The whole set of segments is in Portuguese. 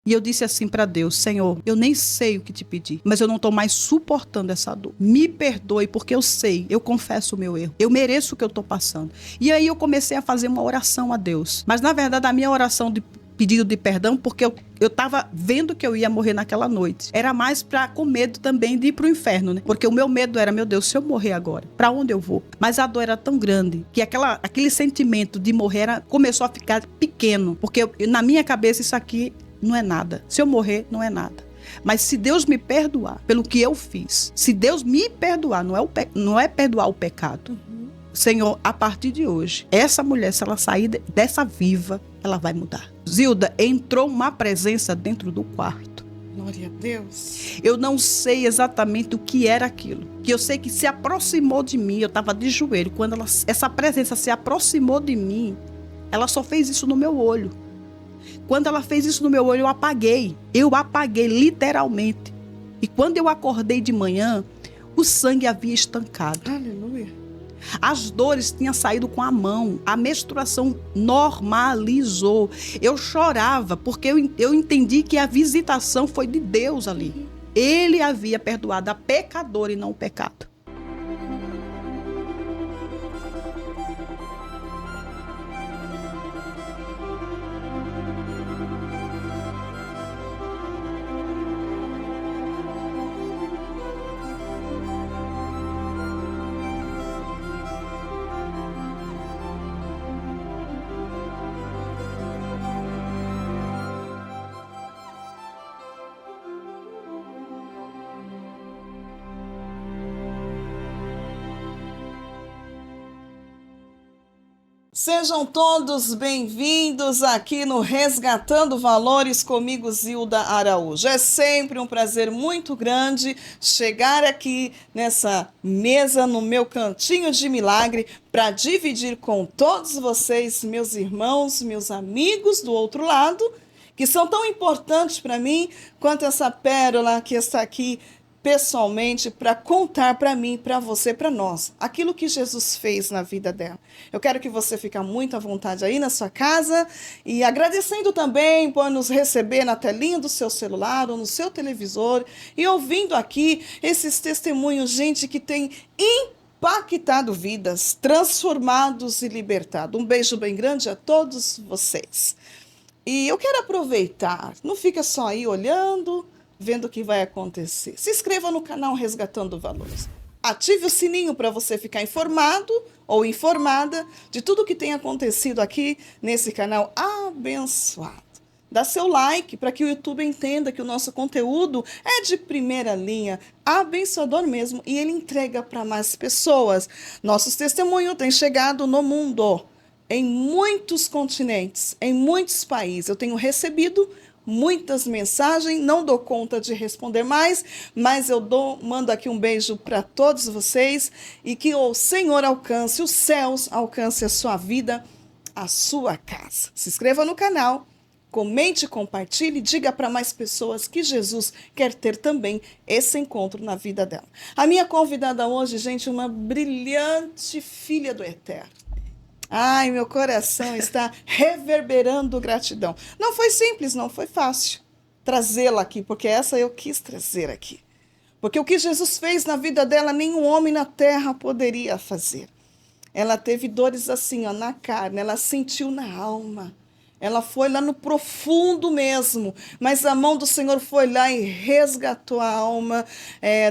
E eu disse assim para Deus: Senhor, eu nem sei o que te pedir, mas eu não estou mais suportando essa dor. Me perdoe, porque eu sei, eu confesso o meu erro. Eu mereço o que eu estou passando. E aí eu comecei a fazer uma oração a Deus. Mas na verdade a minha oração de pedido de perdão, porque eu estava vendo que eu ia morrer naquela noite. Era mais com medo também de ir pro inferno, né? Porque o meu medo era, meu Deus, se eu morrer agora, para onde eu vou? Mas a dor era tão grande que aquele sentimento de morrer começou a ficar pequeno, porque na minha cabeça isso aqui não é nada. Se eu morrer, não é nada. Mas se Deus me perdoar pelo que eu fiz, se Deus me perdoar, não é perdoar o pecado. Senhor, a partir de hoje, essa mulher, se ela sair dessa viva, ela vai mudar. Zilda, entrou uma presença dentro do quarto. Glória a Deus. Eu não sei exatamente o que era aquilo. Que eu sei que se aproximou de mim, eu estava de joelho. Quando essa presença se aproximou de mim, ela só fez isso no meu olho. Quando ela fez isso no meu olho, eu apaguei. Eu apaguei, literalmente. E quando eu acordei de manhã, o sangue havia estancado. Aleluia. As dores tinham saído com a mão. A menstruação normalizou. Eu chorava porque eu entendi que a visitação foi de Deus ali. Ele havia perdoado a pecadora e não o pecado. Sejam todos bem-vindos aqui no Resgatando Valores comigo, Zilda Araújo. É sempre um prazer muito grande chegar aqui nessa mesa, no meu cantinho de milagre, para dividir com todos vocês, meus irmãos, meus amigos do outro lado, que são tão importantes para mim quanto essa pérola que está aqui pessoalmente para contar para mim, para você, para nós, aquilo que Jesus fez na vida dela. Eu quero que você fique muito à vontade aí na sua casa e agradecendo também por nos receber na telinha do seu celular ou no seu televisor e ouvindo aqui esses testemunhos, gente, que tem impactado vidas, transformados e libertado. Um beijo bem grande a todos vocês. E eu quero aproveitar, não fica só aí olhando, vendo o que vai acontecer. Se inscreva no canal Resgatando Valores. Ative o sininho para você ficar informado ou informada de tudo que tem acontecido aqui nesse canal abençoado. Dá seu like para que o YouTube entenda que o nosso conteúdo é de primeira linha, abençoador mesmo, e ele entrega para mais pessoas. Nossos testemunhos têm chegado no mundo, em muitos continentes, em muitos países. Eu tenho recebido muitas mensagens, não dou conta de responder mais, mas eu mando aqui um beijo para todos vocês e que o Senhor alcance, os céus alcance a sua vida, a sua casa. Se inscreva no canal, comente, compartilhe, diga para mais pessoas que Jesus quer ter também esse encontro na vida dela. A minha convidada hoje, gente, uma brilhante filha do Eterno. Ai, meu coração está reverberando gratidão. Não foi simples, não foi fácil trazê-la aqui, porque essa eu quis trazer aqui. Porque o que Jesus fez na vida dela, nenhum homem na terra poderia fazer. Ela teve dores assim, ó, na carne, ela sentiu na alma. Ela foi lá no profundo mesmo, mas a mão do Senhor foi lá e resgatou a alma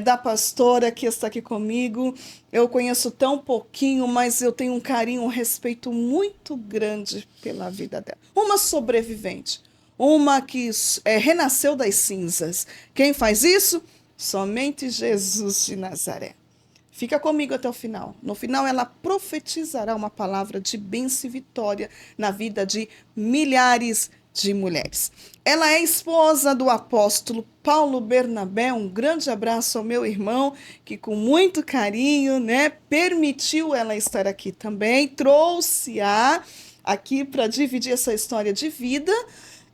da pastora que está aqui comigo. Eu conheço tão pouquinho, mas eu tenho um carinho, um respeito muito grande pela vida dela. Uma sobrevivente, uma que renasceu das cinzas. Quem faz isso? Somente Jesus de Nazaré. Fica comigo até o final. No final, ela profetizará uma palavra de bênção e vitória na vida de milhares de mulheres. Ela é esposa do apóstolo Paulo Bernabé. Um grande abraço ao meu irmão, que com muito carinho, permitiu ela estar aqui também. Trouxe-a aqui para dividir essa história de vida.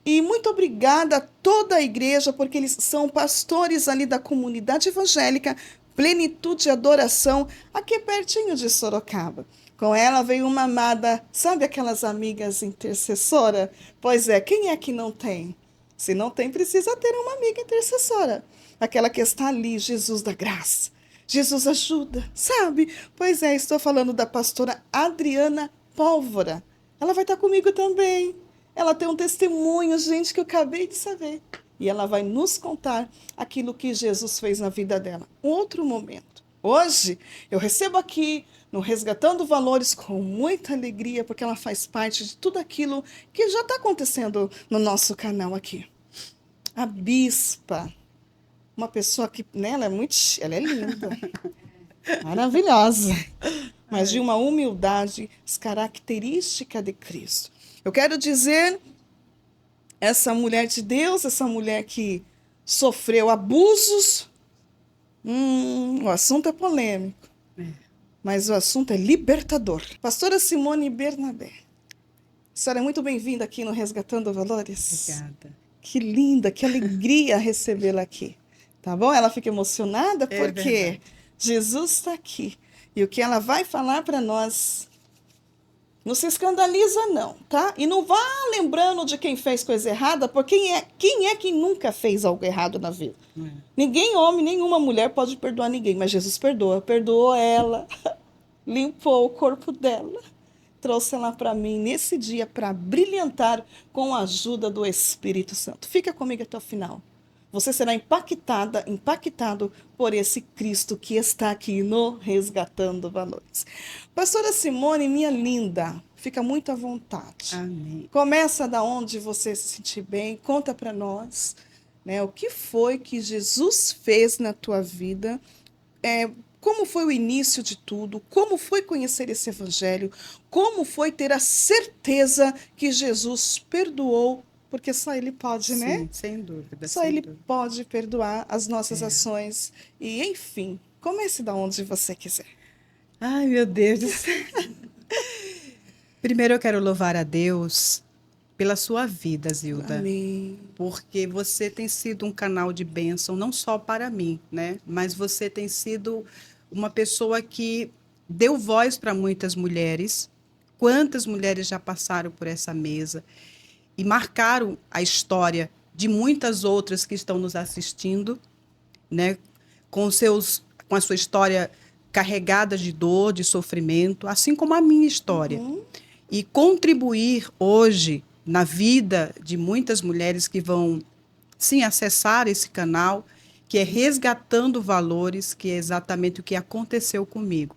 E muito obrigada a toda a igreja, porque eles são pastores ali da comunidade evangélica Plenitude e Adoração, aqui pertinho de Sorocaba. Com ela veio uma amada, sabe aquelas amigas intercessora? Pois é, quem é que não tem? Se não tem, precisa ter uma amiga intercessora. Aquela que está ali, Jesus da graça. Jesus ajuda, sabe? Pois é, estou falando da pastora Adriana Pólvora. Ela vai estar comigo também. Ela tem um testemunho, gente, que eu acabei de saber. E ela vai nos contar aquilo que Jesus fez na vida dela. Um outro momento. Hoje, eu recebo aqui no Resgatando Valores com muita alegria, porque ela faz parte de tudo aquilo que já está acontecendo no nosso canal aqui. A bispa, uma pessoa que, né, ela é linda, maravilhosa, mas de uma humildade característica de Cristo. Eu quero dizer, essa mulher de Deus, essa mulher que sofreu abusos, o assunto é polêmico, mas o assunto é libertador. Pastora Simone Bernabé, a senhora é muito bem-vinda aqui no Resgatando Valores. Obrigada. Que linda, que alegria recebê-la aqui. Tá bom? Ela fica emocionada porque Jesus está aqui. E o que ela vai falar para nós não se escandaliza não, tá? E não vá lembrando de quem fez coisa errada, porque quem é que nunca fez algo errado na vida? Ninguém, homem, nenhuma mulher pode perdoar ninguém, mas Jesus perdoa. Perdoou ela, limpou o corpo dela, trouxe ela para mim nesse dia para brilhantar com a ajuda do Espírito Santo. Fica comigo até o final. Você será impactado por esse Cristo que está aqui no Resgatando Valores. Pastora Simone, minha linda, fica muito à vontade. Amém. Começa da onde você se sentir bem, conta para nós, né, o que foi que Jesus fez na tua vida, como foi o início de tudo, como foi conhecer esse evangelho, como foi ter a certeza que Jesus perdoou, porque só Ele pode, Sim, né? sem dúvida. Só sem Ele dúvida. pode perdoar as nossas ações. E, enfim, comece da onde você quiser. Ai, meu Deus do céu. Primeiro eu quero louvar a Deus pela sua vida, Zilda. Amém. Porque você tem sido um canal de bênção, não só para mim, né? Mas você tem sido uma pessoa que deu voz para muitas mulheres. Quantas mulheres já passaram por essa mesa e marcaram a história de muitas outras que estão nos assistindo, né? Com a sua história carregada de dor, de sofrimento, assim como a minha história. E contribuir hoje na vida de muitas mulheres que vão, sim, acessar esse canal, que é Resgatando Valores, que é exatamente o que aconteceu comigo.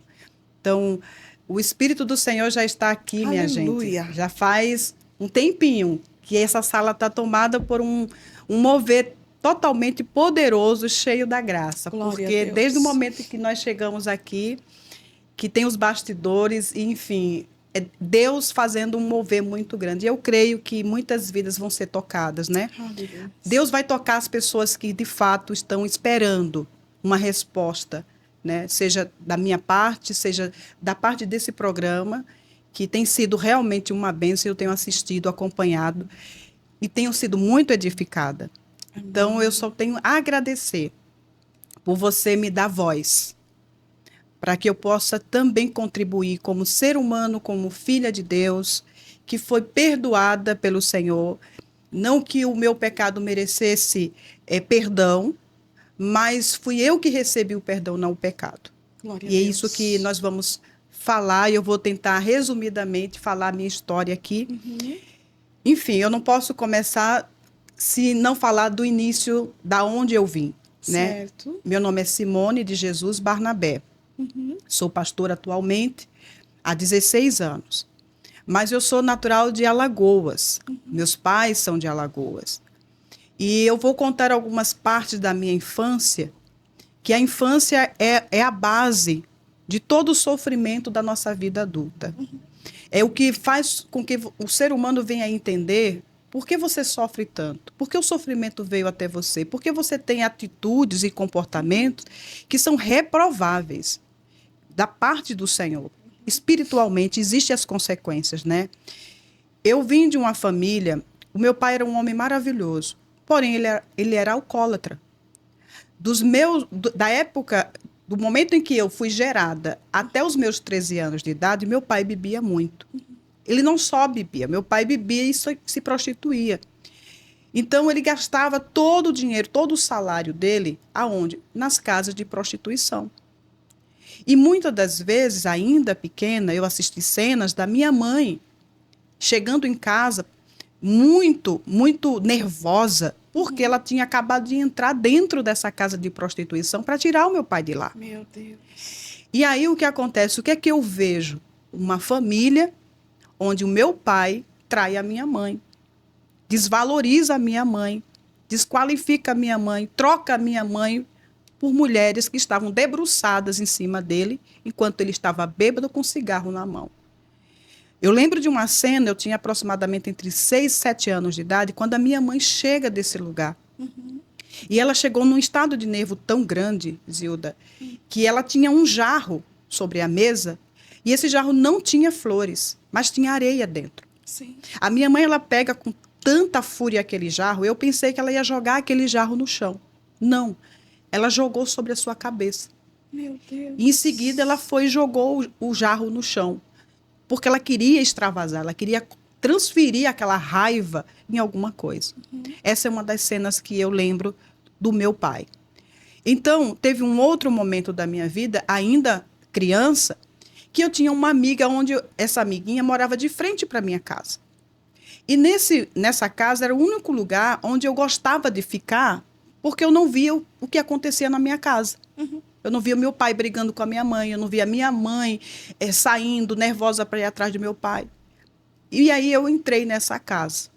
Então, o Espírito do Senhor já está aqui, minha Aleluia. gente. Já faz um tempinho que essa sala está tomada por um mover totalmente poderoso, cheio da graça. Glória a Porque Deus. desde o momento que nós chegamos aqui, que tem os bastidores, enfim, é Deus fazendo um mover muito grande. E eu creio que muitas vidas vão ser tocadas, né? Aleluia. Deus vai tocar as pessoas que, de fato, estão esperando uma resposta, né? Seja da minha parte, seja da parte desse programa, que tem sido realmente uma bênção. Eu tenho assistido, acompanhado, e tenho sido muito edificada. Então, eu só tenho a agradecer por você me dar voz, para que eu possa também contribuir como ser humano, como filha de Deus, que foi perdoada pelo Senhor. Não que o meu pecado merecesse perdão, mas fui eu que recebi o perdão, não o pecado. Glória E é a Deus. isso que nós vamos falar, e eu vou tentar resumidamente falar a minha história aqui. Enfim, eu não posso começar se não falar do início, da onde eu vim, né? Certo. Meu nome é Simone de Jesus Barnabé. Sou pastora atualmente há 16 anos. Mas eu sou natural de Alagoas. Meus pais são de Alagoas. E eu vou contar algumas partes da minha infância, que a infância é a base de todo o sofrimento da nossa vida adulta. É o que faz com que o ser humano venha a entender por que você sofre tanto, por que o sofrimento veio até você, por que você tem atitudes e comportamentos que são reprováveis da parte do Senhor. Espiritualmente, existem as consequências, né? Eu vim de uma família, o meu pai era um homem maravilhoso, porém ele era alcoólatra. Da época, do momento em que eu fui gerada até os meus 13 anos de idade, meu pai bebia muito. Ele não só bebia, meu pai bebia e se prostituía. Então, ele gastava todo o dinheiro, todo o salário dele, aonde? Nas casas de prostituição. E muitas das vezes, ainda pequena, eu assisti cenas da minha mãe chegando em casa muito, muito nervosa, porque ela tinha acabado de entrar dentro dessa casa de prostituição para tirar o meu pai de lá. Meu Deus. E aí o que acontece? O que é que eu vejo? Uma família onde o meu pai trai a minha mãe, desvaloriza a minha mãe, desqualifica a minha mãe, troca a minha mãe por mulheres que estavam debruçadas em cima dele, enquanto ele estava bêbado com cigarro na mão. Eu lembro de uma cena, eu tinha aproximadamente entre 6 e 7 anos de idade, quando a minha mãe chega desse lugar. E ela chegou num estado de nervo tão grande, Zilda, que ela tinha um jarro sobre a mesa, e esse jarro não tinha flores, mas tinha areia dentro. Sim. A minha mãe, ela pega com tanta fúria aquele jarro, eu pensei que ela ia jogar aquele jarro no chão. Não, ela jogou sobre a sua cabeça. Meu Deus. E em seguida ela foi e jogou o jarro no chão, porque ela queria extravasar, ela queria transferir aquela raiva em alguma coisa. Essa é uma das cenas que eu lembro do meu pai. Então, teve um outro momento da minha vida, ainda criança, que eu tinha uma amiga onde essa amiguinha morava de frente para minha casa. E nessa casa era o único lugar onde eu gostava de ficar, porque eu não via o que acontecia na minha casa. Eu não via meu pai brigando com a minha mãe, eu não via minha mãe saindo nervosa para ir atrás do meu pai. E aí eu entrei nessa casa.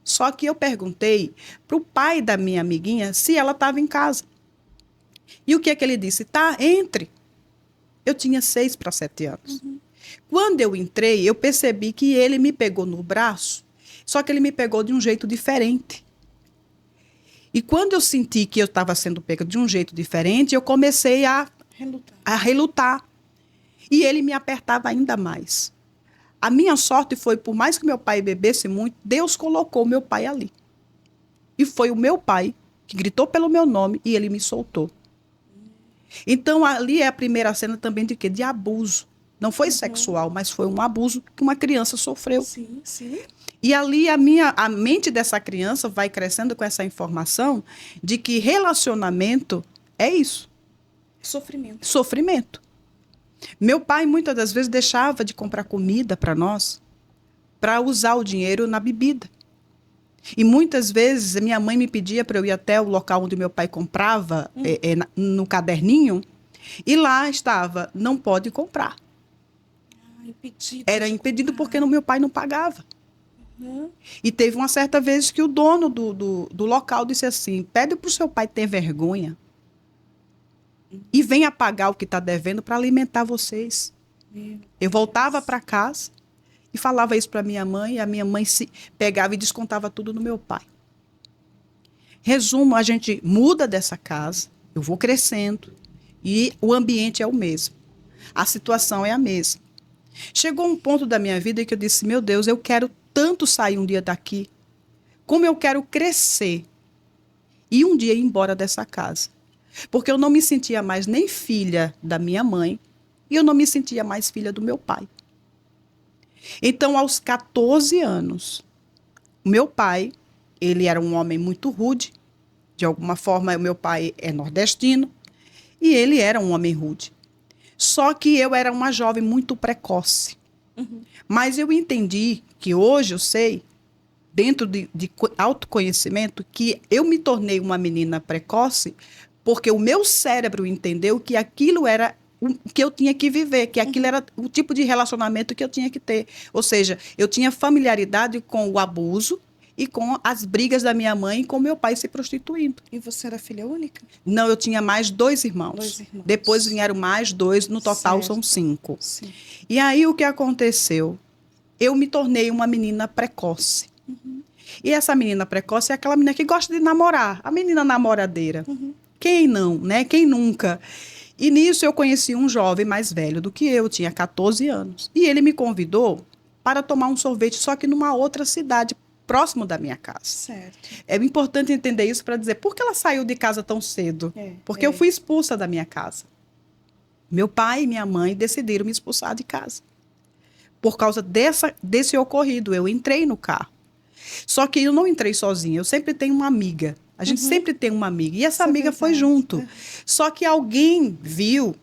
Só que eu perguntei para o pai da minha amiguinha se ela estava em casa. E o que é que ele disse? Tá, entre. Eu tinha 6 para 7 anos. Quando eu entrei, eu percebi que ele me pegou no braço, só que ele me pegou de um jeito diferente. E quando eu senti que eu estava sendo pega de um jeito diferente, eu comecei a relutar. E ele me apertava ainda mais. A minha sorte foi, por mais que meu pai bebesse muito, Deus colocou meu pai ali. E foi o meu pai que gritou pelo meu nome e ele me soltou. Então, ali é a primeira cena também de quê? De abuso. Não foi sexual, mas foi um abuso que uma criança sofreu. Sim, sim. E ali a mente dessa criança vai crescendo com essa informação de que relacionamento é isso. Sofrimento. Sofrimento. Meu pai muitas das vezes deixava de comprar comida para nós, para usar o dinheiro na bebida. E muitas vezes minha mãe me pedia para eu ir até o local onde meu pai comprava, no caderninho, e lá estava, não pode comprar. Impedido. Era impedido porque o meu pai não pagava. E teve uma certa vez que o dono do local disse assim, pede para o seu pai ter vergonha e venha pagar o que está devendo para alimentar vocês. Eu voltava para casa e falava isso para minha mãe, e a minha mãe se pegava e descontava tudo no meu pai. Resumo, a gente muda dessa casa, eu vou crescendo e o ambiente é o mesmo. A situação é a mesma. Chegou um ponto da minha vida que eu disse, meu Deus, eu quero tanto sair um dia daqui, como eu quero crescer e um dia ir embora dessa casa. Porque eu não me sentia mais nem filha da minha mãe e eu não me sentia mais filha do meu pai. Então, aos 14 anos, o meu pai, ele era um homem muito rude, de alguma forma o meu pai é nordestino, e ele era um homem rude. Só que eu era uma jovem muito precoce. Mas eu entendi que hoje eu sei, dentro de autoconhecimento, que eu me tornei uma menina precoce porque o meu cérebro entendeu que aquilo era o que eu tinha que viver, que aquilo era o tipo de relacionamento que eu tinha que ter. Ou seja, eu tinha familiaridade com o abuso e com as brigas da minha mãe e com meu pai se prostituindo. E você era filha única? Não, eu tinha mais 2 irmãos. 2 irmãos. Depois vieram mais 2, no total Certo. são 5. Sim. E aí o que aconteceu? Eu me tornei uma menina precoce. E essa menina precoce é aquela menina que gosta de namorar, a menina namoradeira. Quem não, né? Quem nunca? E nisso eu conheci um jovem mais velho do que eu, tinha 14 anos. E ele me convidou para tomar um sorvete, só que numa outra cidade, próximo da minha casa. Certo. É importante entender isso para dizer, por que ela saiu de casa tão cedo? Porque eu fui expulsa da minha casa. Meu pai e minha mãe decidiram me expulsar de casa. Por causa desse ocorrido, eu entrei no carro. Só que eu não entrei sozinha, eu sempre tenho uma amiga. A gente sempre tem uma amiga. E essa Isso é amiga foi verdade. junto. Só que alguém viu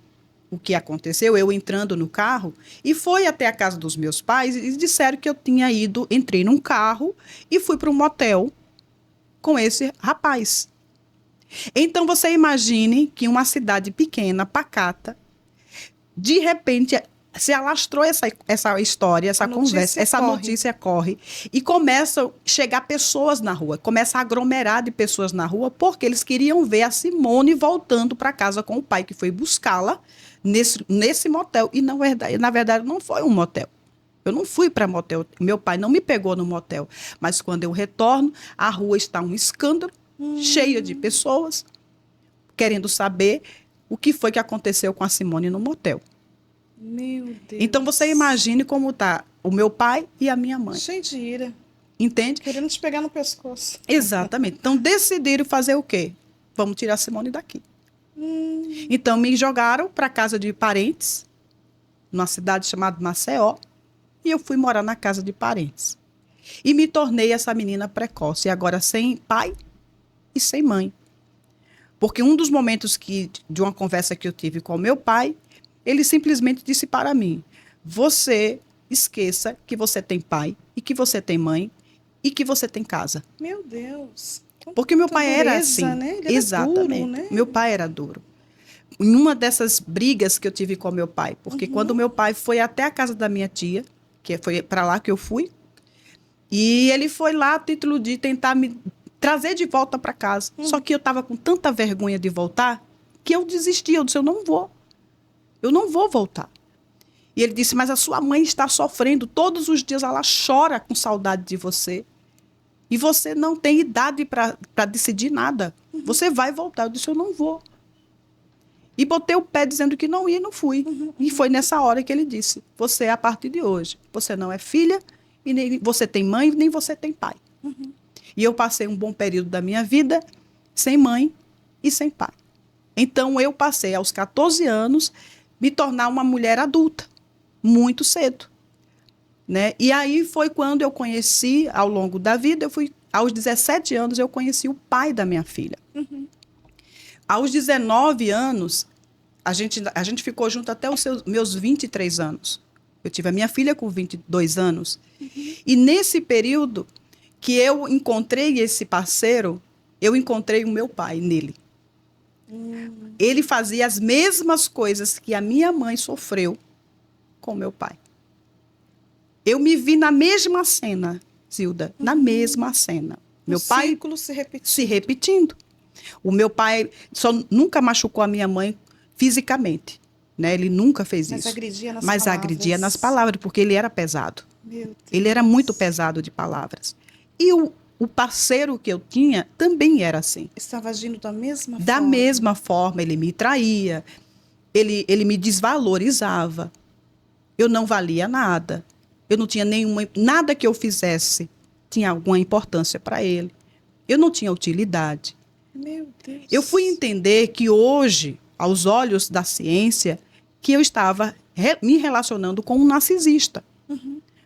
o que aconteceu, eu entrando no carro, e foi até a casa dos meus pais e disseram que eu tinha ido, entrei num carro e fui para um motel com esse rapaz. Então você imagine que uma cidade pequena, pacata, de repente se alastrou essa história, essa conversa, essa notícia corre e começam a chegar pessoas na rua, começa a aglomerar de pessoas na rua, porque eles queriam ver a Simone voltando para casa com o pai, que foi buscá-la nesse motel. E na verdade não foi um motel. Eu não fui para motel, meu pai não me pegou no motel, mas quando eu retorno, a rua está um escândalo, cheia de pessoas querendo saber o que foi que aconteceu com a Simone no motel. Meu Deus. Então você imagine como tá o meu pai e a minha mãe. Cheio de ira. Entende? Querendo te pegar no pescoço. Exatamente. Então decidiram fazer o quê? Vamos tirar a Simone daqui. Então me jogaram para casa de parentes, numa cidade chamada Maceió, e eu fui morar na casa de parentes. E me tornei essa menina precoce, agora sem pai e sem mãe. Porque um dos momentos de uma conversa que eu tive com o meu pai, ele simplesmente disse para mim: você esqueça que você tem pai e que você tem mãe e que você tem casa. Meu Deus. Porque meu pai era dureza, assim. né? Ele era Exatamente. duro, né? Meu pai era duro. Em uma dessas brigas que eu tive com meu pai, porque quando meu pai foi até a casa da minha tia, que foi para lá que eu fui, e ele foi lá a título de tentar me trazer de volta para casa. Só que eu estava com tanta vergonha de voltar que eu desisti. Eu disse: eu não vou. Eu não vou voltar. E ele disse: mas a sua mãe está sofrendo. Todos os dias ela chora com saudade de você. E você não tem idade para decidir nada. Você vai voltar. Eu disse: eu não vou. E botei o pé dizendo que não ia e não fui. E foi nessa hora que ele disse: você, a partir de hoje, você não é filha, e nem você tem mãe, nem você tem pai. E eu passei um bom período da minha vida sem mãe e sem pai. Então eu passei aos 14 anos me tornar uma mulher adulta, muito cedo. Né? E aí foi quando eu conheci, ao longo da vida, aos 17 anos, eu conheci o pai da minha filha. Aos 19 anos, a gente ficou junto até os meus 23 anos. Eu tive a minha filha com 22 anos. E nesse período que eu encontrei esse parceiro, eu encontrei o meu pai nele. Ele fazia as mesmas coisas que a minha mãe sofreu com meu pai. Eu me vi na mesma cena, Zilda, na mesma cena. Meu pai ciclo se repetindo. O meu pai só nunca machucou a minha mãe fisicamente, né? Ele nunca fez isso. Mas agredia nas palavras, porque ele era pesado. Meu Deus. Ele era muito pesado de palavras. E o parceiro que eu tinha também era assim. Estava agindo da mesma forma? Da mesma forma, ele me traía, ele me desvalorizava. Eu não valia nada. Eu não tinha nada que eu fizesse tinha alguma importância para ele. Eu não tinha utilidade. Meu Deus. Eu fui entender que hoje, aos olhos da ciência, que eu estava me relacionando com um narcisista.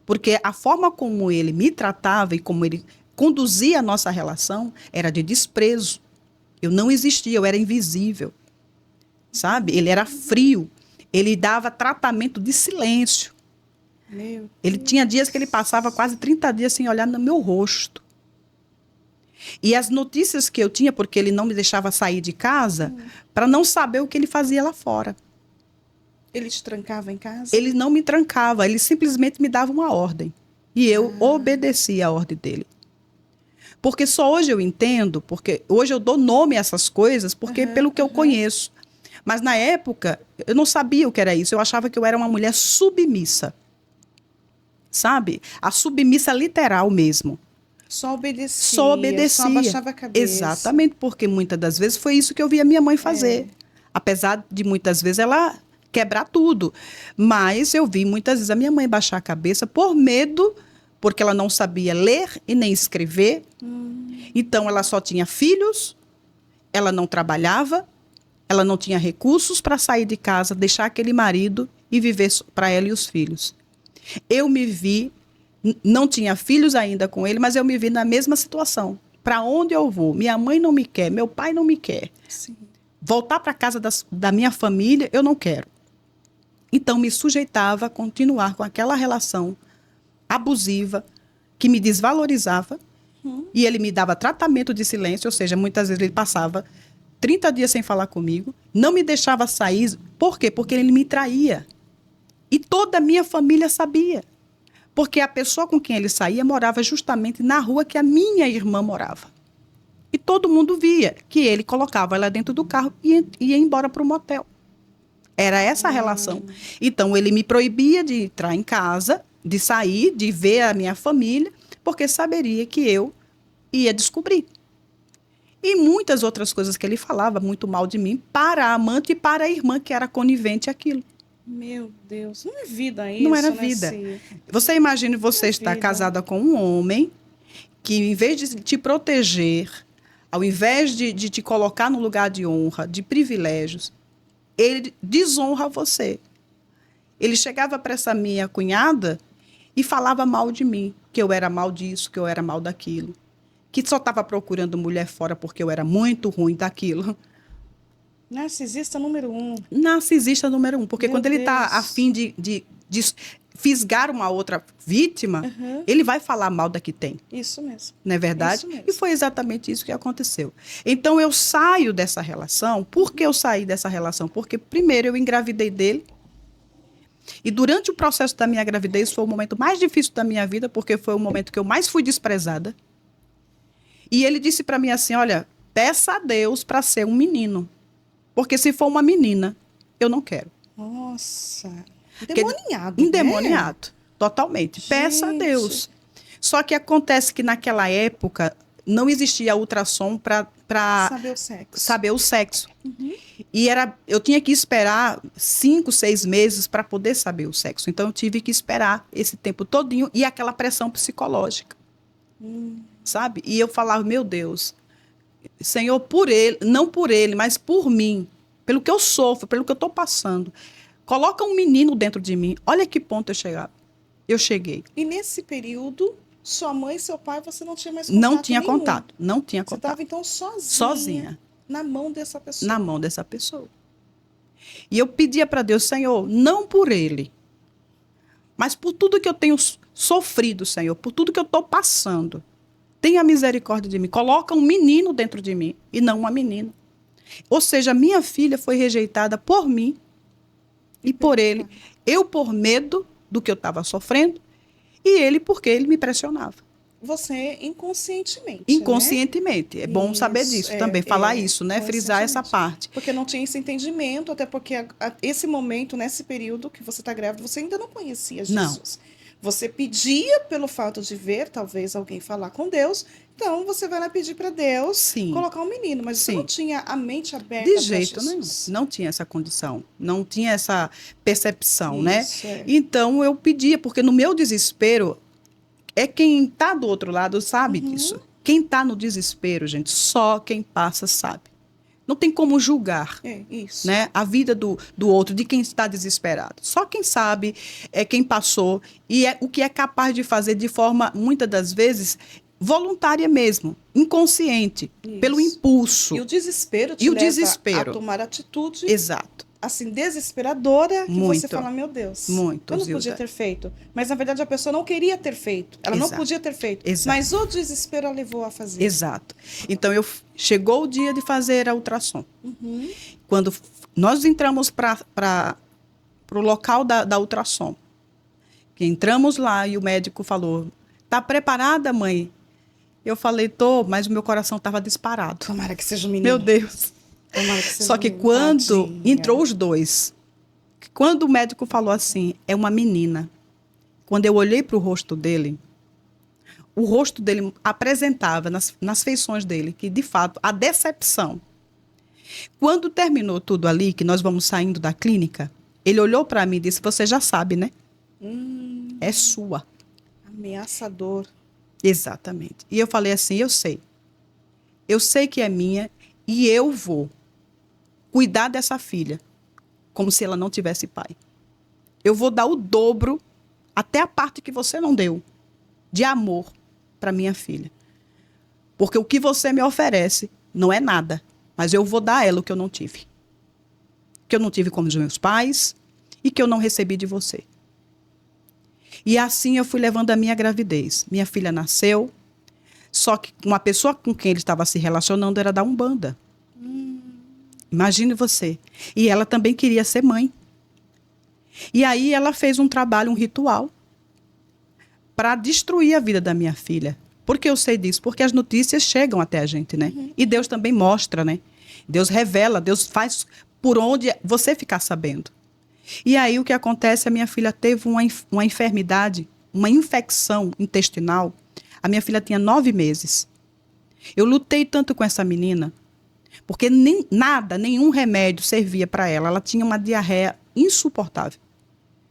Porque a forma como ele me tratava e como ele conduzia a nossa relação era de desprezo. Eu não existia, eu era invisível. Sabe? Ele era frio. Ele dava tratamento de silêncio. Ele tinha dias que ele passava quase 30 dias sem olhar no meu rosto. E as notícias que eu tinha, porque ele não me deixava sair de casa, para não saber o que ele fazia lá fora. Ele te trancava em casa? Ele não me trancava, ele simplesmente me dava uma ordem. E eu obedecia a ordem dele. Porque só hoje eu entendo, porque hoje eu dou nome a essas coisas, porque pelo que eu conheço. Mas na época, eu não sabia o que era isso. Eu achava que eu era uma mulher submissa. Sabe? A submissa literal mesmo. Só obedecia. Só obedecia. Só abaixava a cabeça. Exatamente, porque muitas das vezes foi isso que eu via minha mãe fazer. Apesar de muitas vezes ela quebrar tudo. Mas eu vi muitas vezes a minha mãe baixar a cabeça por medo, porque ela não sabia ler e nem escrever. Então ela só tinha filhos, ela não trabalhava, ela não tinha recursos para sair de casa, deixar aquele marido e viver para ela e os filhos. Eu me vi Não tinha filhos ainda com ele, mas eu me vi na mesma situação. Para onde eu vou? Minha mãe não me quer, meu pai não me quer. Sim. Voltar para casa da minha família, eu não quero. Então, me sujeitava a continuar com aquela relação abusiva, que me desvalorizava, e ele me dava tratamento de silêncio, ou seja, muitas vezes ele passava 30 dias sem falar comigo, não me deixava sair. Por quê? Porque ele me traía. E toda a minha família sabia. Porque a pessoa com quem ele saía morava justamente na rua que a minha irmã morava. E todo mundo via que ele colocava ela dentro do carro e ia embora para o motel. Era essa a relação. Então, ele me proibia de entrar em casa, de sair, de ver a minha família, porque saberia que eu ia descobrir. E muitas outras coisas que ele falava muito mal de mim para a amante e para a irmã, que era conivente àquilo. Meu Deus, não é vida isso, Não era né, vida. Cia? Você imagine você Não é estar vida. casada com um homem que, em vez de te proteger, ao invés de te colocar no lugar de honra, de privilégios, ele desonra você. Ele chegava para essa minha cunhada e falava mal de mim, que eu era mal disso, que eu era mal daquilo, que só estava procurando mulher fora porque eu era muito ruim daquilo. Narcisista número 1. Narcisista número 1, porque Meu quando ele está Deus. a fim de fisgar uma outra vítima, ele vai falar mal da que tem. Isso mesmo. Não é verdade? Isso mesmo. E foi exatamente isso que aconteceu. Então, eu saio dessa relação. Por que eu saí dessa relação? Porque, primeiro, eu engravidei dele. E durante o processo da minha gravidez, foi o momento mais difícil da minha vida, porque foi o momento que eu mais fui desprezada. E ele disse para mim assim, olha, peça a Deus para ser um menino. Porque se for uma menina, eu não quero. Nossa. Porque Endemoniado. endemoniado. Totalmente. Peça a Gente. Deus. Só que acontece que naquela época não existia ultrassom para Saber o sexo. saber o sexo. E eu tinha que esperar 5, 6 meses para poder saber o sexo. Então eu tive que esperar esse tempo todinho e aquela pressão psicológica. Sabe? E eu falava, meu Deus, Senhor, por ele, não por ele, mas por mim, pelo que eu sofro, pelo que eu estou passando. Coloca um menino dentro de mim. Olha que ponto eu chegava. Eu cheguei. E nesse período, sua mãe e seu pai, você não tinha mais contato Não tinha nenhum. contato. Não tinha Você contato. estava, então, sozinha. Sozinha. Na mão dessa pessoa. Na mão dessa pessoa. E eu pedia para Deus, Senhor, não por ele, mas por tudo que eu tenho sofrido, Senhor, por tudo que eu estou passando. Tenha misericórdia de mim. Coloca um menino dentro de mim e não uma menina. Ou seja, minha filha foi rejeitada por mim e por ele. Eu por medo do que eu estava sofrendo e ele porque ele me pressionava. Você inconscientemente. Inconscientemente. É bom Isso, saber disso também, falar isso, né? Frisar essa conscientemente. parte. Porque não tinha esse entendimento, até porque esse momento, nesse período que você está grávida, você ainda não conhecia Jesus. Você pedia pelo fato de ver, talvez, alguém falar com Deus, então você vai lá pedir para Deus Sim. colocar um menino, mas você Sim. não tinha a mente aberta De para jeito nenhum. Jesus. Não tinha essa condição. Não tinha essa percepção, né? Isso, é. Então, eu pedia, porque no meu desespero, quem está do outro lado sabe disso. Quem está no desespero, gente, só quem passa sabe. Não tem como julgar. É, isso. Né? A vida do outro, de quem está desesperado. Só quem sabe é quem passou e é o que é capaz de fazer de forma, muitas das vezes, voluntária mesmo, inconsciente, Isso. pelo impulso. E o desespero te E o leva desespero. a tomar atitude Exato. assim, desesperadora, que Muito. você fala, meu Deus, Muito, eu não Zilda. podia ter feito. Mas, na verdade, a pessoa não queria ter feito. Ela não Exato. podia ter feito. Exato. Mas o desespero a levou a fazer. Exato. Então, chegou o dia de fazer a ultrassom. Uhum. Quando nós entramos para o local da ultrassom, que entramos lá e o médico falou, tá preparada, mãe? Eu falei, tô, mas o meu coração estava disparado. Tomara que seja um menino. Meu Deus. Tomara que seja Só um que menino. quando Tadinha. entrou os dois, quando o médico falou assim, é uma menina, quando eu olhei para o rosto dele apresentava nas feições dele que, de fato, a decepção. Quando terminou tudo ali, que nós vamos saindo da clínica, ele olhou para mim e disse, você já sabe, né? É sua. Ameaçador. Exatamente. E eu falei assim, eu sei. Eu sei que é minha e eu vou cuidar dessa filha como se ela não tivesse pai. Eu vou dar o dobro, até a parte que você não deu. de amor para minha filha. Porque o que você me oferece não é nada, mas eu vou dar a ela o que eu não tive. Que eu não tive como os meus pais e que eu não recebi de você. E assim eu fui levando a minha gravidez. Minha filha nasceu, só que uma pessoa com quem ele estava se relacionando era da Umbanda. Imagine você. E ela também queria ser mãe. E aí ela fez um trabalho, um ritual, para destruir a vida da minha filha. Por que eu sei disso? Porque as notícias chegam até a gente, né? E Deus também mostra, né? Deus revela, Deus faz por onde você ficar sabendo. E aí o que acontece? A minha filha teve uma enfermidade, uma infecção intestinal. A minha filha tinha 9 meses. Eu lutei tanto com essa menina, porque nenhum remédio servia para ela. Ela tinha uma diarreia insuportável.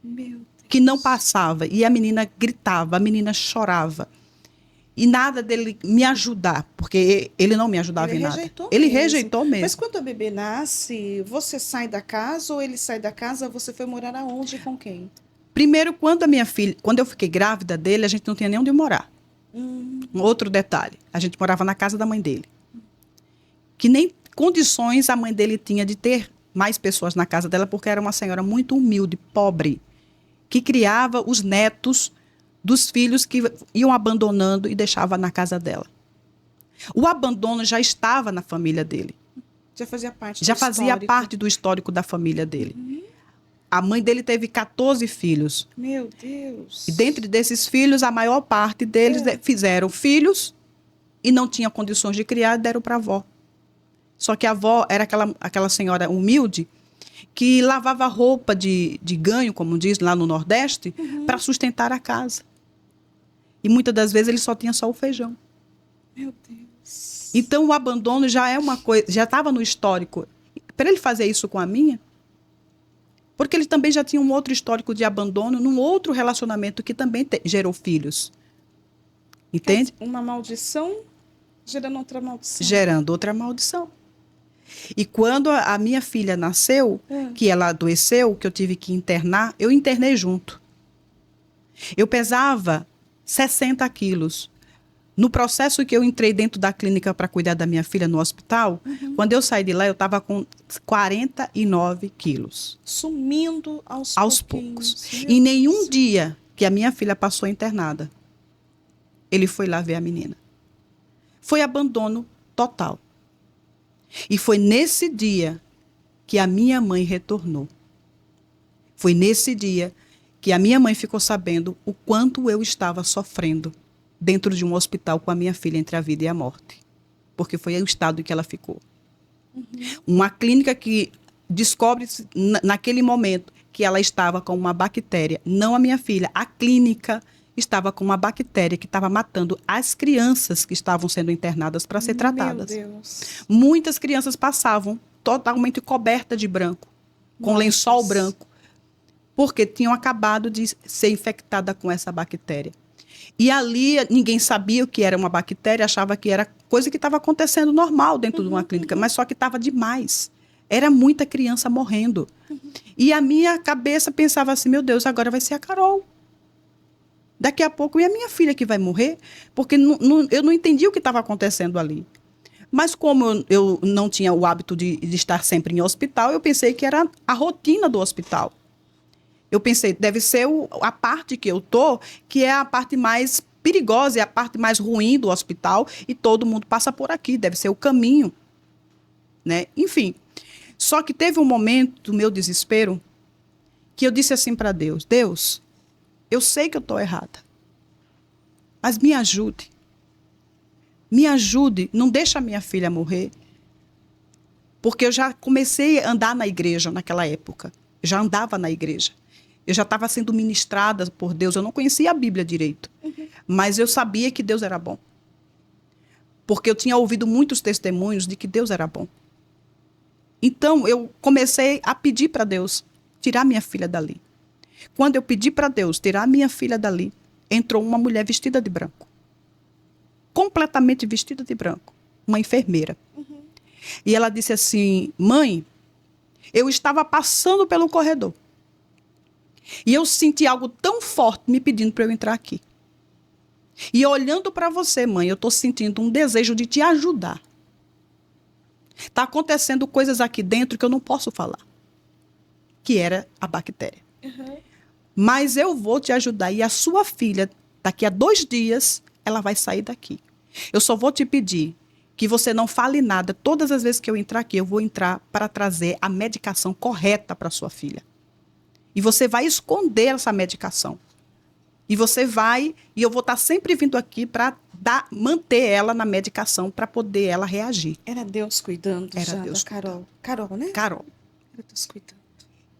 Meu Deus. Que não passava. E a menina gritava, a menina chorava. E nada dele me ajudar, porque ele não me ajudava em nada. Ele rejeitou mesmo. Mas quando a bebê nasce, você sai da casa ou ele sai da casa? Você foi morar aonde e com quem? Primeiro, quando eu fiquei grávida dele, a gente não tinha nem onde morar. Um outro detalhe, a gente morava na casa da mãe dele. Que nem condições a mãe dele tinha de ter mais pessoas na casa dela, porque era uma senhora muito humilde, pobre, que criava os netos dos filhos que iam abandonando e deixava na casa dela. O abandono já estava na família dele. Já fazia parte Já do fazia histórico. parte do histórico da família dele. A mãe dele teve 14 filhos. Meu Deus. E dentre desses filhos, a maior parte deles fizeram filhos e não tinham condições de criar, deram para a avó. Só que a avó era aquela senhora humilde que lavava roupa de ganho, como diz lá no Nordeste, para sustentar a casa. E muitas das vezes ele só tinha só o feijão. Meu Deus. Então o abandono já é uma coisa, já estava no histórico. Para ele fazer isso com a minha, porque ele também já tinha um outro histórico de abandono num outro relacionamento que também gerou filhos. Entende? Uma maldição gerando outra maldição. Gerando outra maldição. E quando a minha filha nasceu, que ela adoeceu, que eu tive que internar, eu internei junto. Eu pesava 60 quilos. No processo que eu entrei dentro da clínica para cuidar da minha filha no hospital, quando eu saí de lá, eu estava com 49 quilos. Sumindo aos poucos. E nenhum dia que a minha filha passou internada, ele foi lá ver a menina. Foi abandono total. E foi nesse dia que a minha mãe retornou. Foi nesse dia que a minha mãe ficou sabendo o quanto eu estava sofrendo dentro de um hospital com a minha filha entre a vida e a morte. Porque foi o estado em que ela ficou. Uma clínica que descobre naquele momento que ela estava com uma bactéria, não a minha filha, a clínica estava com uma bactéria que estava matando as crianças que estavam sendo internadas para ser tratadas. Meu Deus. Muitas crianças passavam totalmente cobertas de branco, com lençol branco, porque tinham acabado de ser infectada com essa bactéria. E ali ninguém sabia o que era uma bactéria, achava que era coisa que estava acontecendo normal dentro de uma clínica, mas só que estava demais. Era muita criança morrendo. E a minha cabeça pensava assim, meu Deus, agora vai ser a Carol. Daqui a pouco é a minha filha que vai morrer, porque eu não entendi o que estava acontecendo ali. Mas como eu não tinha o hábito de estar sempre em hospital, eu pensei que era a rotina do hospital. Eu pensei, deve ser a parte que eu tô, que é a parte mais perigosa, é a parte mais ruim do hospital, e todo mundo passa por aqui, deve ser o caminho, né? Enfim, só que teve um momento do meu desespero que eu disse assim para Deus, Deus, eu sei que eu estou errada, mas me ajude. Me ajude, não deixa a minha filha morrer. Porque eu já comecei a andar na igreja naquela época. Eu já andava na igreja. Eu já estava sendo ministrada por Deus. Eu não conhecia a Bíblia direito. Mas eu sabia que Deus era bom. Porque eu tinha ouvido muitos testemunhos de que Deus era bom. Então, eu comecei a pedir para Deus tirar minha filha dali. Quando eu pedi para Deus tirar minha filha dali, entrou uma mulher vestida de branco. Completamente vestida de branco. Uma enfermeira. E ela disse assim, mãe, eu estava passando pelo corredor. E eu senti algo tão forte me pedindo para eu entrar aqui. E olhando para você, mãe, eu estou sentindo um desejo de te ajudar. Está acontecendo coisas aqui dentro que eu não posso falar. Que era a bactéria. Uhum. Mas eu vou te ajudar. E a sua filha, daqui a 2 dias, ela vai sair daqui. Eu só vou te pedir que você não fale nada. Todas as vezes que eu entrar aqui, eu vou entrar para trazer a medicação correta para sua filha. E você vai esconder essa medicação. E você vai, e eu vou estar sempre vindo aqui para manter ela na medicação para poder ela reagir. Era Deus cuidando Era já Deus da Carol. Carol, né? Carol. Era Deus cuidando.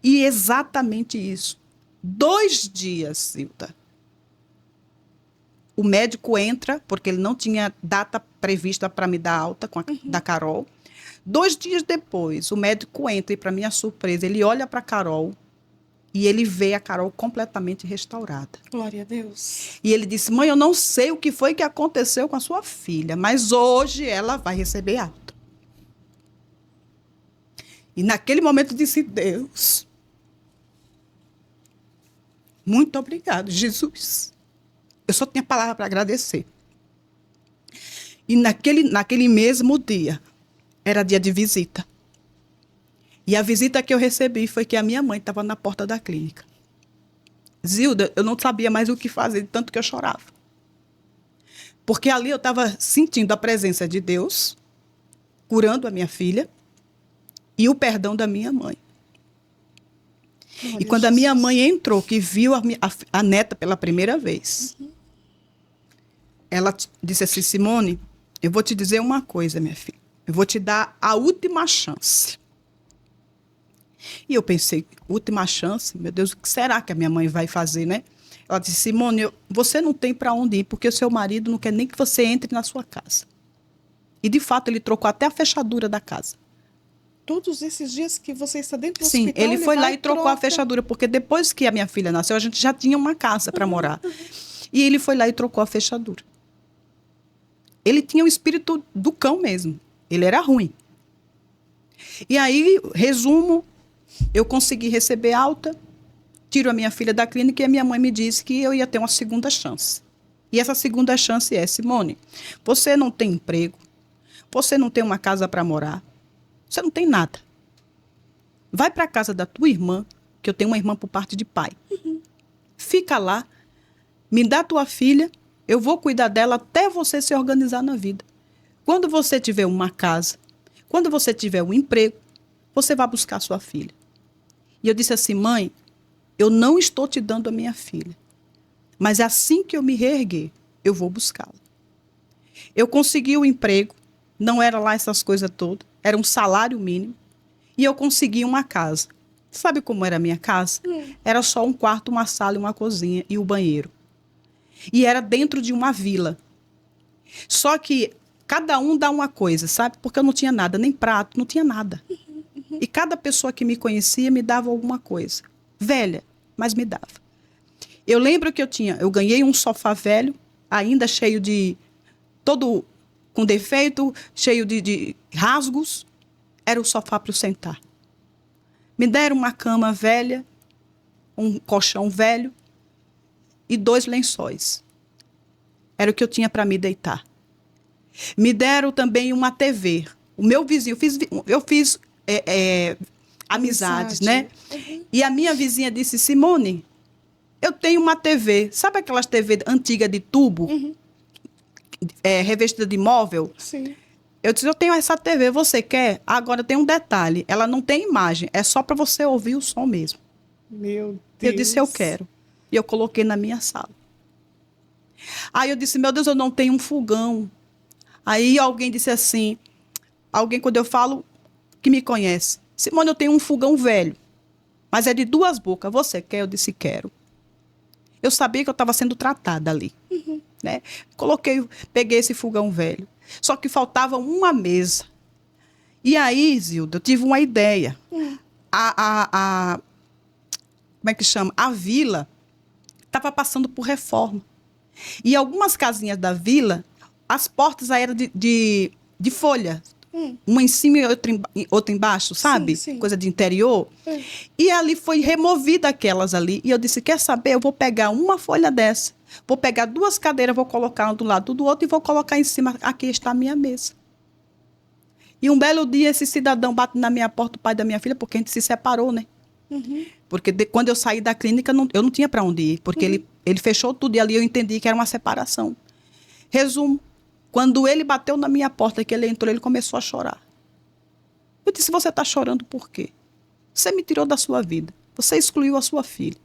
E exatamente isso. 2 dias, Zilda. O médico entra, porque ele não tinha data prevista para me dar alta da Carol. 2 dias depois, o médico entra e, para minha surpresa, ele olha para a Carol e ele vê a Carol completamente restaurada. Glória a Deus. E ele disse, mãe, eu não sei o que foi que aconteceu com a sua filha, mas hoje ela vai receber alta. E naquele momento eu disse, Deus, muito obrigado, Jesus. Eu só tinha palavra para agradecer. E naquele mesmo dia, era dia de visita. E a visita que eu recebi foi que a minha mãe estava na porta da clínica. Zilda, eu não sabia mais o que fazer, de tanto que eu chorava. Porque ali eu estava sentindo a presença de Deus, curando a minha filha, e o perdão da minha mãe. Glória E quando a minha mãe entrou, que viu a neta pela primeira vez, ela disse assim, Simone, eu vou te dizer uma coisa, minha filha. Eu vou te dar a última chance. E eu pensei, última chance? Meu Deus, o que será que a minha mãe vai fazer, né? Ela disse, Simone, você não tem para onde ir, porque o seu marido não quer nem que você entre na sua casa. E, de fato, ele trocou até a fechadura da casa. Todos esses dias que você está dentro do Sim, hospital, ele foi lá e trocou a troca. fechadura, porque depois que a minha filha nasceu, a gente já tinha uma casa para morar. E ele foi lá e trocou a fechadura. Ele tinha o espírito do cão mesmo. Ele era ruim. E aí, resumo, eu consegui receber alta, tiro a minha filha da clínica e a minha mãe me disse que eu ia ter uma segunda chance. E essa segunda chance é, Simone, você não tem emprego, você não tem uma casa para morar, você não tem nada. Vai para a casa da tua irmã, que eu tenho uma irmã por parte de pai. Fica lá, me dá tua filha, eu vou cuidar dela até você se organizar na vida. Quando você tiver uma casa, quando você tiver um emprego, você vai buscar sua filha. E eu disse assim, mãe, eu não estou te dando a minha filha, mas assim que eu me reerguer, eu vou buscá-la. Eu consegui o emprego, não era lá essas coisas todas, era um salário mínimo, e eu consegui uma casa. Sabe como era a minha casa? Era só um quarto, uma sala, uma cozinha e o banheiro. E era dentro de uma vila. Só que cada um dá uma coisa, sabe? Porque eu não tinha nada, nem prato, não tinha nada. E cada pessoa que me conhecia me dava alguma coisa. Velha, mas me dava. Eu lembro que eu ganhei um sofá velho, ainda cheio de, todo com defeito, cheio de rasgos. Era o sofá para eu sentar. Me deram uma cama velha, um colchão velho e 2 lençóis. Era o que eu tinha para me deitar. Me deram também uma TV. O meu vizinho, eu fiz amizades, né? E a minha vizinha disse, Simone, eu tenho uma TV. Sabe aquelas TV antigas de tubo? Revestida de móvel? Sim. Eu disse, eu tenho essa TV, você quer? Agora tem um detalhe, ela não tem imagem, é só para você ouvir o som mesmo. Meu Deus. Eu disse, eu quero. E eu coloquei na minha sala. Aí eu disse, meu Deus, eu não tenho um fogão. Aí alguém disse assim, quando eu falo, que me conhece, Simone, eu tenho um fogão velho, mas é de 2 bocas, você quer? Eu disse, quero. Eu sabia que eu estava sendo tratada ali. Né? Peguei esse fogão velho. Só que faltava uma mesa. E aí, Zilda, eu tive uma ideia. Como é que chama? A vila estava passando por reforma. E algumas casinhas da vila, as portas eram de folha. Uma em cima e outra embaixo, sabe? Sim, sim. Coisa de interior. E ali foi removida aquelas ali. E eu disse, quer saber? Eu vou pegar uma folha dessa. Vou pegar 2 cadeiras, vou colocar um do lado do outro e vou colocar em cima. Aqui está a minha mesa. E um belo dia, esse cidadão bate na minha porta, o pai da minha filha, porque a gente se separou, né? Porque quando eu saí da clínica, eu não tinha para onde ir, porque ele fechou tudo e ali eu entendi que era uma separação. Resumo, quando ele bateu na minha porta, que ele entrou, ele começou a chorar. Eu disse, você está chorando por quê? Você me tirou da sua vida, você excluiu a sua filha.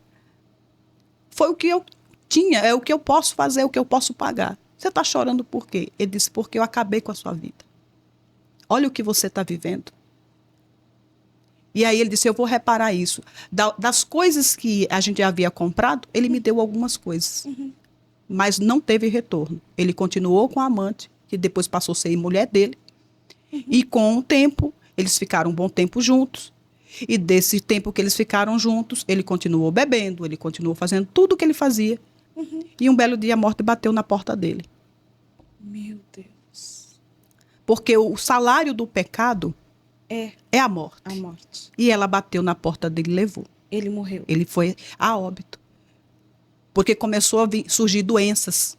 Foi o que eu tinha, é o que eu posso fazer, é o que eu posso pagar. Você está chorando por quê? Ele disse, porque eu acabei com a sua vida. Olha o que você está vivendo. E aí ele disse, eu vou reparar isso. Das coisas que a gente havia comprado, ele me deu algumas coisas. Mas não teve retorno. Ele continuou com a amante, que depois passou a ser mulher dele. E com o tempo, eles ficaram um bom tempo juntos. E desse tempo que eles ficaram juntos, ele continuou bebendo, ele continuou fazendo tudo o que ele fazia. E um belo dia a morte bateu na porta dele. Meu Deus. Porque o salário do pecado é a morte. A morte. E ela bateu na porta dele e levou. Ele morreu. Ele foi a óbito. Porque começou a surgir doenças.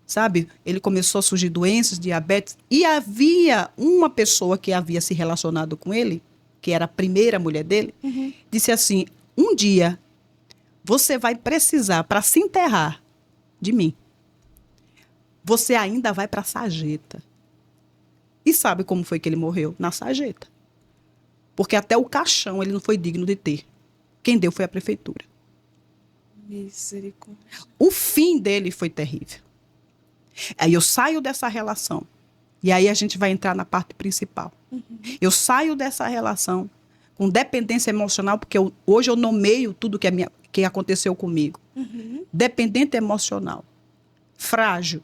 Sabe? Ele começou a surgir doenças, diabetes. E havia uma pessoa que havia se relacionado com ele, que era a primeira mulher dele, disse assim, um dia você vai precisar, para se enterrar de mim, você ainda vai para a sarjeta. E sabe como foi que ele morreu? Na sarjeta. Porque até o caixão ele não foi digno de ter. Quem deu foi a prefeitura. Misericórdia. O fim dele foi terrível. Aí eu saio dessa relação. E aí a gente vai entrar na parte principal. Eu saio dessa relação com dependência emocional, porque hoje eu nomeio tudo que aconteceu comigo. Dependente emocional. Frágil.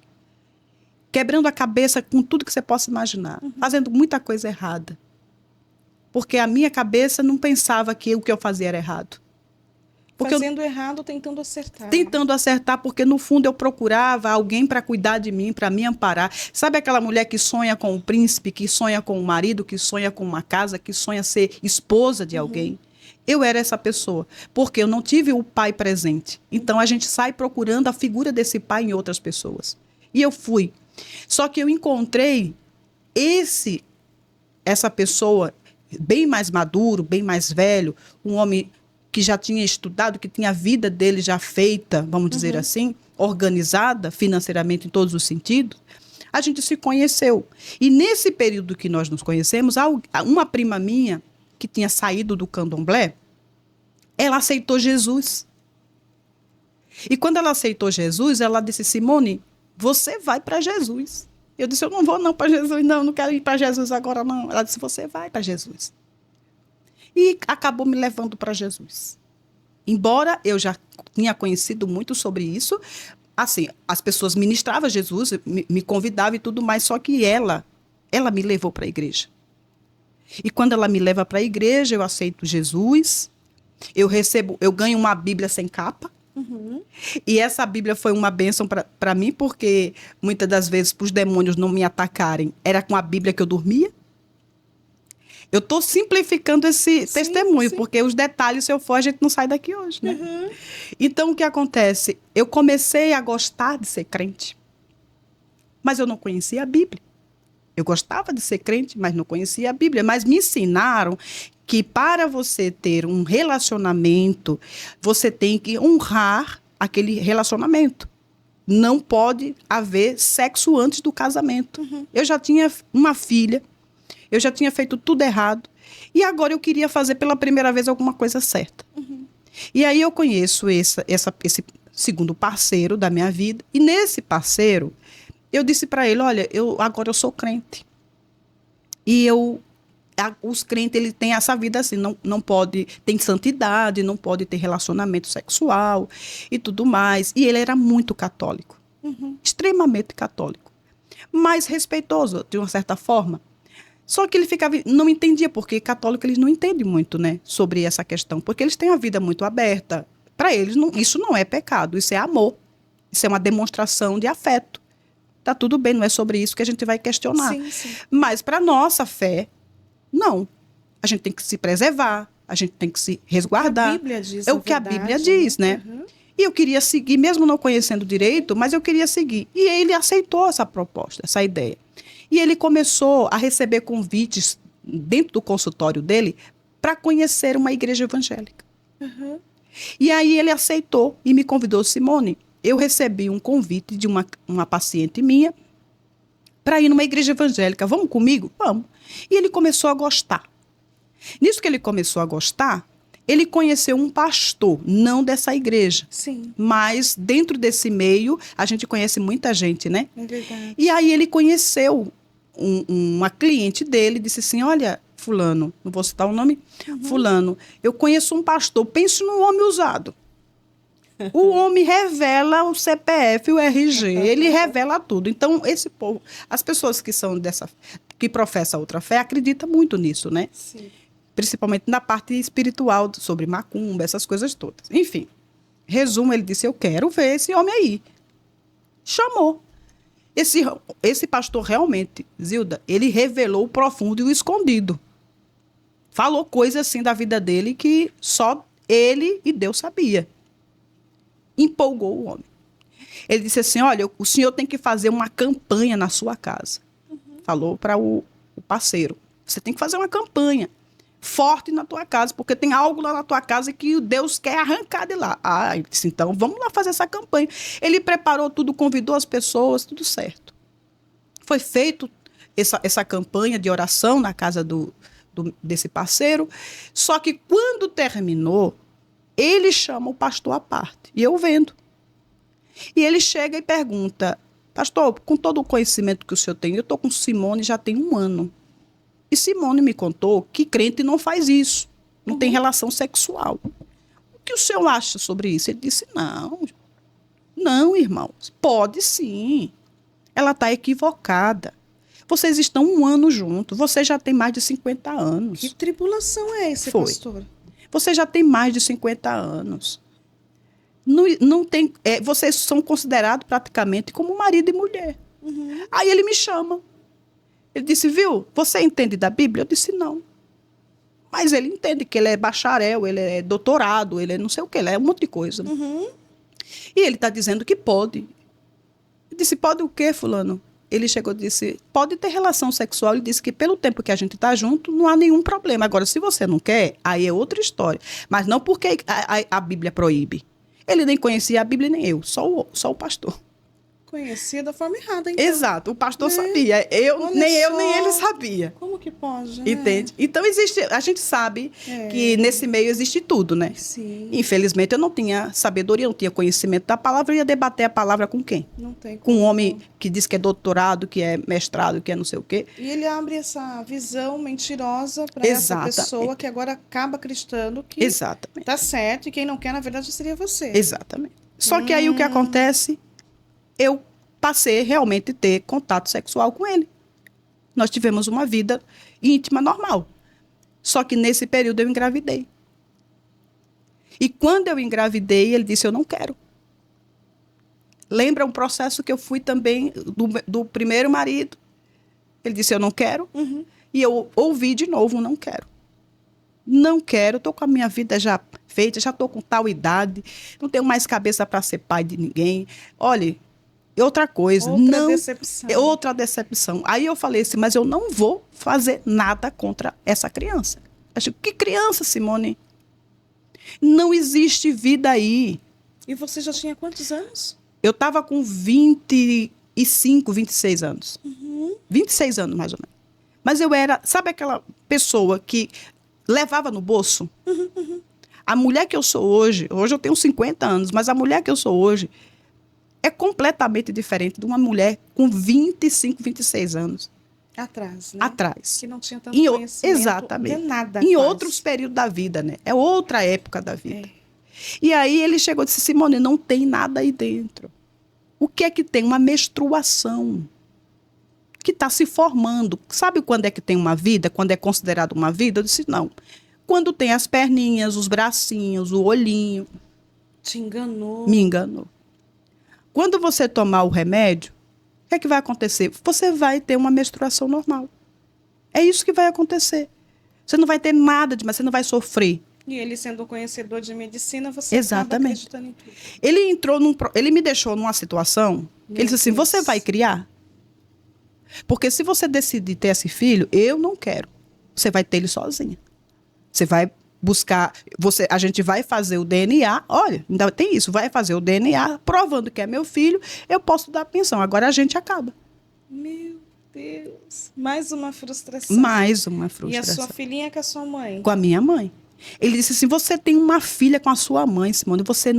Quebrando a cabeça com tudo que você possa imaginar. Fazendo muita coisa errada. Porque a minha cabeça não pensava que o que eu fazia era errado. Porque fazendo errado, tentando acertar. Tentando acertar, porque no fundo eu procurava alguém para cuidar de mim, para me amparar. Sabe aquela mulher que sonha com um príncipe, que sonha com um marido, que sonha com uma casa, que sonha ser esposa de alguém? Eu era essa pessoa, porque eu não tive o pai presente. Então a gente sai procurando a figura desse pai em outras pessoas. E eu fui. Só que eu encontrei essa pessoa bem mais maduro, bem mais velho, um homem que já tinha estudado, que tinha a vida dele já feita, vamos dizer assim, organizada financeiramente em todos os sentidos. A gente se conheceu. E nesse período que nós nos conhecemos, uma prima minha, que tinha saído do candomblé, ela aceitou Jesus. E quando ela aceitou Jesus, ela disse, Simone, você vai para Jesus. Eu disse, eu não vou não para Jesus, não quero ir para Jesus agora não. Ela disse, você vai para Jesus. E acabou me levando para Jesus. Embora eu já tinha conhecido muito sobre isso, assim, as pessoas ministravam Jesus, me convidavam e tudo mais, só que ela me levou para a igreja. E quando ela me leva para a igreja, eu aceito Jesus, eu ganho uma Bíblia sem capa. E essa Bíblia foi uma bênção para mim, porque muitas das vezes, para os demônios não me atacarem, era com a Bíblia que eu dormia. Eu estou simplificando esse testemunho, porque os detalhes, se eu for, a gente não sai daqui hoje, né? Então, o que acontece? Eu comecei a gostar de ser crente, mas eu não conhecia a Bíblia. Eu gostava de ser crente, mas não conhecia a Bíblia. Mas me ensinaram que para você ter um relacionamento, você tem que honrar aquele relacionamento. Não pode haver sexo antes do casamento. Eu já tinha uma filha, eu já tinha feito tudo errado. E agora eu queria fazer pela primeira vez alguma coisa certa. E aí eu conheço esse segundo parceiro da minha vida. E nesse parceiro, eu disse para ele, olha, agora eu sou crente. E os crentes, eles têm essa vida assim, não pode, tem santidade, não pode ter relacionamento sexual e tudo mais. E ele era muito católico. Extremamente católico. Mas respeitoso, de uma certa forma. Só que ele não entendia, porque católico eles não entendem muito, né, sobre essa questão, porque eles têm a vida muito aberta. Para eles, isso não é pecado, isso é amor. Isso é uma demonstração de afeto. Tá tudo bem, não é sobre isso que a gente vai questionar. Sim. Mas para nossa fé, não. A gente tem que se preservar, a gente tem que se resguardar. A Bíblia diz, é o que a Bíblia diz, né? E eu queria seguir, mesmo não conhecendo direito, mas eu queria seguir. E ele aceitou essa proposta, essa ideia. E ele começou a receber convites dentro do consultório dele para conhecer uma igreja evangélica. Uhum. E aí ele aceitou e me convidou. Simone, eu recebi um convite de uma paciente minha para ir numa igreja evangélica. Vamos comigo? Vamos. E ele começou a gostar. Nisso que ele começou a gostar, ele conheceu um pastor, não dessa igreja. Sim. Mas dentro desse meio, a gente conhece muita gente, né? É verdade. E aí ele conheceu uma cliente dele, disse assim, olha, fulano, não vou citar o nome, fulano, eu conheço um pastor, pense num homem usado. O homem revela o CPF, o RG, ele revela tudo. Então, esse povo, as pessoas que são que professam outra fé, acreditam muito nisso, né? Sim. Principalmente na parte espiritual, sobre macumba, essas coisas todas. Enfim, resumo, ele disse, eu quero ver esse homem aí. Chamou. Esse pastor realmente, Zilda, ele revelou o profundo e o escondido. Falou coisas assim da vida dele que só ele e Deus sabia. Empolgou o homem. Ele disse assim, olha, o senhor tem que fazer uma campanha na sua casa. Falou para o parceiro, você tem que fazer uma campanha forte na tua casa, porque tem algo lá na tua casa que Deus quer arrancar de lá. Ah, ele disse, então vamos lá fazer essa campanha. Ele preparou tudo, convidou as pessoas, tudo certo. Foi feito essa campanha de oração na casa desse parceiro, só que quando terminou, ele chama o pastor à parte, e eu vendo. E ele chega e pergunta, pastor, com todo o conhecimento que o senhor tem, eu estou com Simone já tem 1 ano. E Simone me contou que crente não faz isso, não tem relação sexual. O que o senhor acha sobre isso? Ele disse, não, irmãos, pode sim. Ela está equivocada. Vocês estão 1 ano juntos, você já tem mais de 50 anos. Que tribulação é esse, Foi. pastor? Você já tem mais de 50 anos. Não tem, vocês são considerados praticamente como marido e mulher. Aí ele me chama. Ele disse, viu, você entende da Bíblia? Eu disse, não. Mas ele entende que ele é bacharel, ele é doutorado, ele é não sei o que, ele é um monte de coisa. E ele está dizendo que pode. Eu disse, pode o quê, fulano? Ele chegou e disse, pode ter relação sexual. Ele disse que pelo tempo que a gente está junto, não há nenhum problema. Agora, se você não quer, aí é outra história. Mas não porque a Bíblia proíbe. Ele nem conhecia a Bíblia, nem eu, só o pastor. Conhecia da forma errada, então. Exato, o pastor sabia. Nem ele sabia. Como que pode, né? Entende? Então, a gente sabe que nesse meio existe tudo, né? Sim. Infelizmente, eu não tinha sabedoria, não tinha conhecimento da palavra, eu ia debater a palavra com quem? Não tem Com como. um homem que diz que é doutorado, que é mestrado, que é não sei o quê. E ele abre essa visão mentirosa para essa pessoa que agora acaba acreditando que Exatamente. tá certo e quem não quer, na verdade, seria você. Exatamente. Só que aí o que acontece, eu passei realmente a ter contato sexual com ele. Nós tivemos uma vida íntima normal. Só que nesse período eu engravidei. E quando eu engravidei, ele disse, eu não quero. Lembra um processo que eu fui também do primeiro marido? Ele disse, eu não quero. E eu ouvi de novo, não quero. Não quero, estou com a minha vida já feita, já estou com tal idade, não tenho mais cabeça para ser pai de ninguém. Olha, outra coisa. Decepção. Outra decepção. Aí eu falei assim, mas eu não vou fazer nada contra essa criança. Eu digo, que criança, Simone? Não existe vida aí. E você já tinha quantos anos? Eu estava com 25, 26 anos. 26 anos, mais ou menos. Mas eu era, sabe aquela pessoa que levava no bolso? A mulher que eu sou hoje eu tenho 50 anos, mas a mulher que eu sou hoje é completamente diferente de uma mulher com 25, 26 anos. Atrás, né? Atrás. Que não tinha tanto conhecimento exatamente. de nada. Em quase. outros períodos da vida, né? É outra época da vida. E aí ele chegou e disse, Simone, não tem nada aí dentro. O que é que tem? Uma menstruação que está se formando. Sabe quando é que tem uma vida? Quando é considerado uma vida? Eu disse, não. Quando tem as perninhas, os bracinhos, o olhinho. Te enganou. Me enganou. Quando você tomar o remédio, o que é que vai acontecer? Você vai ter uma menstruação normal. É isso que vai acontecer. Você não vai ter nada demais, você não vai sofrer. E ele sendo um conhecedor de medicina, você acaba Exatamente. acreditando em tudo. Ele me deixou numa situação, Meu ele disse assim, Deus. você vai criar? Porque se você decidir ter esse filho, eu não quero. Você vai ter ele sozinha. Você vai buscar, a gente vai fazer o DNA, olha, ainda tem isso, vai fazer o DNA, provando que é meu filho, eu posso dar pensão. Agora a gente acaba. Meu Deus. Mais uma frustração. Mais uma E a frustração. sua filhinha com a sua mãe? Com a minha mãe. Ele disse assim, você tem uma filha com a sua mãe, Simone, você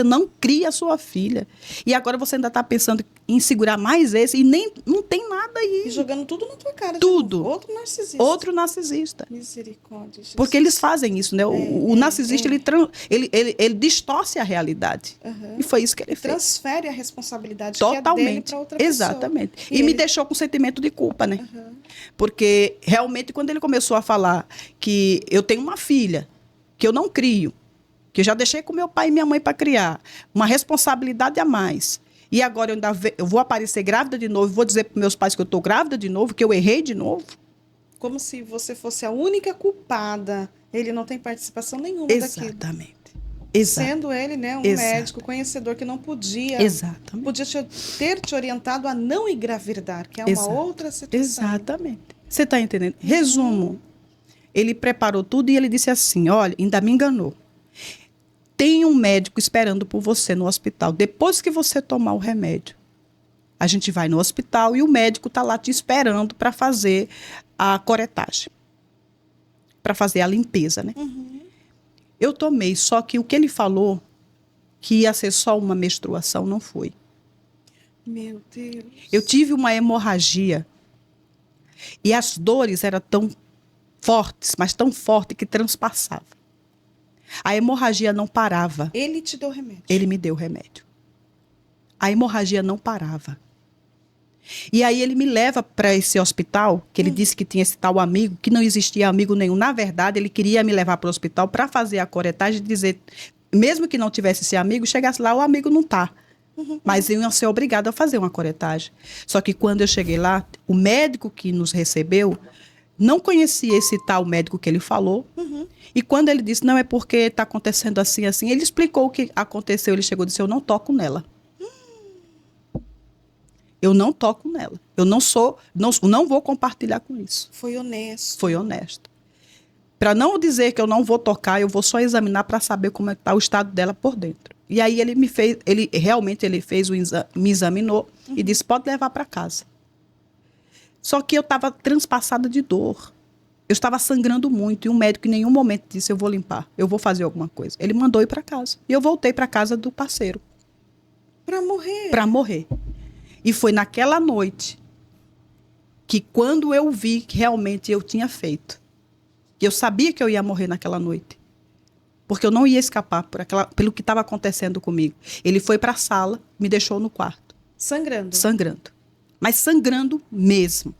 não cria a sua filha. E agora você ainda está pensando em segurar mais esse e nem não tem nada aí. E jogando tudo na tua cara. de Tudo. novo. Outro narcisista. Outro narcisista. Misericórdia, Jesus. Porque eles fazem isso, né? O narcisista, ele distorce a realidade. Aham. E foi isso que ele fez. Transfere a responsabilidade que é dele Totalmente. para outra pessoa. Exatamente. E E me ele- deixou com sentimento de culpa, né? Aham. Porque realmente quando ele começou a falar que eu tenho uma filha, que eu não crio, que eu já deixei com meu pai e minha mãe para criar, uma responsabilidade a mais. E agora eu vou aparecer grávida de novo, vou dizer para meus pais que eu estou grávida de novo, que eu errei de novo. Como se você fosse a única culpada. Ele não tem participação nenhuma daquilo. Exatamente. Sendo ele, né, um Exato. médico conhecedor que não podia, Exatamente. podia ter te orientado a não engravidar, que é uma Exato. outra situação. Exatamente. Você está entendendo? Resumo. Ele preparou tudo e ele disse assim, olha, ainda me enganou. Tem um médico esperando por você no hospital. Depois que você tomar o remédio, a gente vai no hospital e o médico está lá te esperando para fazer a coretagem. Para fazer a limpeza, né? Uhum. Eu tomei, só que o que ele falou, que ia ser só uma menstruação, não foi. Meu Deus. Eu tive uma hemorragia e as dores eram tão fortes, mas tão fortes que transpassava. A hemorragia não parava. Ele te deu remédio. Ele me deu o remédio. A hemorragia não parava. E aí ele me leva para esse hospital, que ele disse que tinha esse tal amigo, que não existia amigo nenhum. Na verdade, ele queria me levar para o hospital para fazer a coretagem e dizer, mesmo que não tivesse esse amigo, chegasse lá, o amigo não está. Mas eu ia ser obrigada a fazer uma coretagem. Só que quando eu cheguei lá, o médico que nos recebeu não conhecia esse tal médico que ele falou. E quando ele disse, não, é porque está acontecendo assim, assim, ele explicou o que aconteceu. Ele chegou e disse, eu não toco nela. Eu não toco nela. Eu não vou compartilhar com isso. Foi honesto. Foi honesto. Para não dizer que eu não vou tocar, eu vou só examinar para saber como está o estado dela por dentro. E aí ele me examinou e disse, pode levar para casa. Só que eu estava transpassada de dor. Eu estava sangrando muito e o médico em nenhum momento disse, eu vou limpar, eu vou fazer alguma coisa. Ele mandou ir para casa. E eu voltei para casa do parceiro. Para morrer. Para morrer. E foi naquela noite que quando eu vi que realmente eu tinha feito, que eu sabia que eu ia morrer naquela noite, porque eu não ia escapar pelo que estava acontecendo comigo. Ele foi para a sala, me deixou no quarto. Sangrando. Sangrando. Mas sangrando mesmo.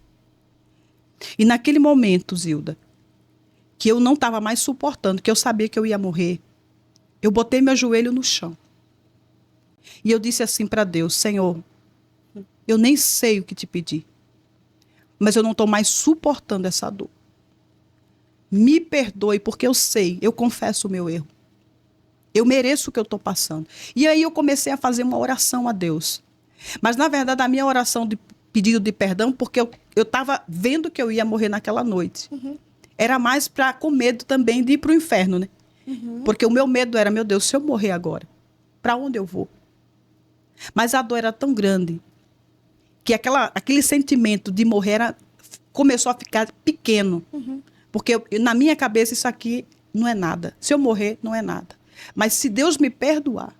E naquele momento, Zilda, que eu não estava mais suportando, que eu sabia que eu ia morrer, eu botei meu joelho no chão. E eu disse assim para Deus, Senhor, eu nem sei o que te pedir, mas eu não estou mais suportando essa dor. Me perdoe, porque eu sei, eu confesso o meu erro. Eu mereço o que eu estou passando. E aí eu comecei a fazer uma oração a Deus. Mas, na verdade, a minha oração de pedido de perdão, porque eu estava vendo que eu ia morrer naquela noite. Era mais com medo também de ir para o inferno, né? Porque o meu medo era, meu Deus, se eu morrer agora, para onde eu vou? Mas a dor era tão grande que aquele sentimento de morrer começou a ficar pequeno. Porque na minha cabeça isso aqui não é nada. Se eu morrer, não é nada. Mas se Deus me perdoar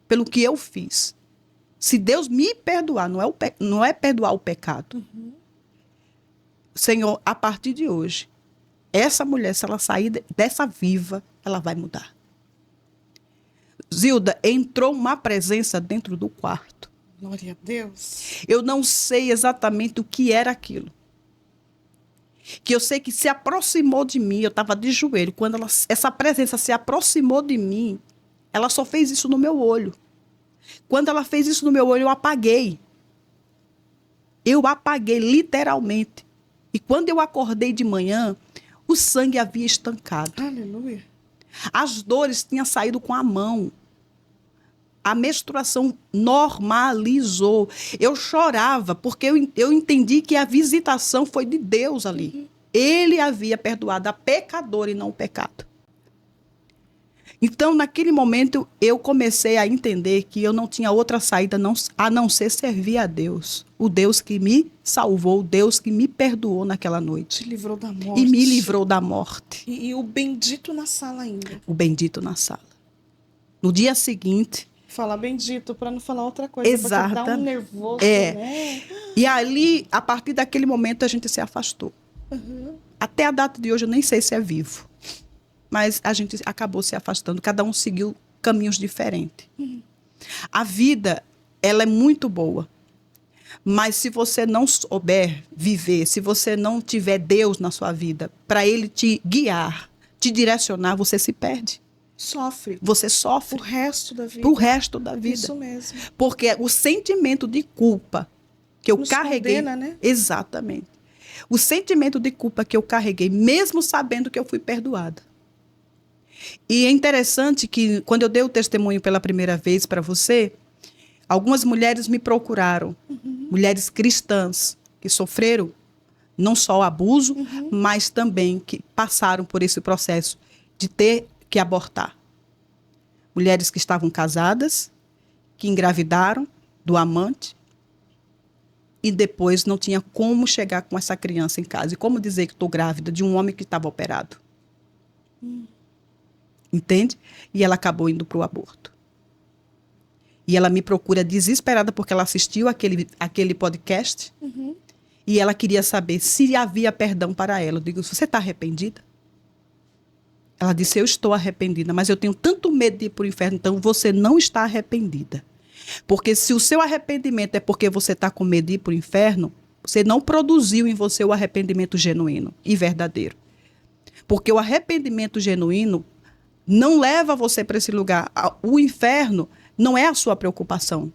pelo que eu fiz, se Deus me perdoar, não é perdoar o pecado. Senhor, a partir de hoje, essa mulher, se ela sair dessa viva, ela vai mudar. Zilda, entrou uma presença dentro do quarto. Glória a Deus. Eu não sei exatamente o que era aquilo. Que eu sei que se aproximou de mim, eu estava de joelho. Quando essa presença se aproximou de mim, ela só fez isso no meu olho. Quando ela fez isso no meu olho, eu apaguei. Eu apaguei, literalmente. E quando eu acordei de manhã, o sangue havia estancado. Aleluia. As dores tinham saído com a mão. A menstruação normalizou. Eu chorava porque eu entendi que a visitação foi de Deus ali. Ele havia perdoado a pecadora e não o pecado. Então, naquele momento, eu comecei a entender que eu não tinha outra saída a não ser servir a Deus. O Deus que me salvou, o Deus que me perdoou naquela noite. Te livrou da morte. E me livrou da morte. E o bendito na sala ainda. O bendito na sala. No dia seguinte... Falar bendito para não falar outra coisa. Exato. Porque dá um nervoso, é. né? E ali, a partir daquele momento, a gente se afastou. Até a data de hoje, eu nem sei se é vivo. Mas a gente acabou se afastando. Cada um seguiu caminhos diferentes. A vida, ela é muito boa. Mas se você não souber viver, se você não tiver Deus na sua vida, para Ele te guiar, te direcionar, você se perde. Sofre. Você sofre. O resto da vida. Pro resto da vida. Isso mesmo. Porque o sentimento de culpa que eu Nos carreguei... condena, né? Exatamente. O sentimento de culpa que eu carreguei, mesmo sabendo que eu fui perdoada. E é interessante que, quando eu dei o testemunho pela primeira vez para você, algumas mulheres me procuraram. Mulheres cristãs que sofreram não só abuso, mas também que passaram por esse processo de ter que abortar. Mulheres que estavam casadas, que engravidaram do amante e depois não tinha como chegar com essa criança em casa. E como dizer que estou grávida de um homem que estava operado. Entende? E ela acabou indo para o aborto. E ela me procura desesperada porque ela assistiu aquele podcast e ela queria saber se havia perdão para ela. Eu digo, você está arrependida? Ela disse, eu estou arrependida, mas eu tenho tanto medo de ir para o inferno. Então, você não está arrependida. Porque se o seu arrependimento é porque você está com medo de ir para o inferno, você não produziu em você o arrependimento genuíno e verdadeiro. Porque o arrependimento genuíno não leva você para esse lugar. O inferno não é a sua preocupação,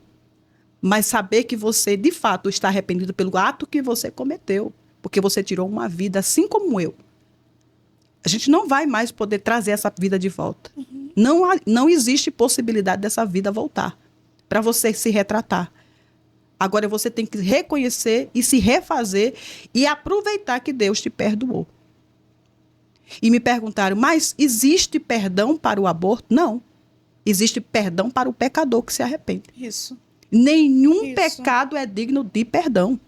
mas saber que você, de fato, está arrependido pelo ato que você cometeu, porque você tirou uma vida assim como eu. A gente não vai mais poder trazer essa vida de volta. Não existe possibilidade dessa vida voltar, para você se retratar. Agora você tem que reconhecer e se refazer e aproveitar que Deus te perdoou. E me perguntaram, mas existe perdão para o aborto? Não. Existe perdão para o pecador que se arrepende. Isso. Nenhum pecado é digno de perdão.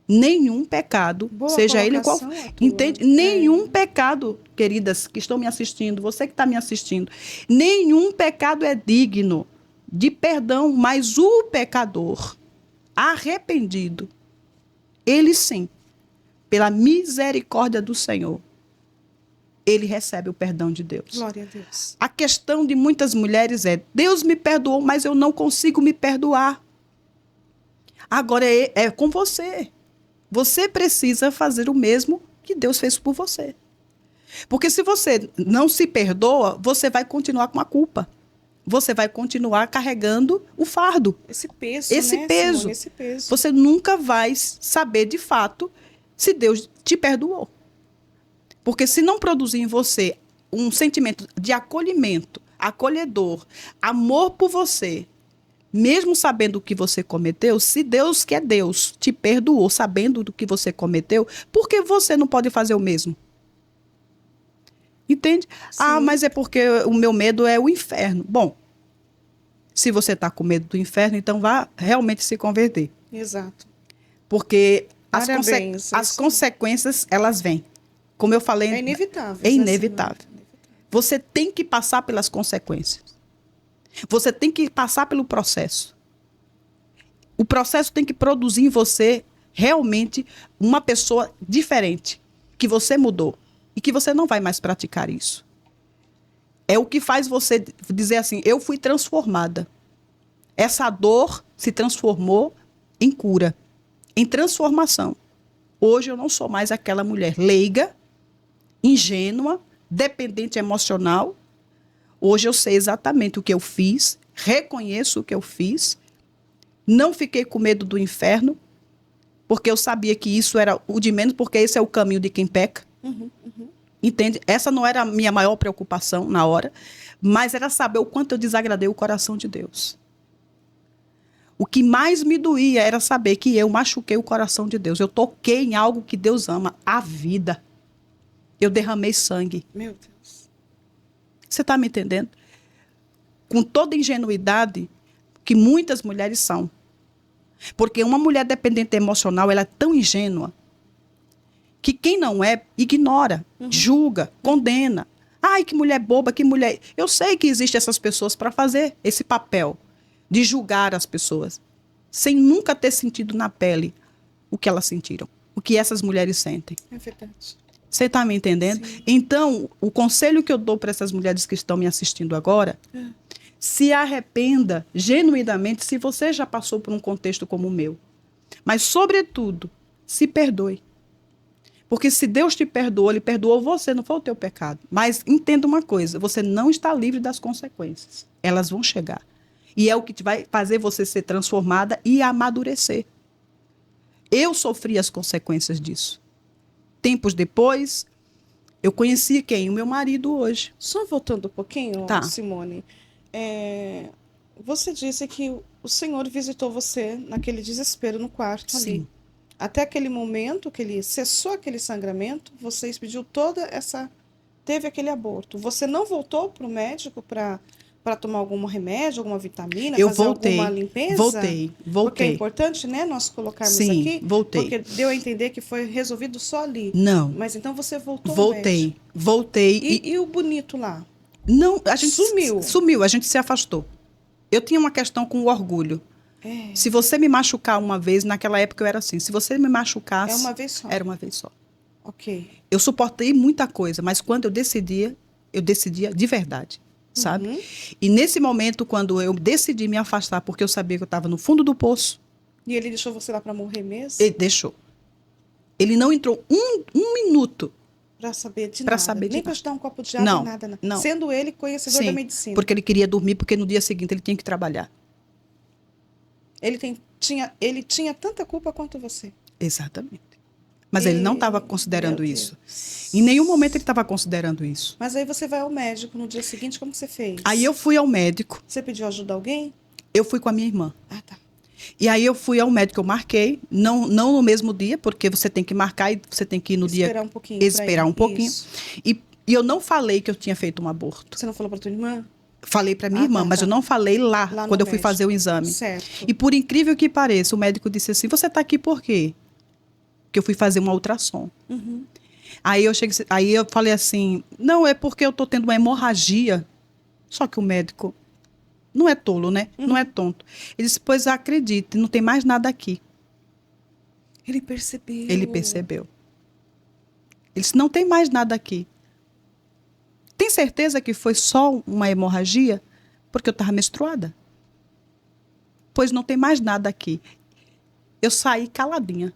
Nenhum pecado, Boa seja ele qual for. Entende? Nenhum pecado, queridas que estão me assistindo, você que está me assistindo, nenhum pecado é digno de perdão, mas o pecador arrependido, ele sim, pela misericórdia do Senhor, ele recebe o perdão de Deus. Glória a Deus. A questão de muitas mulheres é, Deus me perdoou, mas eu não consigo me perdoar. Agora é com você. Você precisa fazer o mesmo que Deus fez por você. Porque se você não se perdoa, você vai continuar com a culpa. Você vai continuar carregando o fardo. Esse peso, Simone, esse peso. Você nunca vai saber, de fato, se Deus te perdoou. Porque se não produzir em você um sentimento de acolhimento, acolhedor, amor por você, mesmo sabendo o que você cometeu, se Deus, que é Deus, te perdoou sabendo do que você cometeu, por que você não pode fazer o mesmo? Entende? Sim. Ah, mas é porque o meu medo é o inferno. Bom, se você está com medo do inferno, então vá realmente se converter. Exato. Porque as consequências, elas vêm. Como eu falei... É inevitável. É inevitável. Você tem que passar pelas consequências. Você tem que passar pelo processo. O processo tem que produzir em você realmente uma pessoa diferente, que você mudou e que você não vai mais praticar isso. É o que faz você dizer assim, eu fui transformada. Essa dor se transformou em cura, em transformação. Hoje eu não sou mais aquela mulher leiga, ingênua, dependente emocional. Hoje eu sei exatamente o que eu fiz, reconheço o que eu fiz, não fiquei com medo do inferno, porque eu sabia que isso era o de menos, porque esse é o caminho de quem peca. Entende? Essa não era a minha maior preocupação na hora, mas era saber o quanto eu desagradei o coração de Deus. O que mais me doía era saber que eu machuquei o coração de Deus. Eu toquei em algo que Deus ama, a vida. Eu derramei sangue. Meu Deus. Você está me entendendo? Com toda ingenuidade que muitas mulheres são. Porque uma mulher dependente emocional, ela é tão ingênua que quem não é, ignora, julga, condena. Ai, que mulher boba, que mulher... Eu sei que existem essas pessoas para fazer esse papel de julgar as pessoas, sem nunca ter sentido na pele o que elas sentiram, o que essas mulheres sentem. É verdade. Você está me entendendo? Sim. Então, o conselho que eu dou para essas mulheres que estão me assistindo agora, se arrependa genuinamente se você já passou por um contexto como o meu. Mas, sobretudo, se perdoe. Porque se Deus te perdoou, Ele perdoou você, não foi o teu pecado. Mas entenda uma coisa, você não está livre das consequências. Elas vão chegar. E é o que vai fazer você ser transformada e amadurecer. Eu sofri as consequências disso. Tempos depois, eu conheci quem? O meu marido hoje. Só voltando um pouquinho, Tá. Simone, você disse que o Senhor visitou você naquele desespero no quarto ali. Sim. Até aquele momento que ele cessou aquele sangramento, você expediu teve aquele aborto. Você não voltou para o médico para tomar algum remédio, alguma vitamina, Eu fazer voltei, alguma limpeza? voltei. Porque é importante, né, nós colocarmos Sim, aqui. voltei. Porque deu a entender que foi resolvido só ali. Não. Mas então você voltou ao médico. Voltei. E o bonito lá? Não, a gente Sumiu. A gente se afastou. Eu tinha uma questão com o orgulho. É. Se você me machucar uma vez, naquela época eu era assim, se você me machucasse... É uma vez só. Era uma vez só. Ok. Eu suportei muita coisa, mas quando eu decidia de verdade, sabe? Uhum. E nesse momento, quando eu decidi me afastar, porque eu sabia que eu estava no fundo do poço... E ele deixou você lá para morrer mesmo? Ele deixou. Ele não entrou um minuto. Para saber de Pra nada. saber de Nem para nada. te dar um copo de água, Não, nada. não. Sendo ele conhecedor da medicina. Porque ele queria dormir, porque no dia seguinte ele tinha que trabalhar. Ele tinha tanta culpa quanto você. Exatamente. Mas ele não estava considerando Meu isso. Deus. Em nenhum momento ele estava considerando isso. Mas aí você vai ao médico no dia seguinte, como que você fez? Aí eu fui ao médico. Você pediu ajuda a alguém? Eu fui com a minha irmã. Ah, tá. E aí eu fui ao médico, eu marquei, não no mesmo dia, porque você tem que marcar e você tem que ir no Esperar dia... um pouquinho. pra Esperar ir. um pouquinho. Isso. E eu não falei que eu tinha feito um aborto. Você não falou para tua irmã? Falei para minha irmã, tá, mas tá. eu não falei lá Lá no quando eu fui médico. fazer o exame. Certo. E por incrível que pareça, o médico disse assim, você está aqui por quê? Que eu fui fazer uma ultrassom. Uhum. Aí eu falei assim, não, é porque eu estou tendo uma hemorragia. Só que o médico não é tolo, né? Não é tonto. Ele disse, pois acredite, não tem mais nada aqui. Ele percebeu. Ele percebeu. Ele disse, não tem mais nada aqui. Tem certeza que foi só uma hemorragia? Porque eu estava menstruada. Pois não tem mais nada aqui. Eu saí caladinha.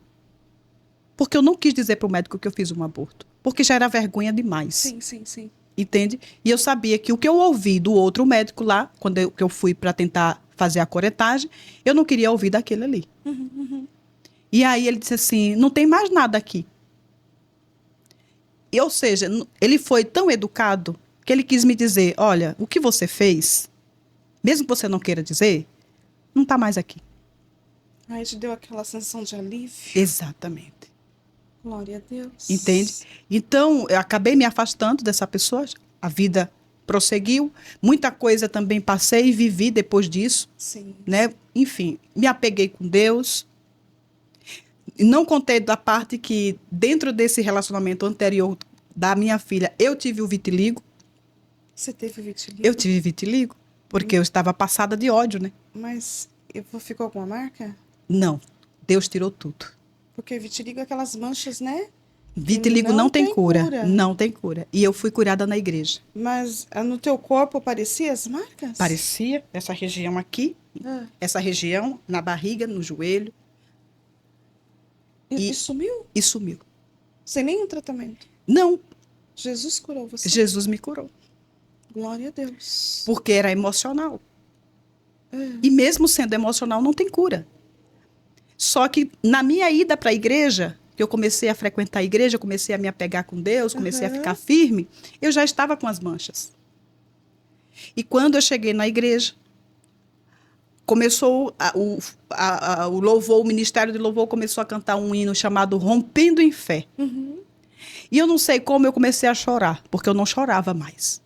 Porque eu não quis dizer para o médico que eu fiz um aborto. Porque já era vergonha demais. Sim. Entende? E eu sabia que o que eu ouvi do outro médico lá, quando eu fui para tentar fazer a coretagem, eu não queria ouvir daquele ali. E aí ele disse assim, não tem mais nada aqui. Ou seja, ele foi tão educado que ele quis me dizer, olha, o que você fez, mesmo que você não queira dizer, não está mais aqui. Aí te deu aquela sensação de alívio. Exatamente. Glória a Deus. Entende? Então, eu acabei me afastando dessa pessoa, a vida prosseguiu, muita coisa também passei e vivi depois disso, Sim. né? Enfim, me apeguei com Deus. E não contei da parte que, dentro desse relacionamento anterior da minha filha, eu tive o vitiligo. Você teve vitiligo? Eu tive vitiligo, porque eu estava passada de ódio, né? Mas ficou alguma marca? Não, Deus tirou tudo. Porque vitiligo é aquelas manchas, né? Vitiligo não tem cura. cura. Não tem cura. E eu fui curada na igreja. Mas no teu corpo apareciam as marcas? Parecia essa região aqui, essa região na barriga, no joelho, E sumiu? e sumiu. Sem nenhum tratamento? Não, Jesus curou você? Jesus me curou. Glória a Deus. Porque era emocional. E mesmo sendo emocional, não tem cura. Só que na minha ida para a igreja, que eu comecei a frequentar a igreja, comecei a me apegar com Deus, comecei a ficar firme, eu já estava com as manchas. E quando eu cheguei na igreja, começou o louvor, o ministério de louvor começou a cantar um hino chamado Rompendo em Fé. E eu não sei como eu comecei a chorar, porque eu não chorava mais.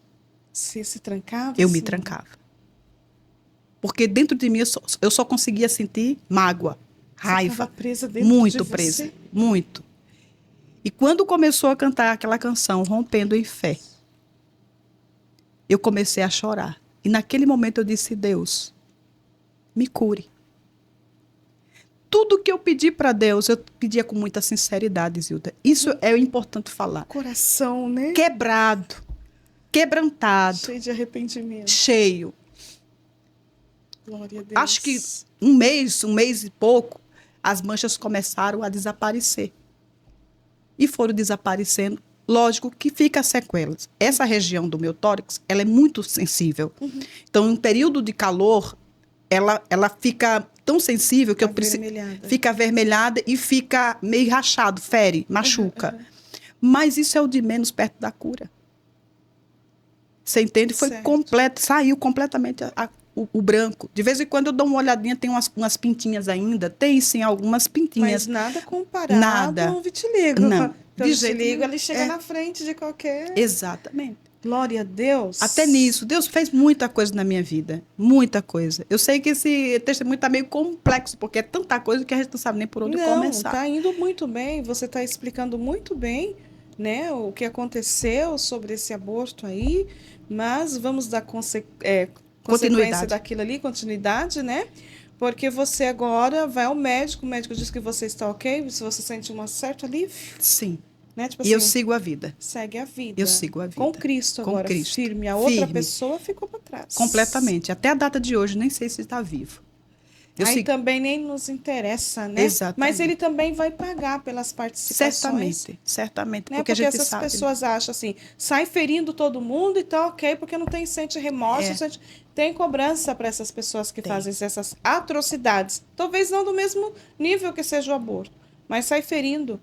Você se trancava? Eu me trancava. Porque dentro de mim eu só conseguia sentir mágoa, raiva. Você estava presa dentro muito de presa, você? muito. E quando começou a cantar aquela canção, Rompendo em Fé, eu comecei a chorar. E naquele momento eu disse, Deus, me cure. Tudo que eu pedi para Deus, eu pedia com muita sinceridade, Zilda. Isso é importante falar. Coração, né? Quebrado, quebrantado, Cheio de arrependimento. cheio. Glória a Deus. Acho que um mês e pouco, as manchas começaram a desaparecer. E foram desaparecendo. Lógico que fica sequelas. Essa região do meu tórax, ela é muito sensível. Então, em período de calor, ela fica tão sensível que eu preciso. Fica avermelhada e fica meio rachado, fere, machuca. Mas isso é o de menos perto da cura. Você entende? Foi completo, saiu completamente o branco. De vez em quando eu dou uma olhadinha, tem umas pintinhas ainda. Tem sim algumas pintinhas. Mas nada comparado ao vitiligo. Não. O vitiligo ele chega na frente de qualquer. Exatamente. Glória a Deus. Até nisso, Deus fez muita coisa na minha vida. Muita coisa. Eu sei que esse testemunho está meio complexo, porque é tanta coisa que a gente não sabe nem por onde começar. Está indo muito bem, você está explicando muito bem, né, o que aconteceu sobre esse aborto aí, mas vamos dar consequência daquilo ali, continuidade, né? Porque você agora vai ao médico, o médico diz que você está ok, se você sente um certo alívio. Sim. Né? Tipo e assim, eu sigo a vida. Segue a vida. Eu sigo a vida. Com Cristo agora, com Cristo. firme. A outra pessoa ficou para trás. Completamente. Até a data de hoje, nem sei se está vivo. Aí também nem nos interessa, né? Exatamente. Mas ele também vai pagar pelas participações. Certamente. Né? Porque a gente essas sabe. Pessoas acham assim, sai ferindo todo mundo e tá ok, porque não sente remorso, tem cobrança para essas pessoas que fazem essas atrocidades. Talvez não do mesmo nível que seja o aborto, mas sai ferindo.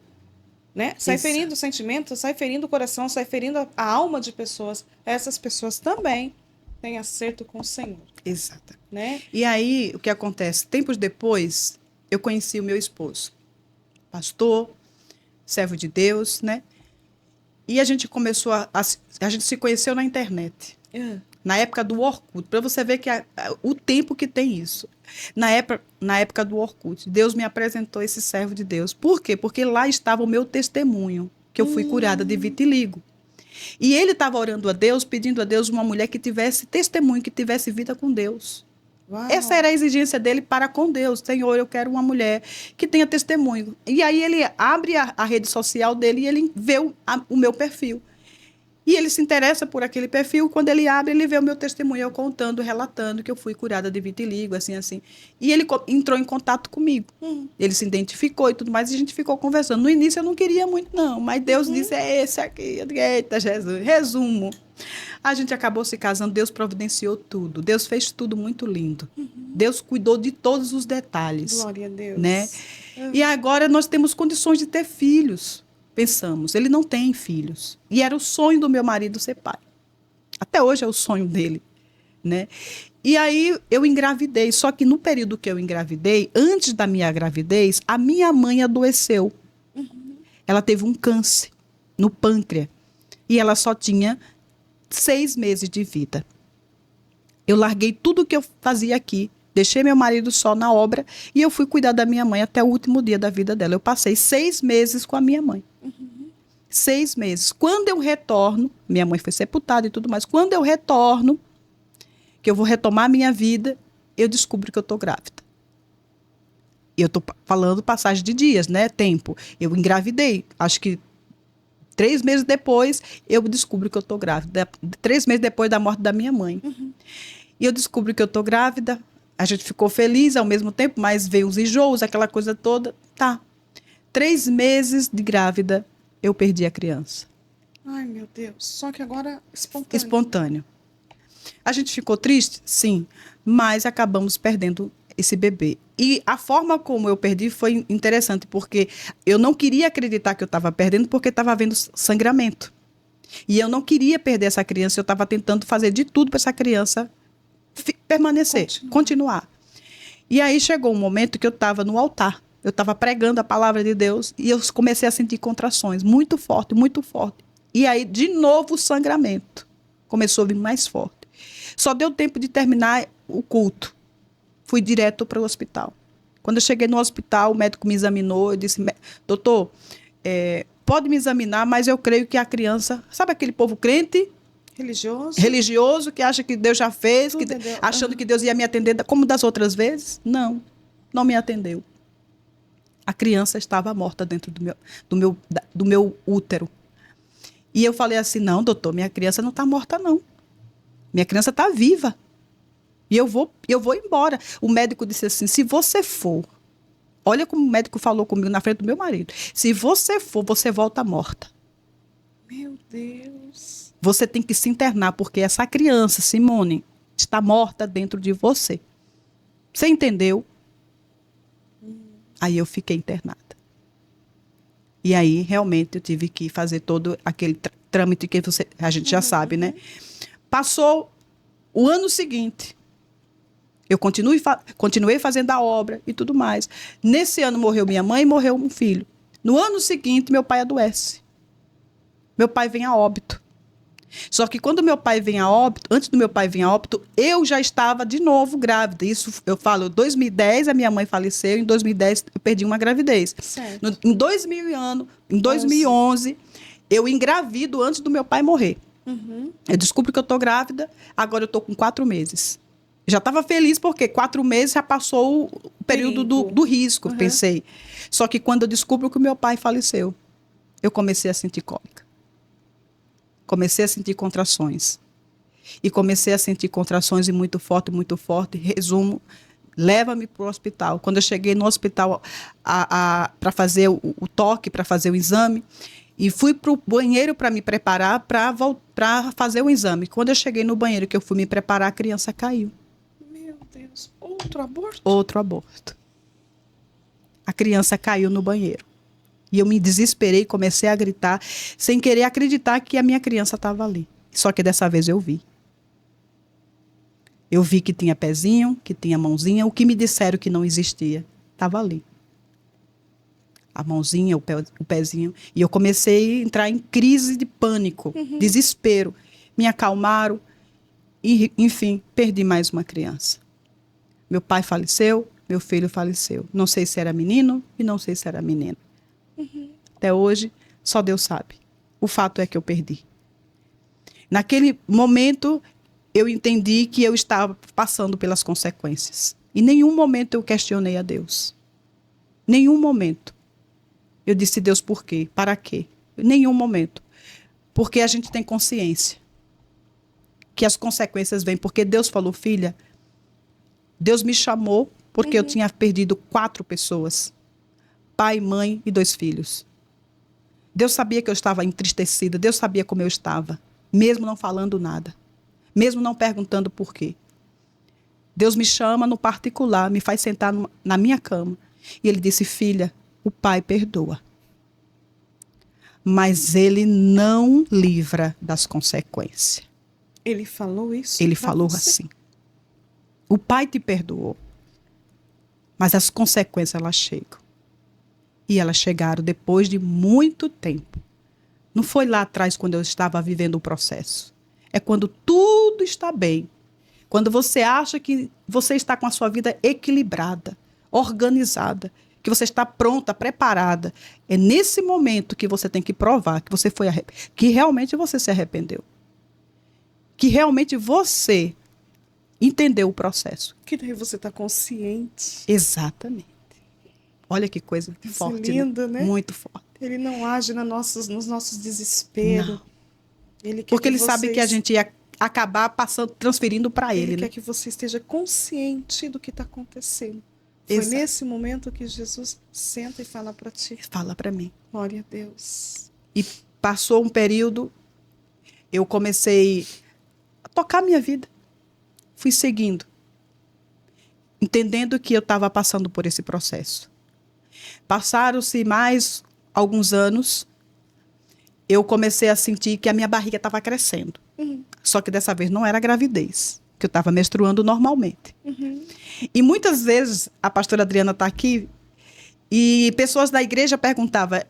Né? Sai ferindo o sentimento, sai ferindo o coração, sai ferindo a alma de pessoas. Essas pessoas também têm acerto com o Senhor. Exato. Né? E aí, o que acontece? Tempos depois, eu conheci o meu esposo. Pastor, servo de Deus, né? E a gente começou a gente se conheceu na internet. Na época do Orkut. Para você ver que o tempo que tem isso. Na época do Orkut, Deus me apresentou esse servo de Deus. Por quê? Porque lá estava o meu testemunho, que eu fui curada de vitiligo. E ele estava orando a Deus, pedindo a Deus uma mulher que tivesse testemunho, que tivesse vida com Deus. Uau. Essa era a exigência dele para com Deus. Senhor, eu quero uma mulher que tenha testemunho. E aí ele abre a rede social dele e ele vê o meu perfil. E ele se interessa por aquele perfil. Quando ele abre, ele vê o meu testemunho, eu contando, relatando que eu fui curada de vitiligo, assim. E ele entrou em contato comigo. Ele se identificou e tudo mais, e a gente ficou conversando. No início eu não queria muito, não. Mas Deus disse, é esse aqui. Eita, Jesus. Resumo. A gente acabou se casando, Deus providenciou tudo. Deus fez tudo muito lindo. Deus cuidou de todos os detalhes. Glória a Deus. Né? E agora nós temos condições de ter filhos. Pensamos, ele não tem filhos. E era o sonho do meu marido ser pai. Até hoje é o sonho dele. Né? E aí eu engravidei. Só que no período que eu engravidei, antes da minha gravidez, a minha mãe adoeceu. Ela teve um câncer no pâncreas. E ela só tinha 6 meses de vida. Eu larguei tudo que eu fazia aqui. Deixei meu marido só na obra e eu fui cuidar da minha mãe até o último dia da vida dela. Eu passei 6 meses com a minha mãe. 6 meses. Quando eu retorno, minha mãe foi sepultada e tudo mais. Quando eu retorno, que eu vou retomar a minha vida, eu descubro que eu estou grávida. E eu estou falando passagem de dias, né? Tempo. Eu engravidei. Acho que 3 meses depois, eu descubro que eu estou grávida. 3 meses depois da morte da minha mãe. E eu descubro que eu estou grávida. A gente ficou feliz ao mesmo tempo, mas veio os enjoos, aquela coisa toda. Tá. 3 meses de grávida, eu perdi a criança. Ai, meu Deus. Só que agora espontâneo. Espontâneo. A gente ficou triste? Sim. Mas acabamos perdendo esse bebê. E a forma como eu perdi foi interessante, porque eu não queria acreditar que eu estava perdendo, porque estava havendo sangramento. E eu não queria perder essa criança, eu estava tentando fazer de tudo para essa criança permanecer, continuar. E aí chegou um momento que eu estava no altar, eu estava pregando a palavra de Deus, e eu comecei a sentir contrações, muito forte, muito forte. E aí, de novo, o sangramento começou a vir mais forte. Só deu tempo de terminar o culto. Fui direto para o hospital. Quando eu cheguei no hospital, o médico me examinou e disse, doutor, pode me examinar, mas eu creio que a criança... Sabe aquele povo crente? Religioso, que acha que Deus já fez, achando que Deus ia me atender como das outras vezes? Não, não me atendeu. A criança estava morta dentro do meu útero. E eu falei assim, não, doutor, minha criança não está morta, não. Minha criança está viva. E eu vou embora. O médico disse assim, se você for, olha como o médico falou comigo na frente do meu marido, se você for, você volta morta. Meu Deus. Você tem que se internar, porque essa criança, Simone, está morta dentro de você. Você entendeu? Aí eu fiquei internada. E aí, realmente, eu tive que fazer todo aquele trâmite que a gente já sabe, né? Passou o ano seguinte. Eu continuei fazendo a obra e tudo mais. Nesse ano morreu minha mãe e morreu um filho. No ano seguinte, meu pai adoece. Meu pai vem a óbito. Só que quando meu pai vem a óbito, antes do meu pai vir a óbito, eu já estava de novo grávida. Isso eu falo, em 2010 a minha mãe faleceu, em 2010 eu perdi uma gravidez. Em 2011, eu engravido antes do meu pai morrer. Eu descubro que eu estou grávida, agora eu estou com 4 meses. Já estava feliz porque 4 meses já passou o período do risco, pensei. Só que quando eu descubro que o meu pai faleceu, eu comecei a sentir cólica. Comecei a sentir contrações. E comecei a sentir contrações e muito forte. Resumo, leva-me para o hospital. Quando eu cheguei no hospital para fazer o toque, para fazer o exame, e fui para o banheiro para me preparar para fazer o exame. Quando eu cheguei no banheiro que eu fui me preparar, a criança caiu. Meu Deus, outro aborto? Outro aborto. A criança caiu no banheiro. E eu me desesperei, comecei a gritar, sem querer acreditar que a minha criança estava ali. Só que dessa vez eu vi. Eu vi que tinha pezinho, que tinha mãozinha. O que me disseram que não existia, estava ali. A mãozinha, o pezinho. E eu comecei a entrar em crise de pânico, desespero. Me acalmaram e, enfim, perdi mais uma criança. Meu pai faleceu, meu filho faleceu. Não sei se era menino e não sei se era menina. Até hoje, só Deus sabe. O fato é que eu perdi. Naquele momento, eu entendi que eu estava passando pelas consequências. Em nenhum momento eu questionei a Deus. Nenhum momento. Eu disse, Deus, por quê? Para quê? Em nenhum momento. Porque a gente tem consciência que as consequências vêm. Porque Deus falou, filha, Deus me chamou porque eu tinha perdido 4 pessoas. Pai, mãe e 2 filhos. Deus sabia que eu estava entristecida. Deus sabia como eu estava. Mesmo não falando nada. Mesmo não perguntando por quê. Deus me chama no particular, me faz sentar na minha cama. E ele disse, filha, o pai perdoa. Mas ele não livra das consequências. Ele falou isso? Ele falou assim. O pai te perdoou. Mas as consequências, elas chegam. E elas chegaram depois de muito tempo. Não foi lá atrás quando eu estava vivendo o processo. É quando tudo está bem. Quando você acha que você está com a sua vida equilibrada, organizada, que você está pronta, preparada. É nesse momento que você tem que provar que você que realmente você se arrependeu. Que realmente você entendeu o processo. Que daí você está consciente. Exatamente. Olha que coisa forte. Lindo, né? Muito forte. Ele não age nos nossos desesperos. Porque ele sabe que a gente ia acabar transferindo para ele. Ele quer que você esteja consciente do que está acontecendo. Foi nesse momento que Jesus senta e fala para ti. Fala para mim. Glória a Deus. E passou um período, eu comecei a tocar minha vida. Fui seguindo. entendendo que eu estava passando por esse processo. Passaram-se mais alguns anos, eu comecei a sentir que a minha barriga estava crescendo. Só que dessa vez não era gravidez, que eu estava menstruando normalmente. E muitas vezes, a pastora Adriana está aqui, e pessoas da igreja perguntavam,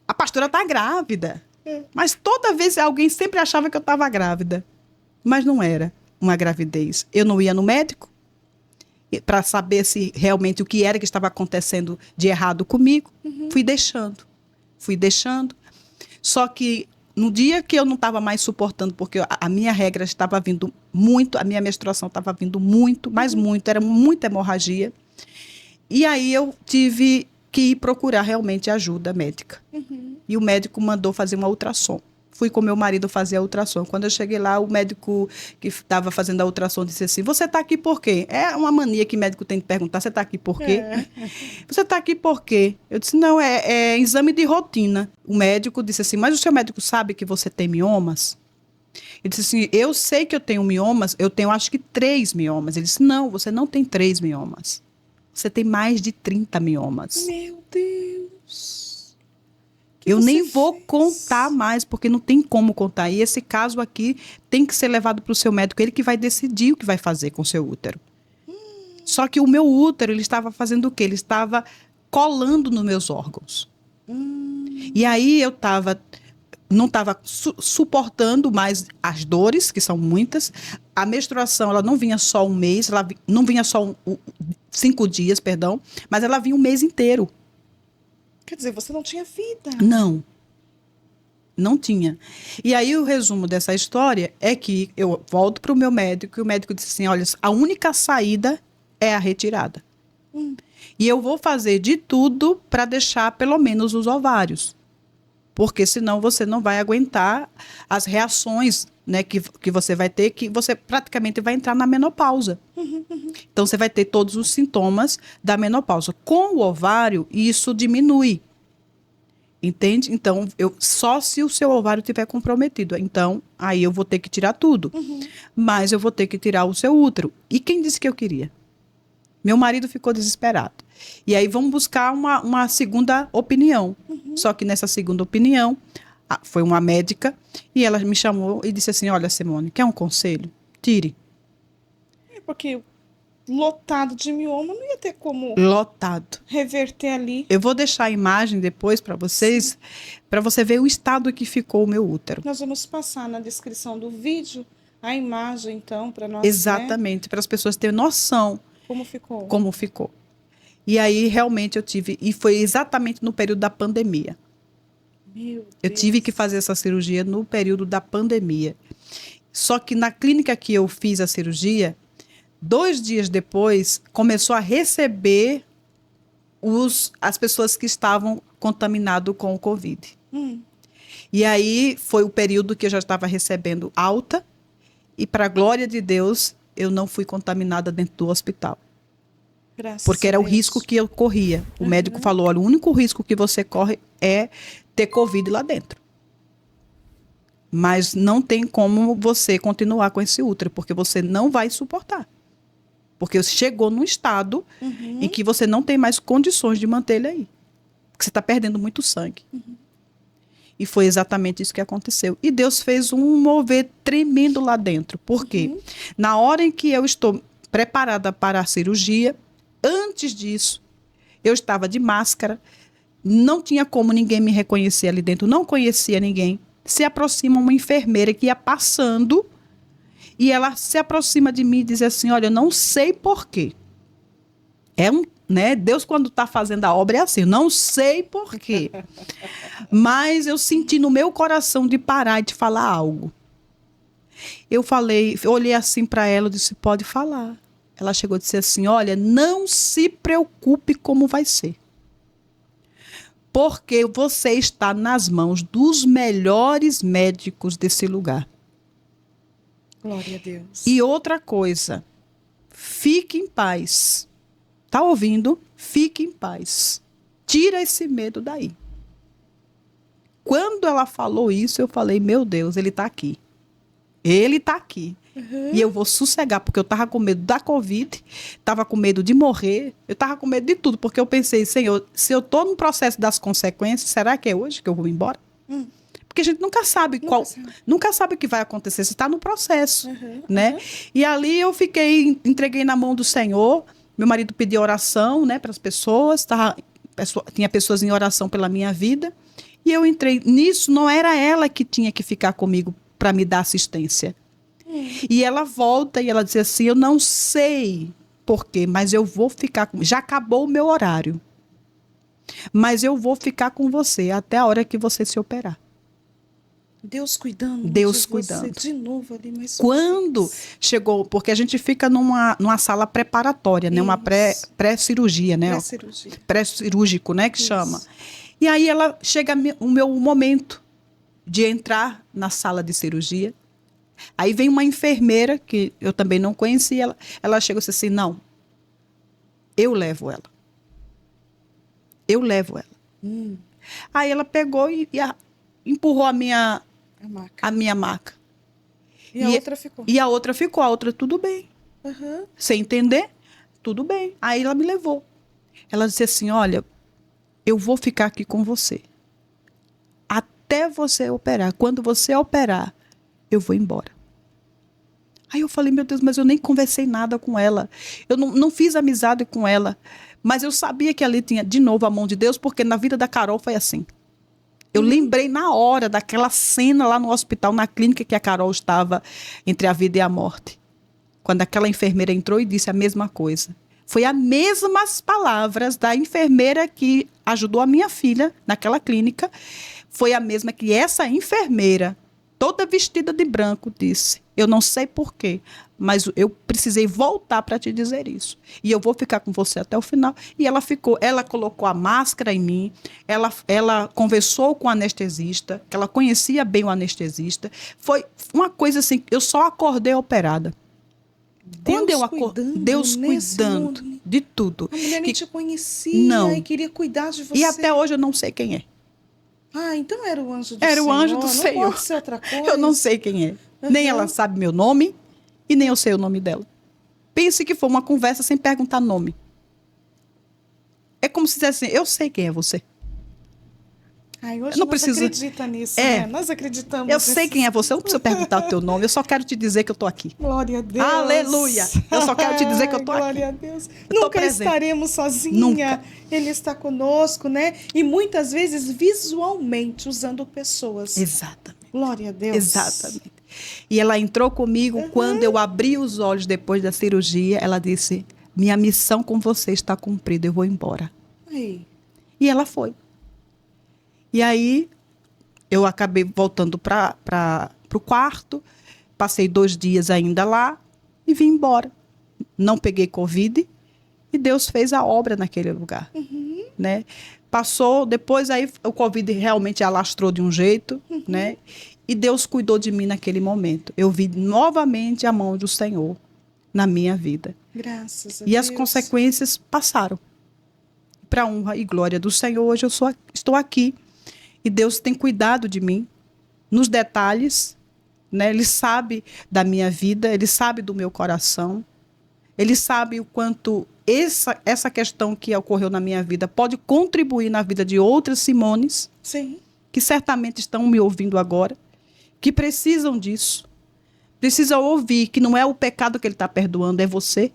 a pastora está grávida. Mas toda vez alguém sempre achava que eu estava grávida. Mas não era uma gravidez. Eu não ia no médico para saber se realmente o que era que estava acontecendo de errado comigo. Fui deixando. Só que no dia que eu não estava mais suportando, porque a minha regra estava vindo muito, a minha menstruação estava vindo muito, mas muito, era muita hemorragia. E aí eu tive que ir procurar realmente ajuda médica. E o médico mandou fazer uma ultrassom. Fui com meu marido fazer a ultrassom. Quando eu cheguei lá, o médico que estava fazendo a ultrassom disse assim, você está aqui por quê? É uma mania que o médico tem que perguntar, você está aqui por quê? Você está aqui por quê? Eu disse, não, é exame de rotina. O médico disse assim, mas o seu médico sabe que você tem miomas? Ele disse assim, eu sei que eu tenho miomas, eu tenho acho que 3 miomas. Ele disse, não, você não tem 3 miomas. Você tem mais de 30 miomas. Meu Deus. Eu nem vou contar mais, porque não tem como contar. E esse caso aqui tem que ser levado para o seu médico, ele que vai decidir o que vai fazer com o seu útero. Só que o meu útero, ele estava fazendo o quê? Ele estava colando nos meus órgãos. E aí eu não estava suportando mais as dores, que são muitas. A menstruação, ela não vinha só um mês, ela não vinha só 5 dias, perdão, mas ela vinha um mês inteiro. Quer dizer, você não tinha vida. Não tinha. E aí o resumo dessa história é que eu volto para o meu médico e o médico disse assim, olha, a única saída é a retirada. E eu vou fazer de tudo para deixar pelo menos os ovários. Porque senão você não vai aguentar as reações, né, que você vai ter, que você praticamente vai entrar na menopausa. Então, você vai ter todos os sintomas da menopausa. Com o ovário, isso diminui. Entende? Então, só se o seu ovário estiver comprometido. Então, aí eu vou ter que tirar tudo. Mas eu vou ter que tirar o seu útero. E quem disse que eu queria? Meu marido ficou desesperado. E aí, vamos buscar uma segunda opinião. Só que nessa segunda opinião, foi uma médica, e ela me chamou e disse assim, olha, Simone, quer um conselho? Tire. Porque lotado de mioma não ia ter como reverter ali. Eu vou deixar a imagem depois para vocês, para você ver o estado que ficou o meu útero. Nós vamos passar na descrição do vídeo a imagem, então, para nós. Exatamente, né? Para as pessoas terem noção. Como ficou. E aí, realmente, eu tive... E foi exatamente no período da pandemia. Meu Deus. Eu tive que fazer essa cirurgia no período da pandemia. Só que na clínica que eu fiz a cirurgia, 2 dias depois, começou a receber as pessoas que estavam contaminadas com o Covid. E aí, foi o período que eu já estava recebendo alta. E, para a glória de Deus, eu não fui contaminada dentro do hospital. Porque era o risco que eu corria. O médico falou, olha, o único risco que você corre é ter Covid lá dentro. Mas não tem como você continuar com esse útero, porque você não vai suportar. Porque chegou num estado em que você não tem mais condições de manter ele aí. Porque você está perdendo muito sangue. E foi exatamente isso que aconteceu. E Deus fez um mover tremendo lá dentro. Por quê? Na hora em que eu estou preparada para a cirurgia, antes disso, eu estava de máscara, não tinha como ninguém me reconhecer ali dentro, não conhecia ninguém. Se aproxima uma enfermeira que ia passando e ela se aproxima de mim e diz assim, olha, eu não sei porquê. Deus, quando está fazendo a obra, é assim, não sei porquê. Mas eu senti no meu coração de parar e de falar algo. Eu olhei assim para ela e disse, pode falar. Ela chegou e disse assim, olha, não se preocupe como vai ser. Porque você está nas mãos dos melhores médicos desse lugar. Glória a Deus. E outra coisa, fique em paz. Tá ouvindo? Fique em paz. Tira esse medo daí. Quando ela falou isso, eu falei, meu Deus, ele está aqui. Ele está aqui. E eu vou sossegar, porque eu estava com medo da Covid, estava com medo de morrer, eu estava com medo de tudo, porque eu pensei, Senhor, se eu estou no processo das consequências, será que é hoje que eu vou embora? Porque a gente nunca sabe nunca sabe o que vai acontecer, você está no processo, né? E ali eu entreguei na mão do Senhor, meu marido pediu oração, né, para as pessoas, tinha pessoas em oração pela minha vida, e eu entrei nisso, não era ela que tinha que ficar comigo para me dar assistência. E ela volta e ela diz assim, eu não sei por quê, mas eu vou ficar com... Já acabou o meu horário. Mas eu vou ficar com você até a hora que você se operar. Deus cuidando. Deus de cuidando. Você de novo ali, mas quando chegou, porque a gente fica numa sala preparatória, né? Uma pré-cirurgia, né? Pré-cirurgia. Pré-cirúrgico, né? Que chama. E aí chega o meu momento de entrar na sala de cirurgia. Aí vem uma enfermeira, que eu também não conhecia, ela chega e disse assim, não, eu levo ela. Eu levo ela. Aí ela pegou e empurrou a minha maca. E a outra ficou? E a outra ficou, a outra tudo bem. Sem entender, tudo bem. Aí ela me levou. Ela disse assim, olha, eu vou ficar aqui com você. Até você operar. Quando você operar, eu vou embora. Aí eu falei, meu Deus, mas eu nem conversei nada com ela. Eu não fiz amizade com ela. Mas eu sabia que ali tinha, de novo, a mão de Deus, porque na vida da Carol foi assim. Eu lembrei na hora daquela cena lá no hospital, na clínica, que a Carol estava entre a vida e a morte. Quando aquela enfermeira entrou e disse a mesma coisa. Foi as mesmas palavras da enfermeira que ajudou a minha filha naquela clínica. Foi a mesma que essa enfermeira, toda vestida de branco, disse. Eu não sei porquê, mas eu precisei voltar para te dizer isso. E eu vou ficar com você até o final. E ela ficou, ela colocou a máscara em mim, ela conversou com o anestesista, que ela conhecia bem o anestesista. Foi uma coisa assim, eu só acordei operada. Quando eu acordei, Deus cuidando de tudo. A mulher nem te conhecia e queria cuidar de você. E até hoje eu não sei quem é. Ah, então era o anjo do Senhor. Era o anjo do Senhor. Não pode ser outra coisa. Eu não sei quem é. Nem ela sabe meu nome e nem eu sei o nome dela. Pense que foi uma conversa sem perguntar nome. É como se dissesse assim, eu sei quem é você. Ai, hoje não nós precisa... acreditamos nisso, né? Nós acreditamos. Eu sei quem é você, eu não preciso perguntar o teu nome, eu só quero te dizer que eu estou aqui. Glória a Deus. Aleluia. Eu só quero te dizer que eu estou aqui. Glória a Deus. Nunca estaremos sozinha. Nunca. Ele está conosco, né? E muitas vezes visualmente usando pessoas. Exatamente. Glória a Deus. Exatamente. E ela entrou comigo quando eu abri os olhos depois da cirurgia. Ela disse, minha missão com você está cumprida, eu vou embora. Aí. E ela foi. E aí eu acabei voltando para o quarto, passei 2 dias ainda lá e vim embora. Não peguei Covid e Deus fez a obra naquele lugar. Né? Passou, depois aí o Covid realmente alastrou de um jeito, né? E Deus cuidou de mim naquele momento. Eu vi novamente a mão do Senhor na minha vida. Graças a Deus. E as consequências passaram. Para a honra e glória do Senhor, hoje eu estou aqui. E Deus tem cuidado de mim, nos detalhes, né? Ele sabe da minha vida, Ele sabe do meu coração. Ele sabe o quanto essa questão que ocorreu na minha vida pode contribuir na vida de outras Simones. Sim. Que certamente estão me ouvindo agora, que precisam disso. Precisam ouvir que não é o pecado que Ele está perdoando, é você.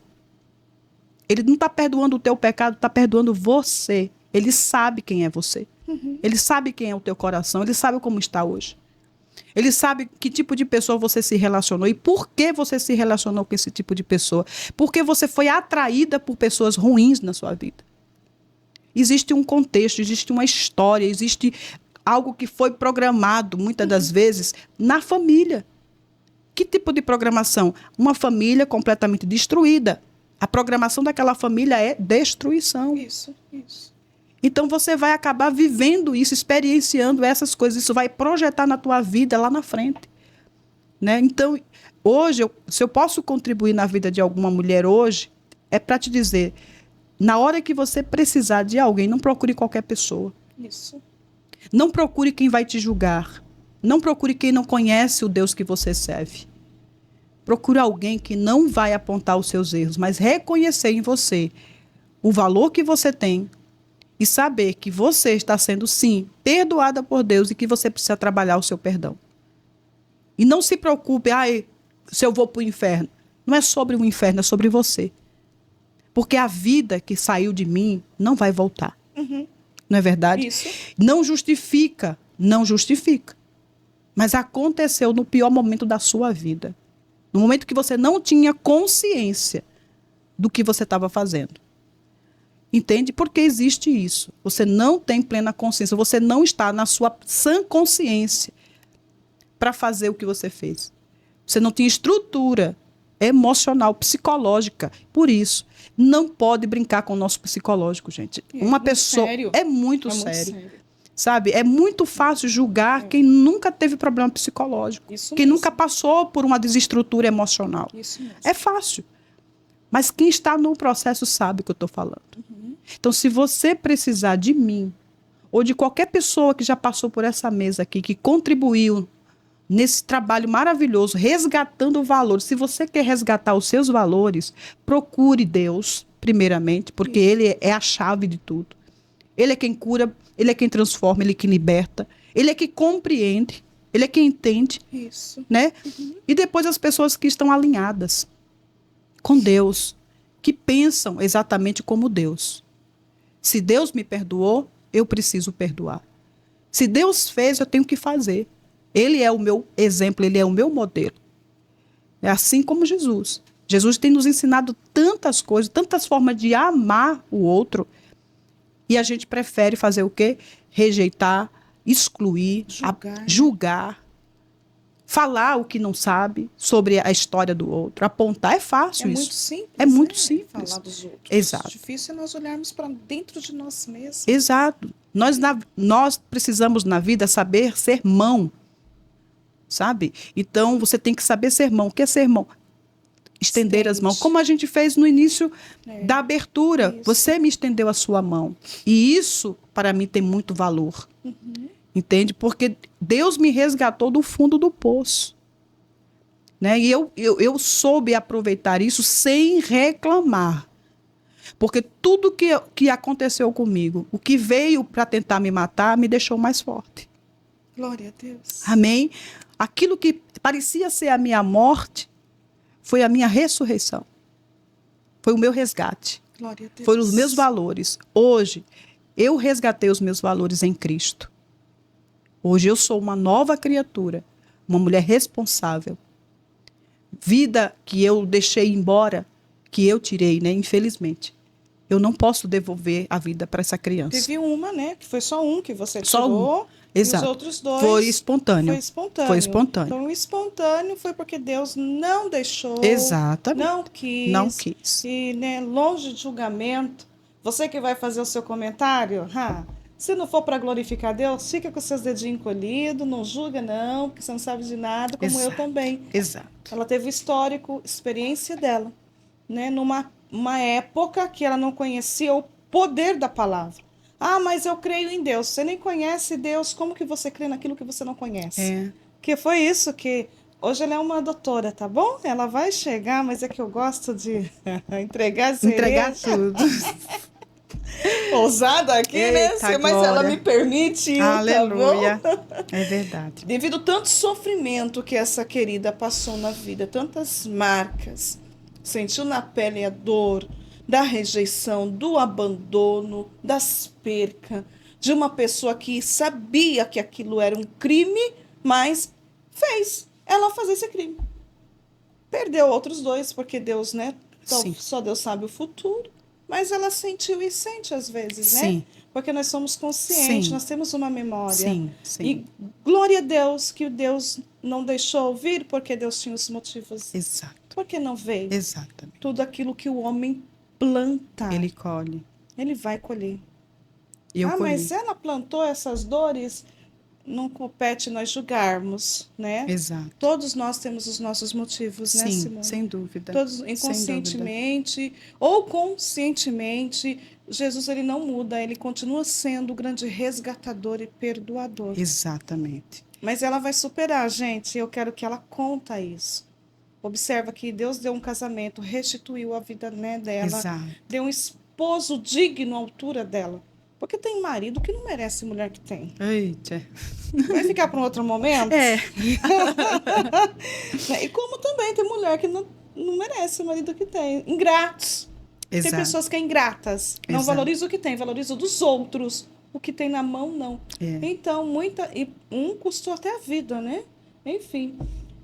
Ele não está perdoando o teu pecado, está perdoando você. Ele sabe quem é você. Ele sabe quem é o teu coração. Ele sabe como está hoje. Ele sabe que tipo de pessoa você se relacionou e por que você se relacionou com esse tipo de pessoa. Porque você foi atraída por pessoas ruins na sua vida. Existe um contexto, existe uma história, existe algo que foi programado, muitas das vezes, na família. Que tipo de programação? Uma família completamente destruída. A programação daquela família é destruição. Isso. Então você vai acabar vivendo isso, experienciando essas coisas. Isso vai projetar na tua vida lá na frente. Né? Então, hoje, se eu posso contribuir na vida de alguma mulher hoje, é para te dizer, na hora que você precisar de alguém, não procure qualquer pessoa. Isso. Não procure quem vai te julgar. Não procure quem não conhece o Deus que você serve. Procure alguém que não vai apontar os seus erros, mas reconhecer em você o valor que você tem e saber que você está sendo, sim, perdoada por Deus e que você precisa trabalhar o seu perdão. E não se preocupe, se eu vou para o inferno. Não é sobre o inferno, é sobre você. Porque a vida que saiu de mim não vai voltar. Não é verdade? Isso. Não justifica, não justifica. Mas aconteceu no pior momento da sua vida. No momento que você não tinha consciência do que você estava fazendo. Entende? Porque existe isso. Você não tem plena consciência. Você não está na sua sã consciência para fazer o que você fez. Você não tinha estrutura emocional, psicológica. Por isso, não pode brincar com o nosso psicológico, gente. Uma pessoa... Sério. É muito sério. Sabe? É muito fácil julgar quem nunca teve problema psicológico. Isso quem mesmo. nunca passou por uma desestrutura emocional. Isso mesmo. É fácil. Mas quem está no processo sabe o que eu estou falando. Então, se você precisar de mim, ou de qualquer pessoa que já passou por essa mesa aqui, que contribuiu nesse trabalho maravilhoso, resgatando valores, se você quer resgatar os seus valores, procure Deus, primeiramente, porque Ele é a chave de tudo. Ele é quem cura, Ele é quem transforma, Ele é quem liberta, Ele é quem compreende, Ele é quem entende. Isso. Né? E depois as pessoas que estão alinhadas com Deus, que pensam exatamente como Deus. Se Deus me perdoou, eu preciso perdoar. Se Deus fez, eu tenho que fazer. Ele é o meu exemplo, Ele é o meu modelo. É assim como Jesus. Jesus tem nos ensinado tantas coisas, tantas formas de amar o outro, e a gente prefere fazer o quê? Rejeitar, excluir, julgar, falar o que não sabe sobre a história do outro. Apontar é fácil isso. Muito simples. É muito simples. Falar dos outros. Exato. Difícil é nós olharmos para dentro de nós mesmos. Exato. Nós precisamos na vida saber ser mão. Sabe? Então, você tem que saber ser mão. O que é ser mão? Estender as mãos. Como a gente fez no início da abertura. Isso. Você me estendeu a sua mão. E isso, para mim, tem muito valor. Entende? Porque Deus me resgatou do fundo do poço. Né? E eu soube aproveitar isso sem reclamar. Porque tudo que aconteceu comigo, o que veio para tentar me matar, me deixou mais forte. Glória a Deus. Amém? Aquilo que parecia ser a minha morte, foi a minha ressurreição. Foi o meu resgate. Glória a Deus. Foram os meus valores. Hoje, eu resgatei os meus valores em Cristo. Hoje eu sou uma nova criatura, uma mulher responsável. Vida que eu deixei embora, que eu tirei, né? Infelizmente. Eu não posso devolver a vida para essa criança. Teve uma, né? Que foi só um que você tirou. Um. Exato. E os outros dois. Foi espontâneo. Foi espontâneo. Então, o espontâneo foi porque Deus não deixou. Exatamente. Não quis. Não quis. E, né, longe de julgamento. Você que vai fazer o seu comentário, se não for para glorificar Deus, fica com seus dedinhos encolhidos, não julga não, porque você não sabe de nada, como eu também. Exato. Ela teve o histórico, experiência dela, né, numa época que ela não conhecia o poder da palavra. Mas eu creio em Deus. Você nem conhece Deus, como que você crê naquilo que você não conhece? Que foi isso que... Hoje ela é uma doutora, tá bom? Ela vai chegar, mas é que eu gosto de entregar tudo. Ousada aqui, Eita, né? Mas glória. ela me permite. Aleluia. Tá bom? É verdade. Devido tanto sofrimento que essa querida passou na vida, tantas marcas, sentiu na pele a dor da rejeição, do abandono, das percas, de uma pessoa que sabia que aquilo era um crime, mas fez ela fazer esse crime. Perdeu outros dois, porque Deus, né? Só Deus sabe o futuro. Mas ela sentiu e sente às vezes, né? Sim. Porque nós somos conscientes, nós temos uma memória. Sim. E glória a Deus que o Deus não deixou vir, porque Deus tinha os motivos. Exato. Porque não veio. Exatamente. Tudo aquilo que o homem planta, ele colhe. Ele vai colher. Eu colhi. Mas ela plantou essas dores, não compete nós julgarmos, né? Exato. Todos nós temos os nossos motivos, né, Simone? Sem dúvida. Todos inconscientemente ou conscientemente, Jesus ele não muda, ele continua sendo o grande resgatador e perdoador. Exatamente. Mas ela vai superar, gente. Eu quero que ela conta isso. Observa que Deus deu um casamento, restituiu a vida, né, dela, Exato. deu um esposo digno à altura dela. Porque tem marido que não merece mulher que tem. Eita. Vai ficar para um outro momento? É. E como também tem mulher que não merece o marido que tem. Ingratos. Exato. Tem pessoas que são ingratas. Não Exato. valorizam o que tem, valorizam dos outros. O que tem na mão, não. É. Então, e um custou até a vida, né? Enfim,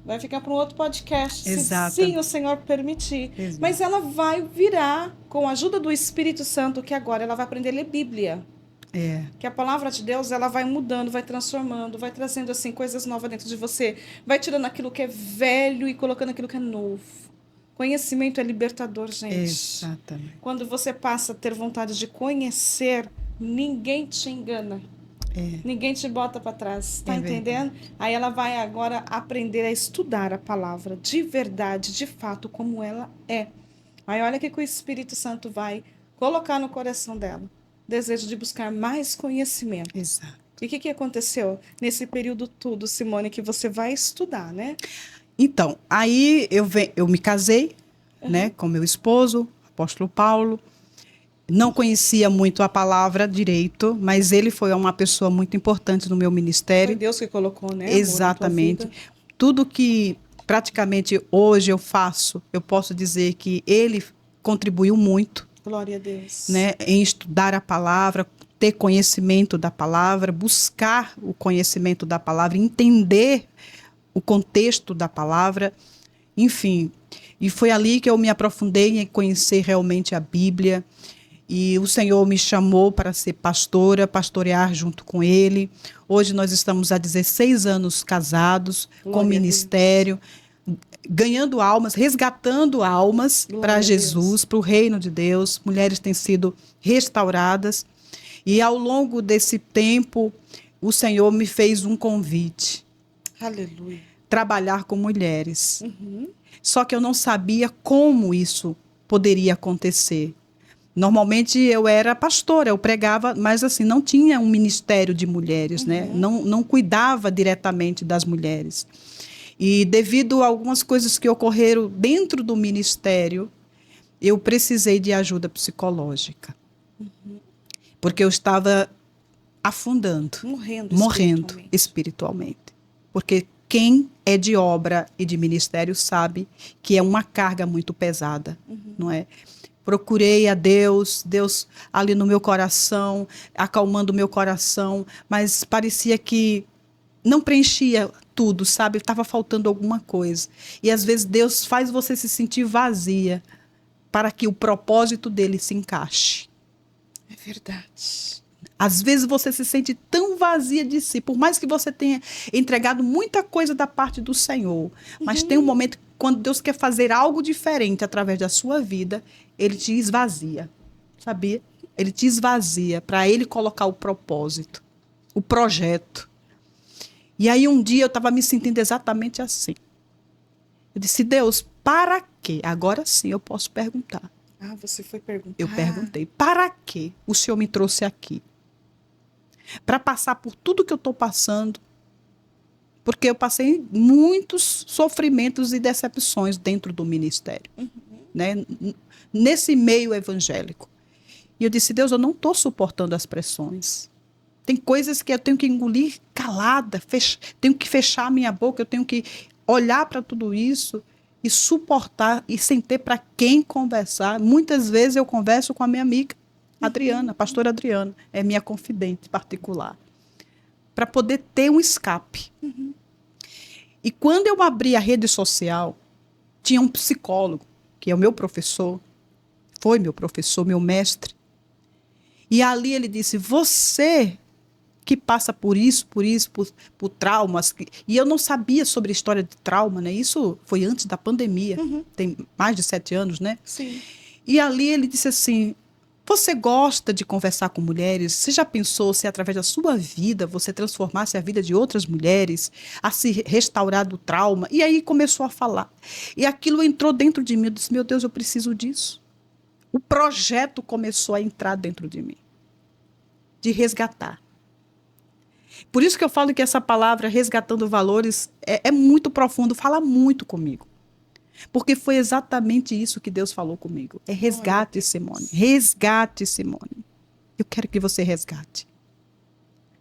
vai ficar para um outro podcast. Exato. Se sim o Senhor permitir. Exato. Mas ela vai virar, com a ajuda do Espírito Santo, que agora ela vai aprender a ler Bíblia. É. Que a palavra de Deus, ela vai mudando, vai transformando, vai trazendo assim coisas novas dentro de você. Vai tirando aquilo que é velho e colocando aquilo que é novo. Conhecimento é libertador, gente. Exatamente. Quando você passa a ter vontade de conhecer, ninguém te engana. É. Ninguém te bota para trás. Tá É entendendo? verdade. Aí ela vai agora aprender a estudar a palavra de verdade, de fato, como ela é. Aí olha o que o Espírito Santo vai colocar no coração dela. Desejo de buscar mais conhecimento. Exato. E o que aconteceu nesse período todo, Simone, que você vai estudar, né? Então, aí eu me casei, né, com meu esposo, apóstolo Paulo. Não conhecia muito a palavra direito, mas ele foi uma pessoa muito importante no meu ministério. Foi Deus que colocou, né? Exatamente. Tudo que praticamente hoje eu faço, eu posso dizer que ele contribuiu muito. Glória a Deus. Né, em estudar a palavra, ter conhecimento da palavra, buscar o conhecimento da palavra, entender o contexto da palavra, enfim. E foi ali que eu me aprofundei em conhecer realmente a Bíblia. E o Senhor me chamou para ser pastora, pastorear junto com ele. Hoje nós estamos há 16 anos casados, com ministério, ganhando almas, resgatando almas para Jesus, para o reino de Deus. Mulheres têm sido restauradas. E ao longo desse tempo, o Senhor me fez um convite. Aleluia. Trabalhar com mulheres. Só que eu não sabia como isso poderia acontecer. Normalmente eu era pastora, eu pregava, mas assim, não tinha um ministério de mulheres, né? Não cuidava diretamente das mulheres. E devido a algumas coisas que ocorreram dentro do ministério, eu precisei de ajuda psicológica. Porque eu estava afundando, morrendo espiritualmente. Porque quem é de obra e de ministério sabe que é uma carga muito pesada, não é? Procurei a Deus ali no meu coração, acalmando o meu coração, mas parecia que não preenchia tudo, sabe? Estava faltando alguma coisa. E às vezes Deus faz você se sentir vazia para que o propósito dele se encaixe. É verdade. Às vezes você se sente tão vazia de si, por mais que você tenha entregado muita coisa da parte do Senhor, mas tem um momento quando Deus quer fazer algo diferente através da sua vida, ele te esvazia, sabia? Ele te esvazia para ele colocar o propósito, o projeto. E aí um dia eu estava me sentindo exatamente assim. Eu disse, Deus, para quê? Agora sim eu posso perguntar. Ah, você foi perguntar. Eu perguntei, para que o Senhor me trouxe aqui? Para passar por tudo que eu estou passando, porque eu passei muitos sofrimentos e decepções dentro do ministério, né? Nesse meio evangélico. E eu disse, Deus, eu não estou suportando as pressões. Tem coisas que eu tenho que engolir calada, tenho que fechar a minha boca, eu tenho que olhar para tudo isso e suportar e sem ter para quem conversar. Muitas vezes eu converso com a minha amiga Adriana, a pastora Adriana, é minha confidente particular, para poder ter um escape. E quando eu abri a rede social, tinha um psicólogo, que é o meu professor, foi meu professor, meu mestre, e ali ele disse, você que passa por traumas, e eu não sabia sobre a história de trauma, né? Isso foi antes da pandemia, tem mais de 7 anos, né? Sim. E ali ele disse assim, você gosta de conversar com mulheres? Você já pensou se através da sua vida você transformasse a vida de outras mulheres, a se restaurar do trauma? E aí começou a falar. E aquilo entrou dentro de mim, eu disse, meu Deus, eu preciso disso. O projeto começou a entrar dentro de mim, de resgatar. Por isso que eu falo que essa palavra, resgatando valores, é muito profundo, fala muito comigo. Porque foi exatamente isso que Deus falou comigo. É resgate, Simone. Resgate, Simone. Eu quero que você resgate.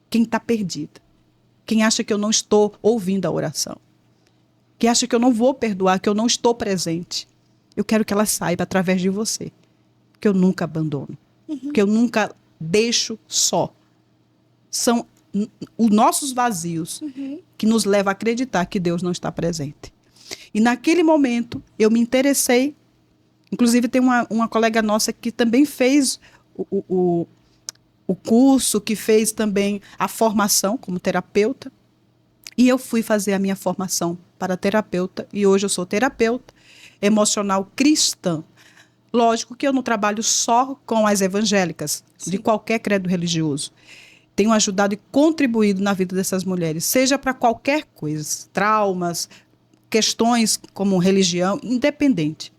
Quem está perdida. Quem acha que eu não estou ouvindo a oração. Quem acha que eu não vou perdoar, que eu não estou presente. Eu quero que ela saiba, através de você, que eu nunca abandono. Que eu nunca deixo só. São os nossos vazios que nos levam a acreditar que Deus não está presente. E naquele momento, eu me interessei. Inclusive, tem uma colega nossa que também fez o curso, que fez também a formação como terapeuta. E eu fui fazer a minha formação para terapeuta. E hoje eu sou terapeuta emocional cristã. Lógico que eu não trabalho só com as evangélicas, de qualquer credo religioso. Tenho ajudado e contribuído na vida dessas mulheres, seja para qualquer coisa, traumas, questões como religião, independente.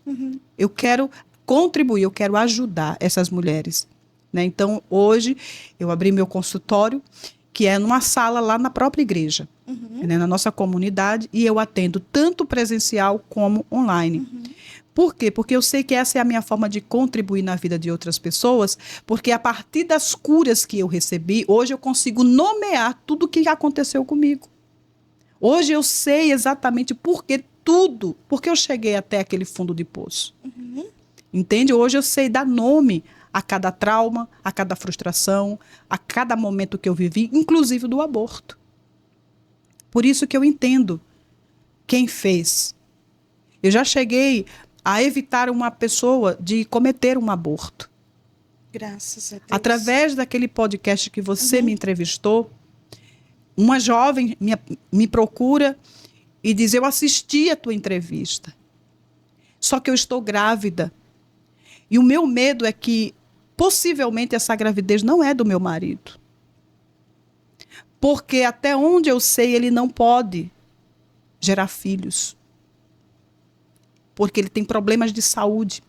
Eu quero contribuir, eu quero ajudar essas mulheres. Né? Então, hoje, eu abri meu consultório, que é numa sala lá na própria igreja, né? Na nossa comunidade, e eu atendo tanto presencial como online. Por quê? Porque eu sei que essa é a minha forma de contribuir na vida de outras pessoas, porque a partir das curas que eu recebi, hoje eu consigo nomear tudo o que aconteceu comigo. Hoje eu sei exatamente porque eu cheguei até aquele fundo de poço. Entende? Hoje eu sei dar nome a cada trauma, a cada frustração, a cada momento que eu vivi, inclusive do aborto. Por isso que eu entendo quem fez. Eu já cheguei a evitar uma pessoa de cometer um aborto. Graças a Deus. Através daquele podcast que você me entrevistou, uma jovem me procura e diz: eu assisti a tua entrevista, só que eu estou grávida. E o meu medo é que, possivelmente, essa gravidez não é do meu marido. Porque, até onde eu sei, ele não pode gerar filhos. Porque ele tem problemas de saúde.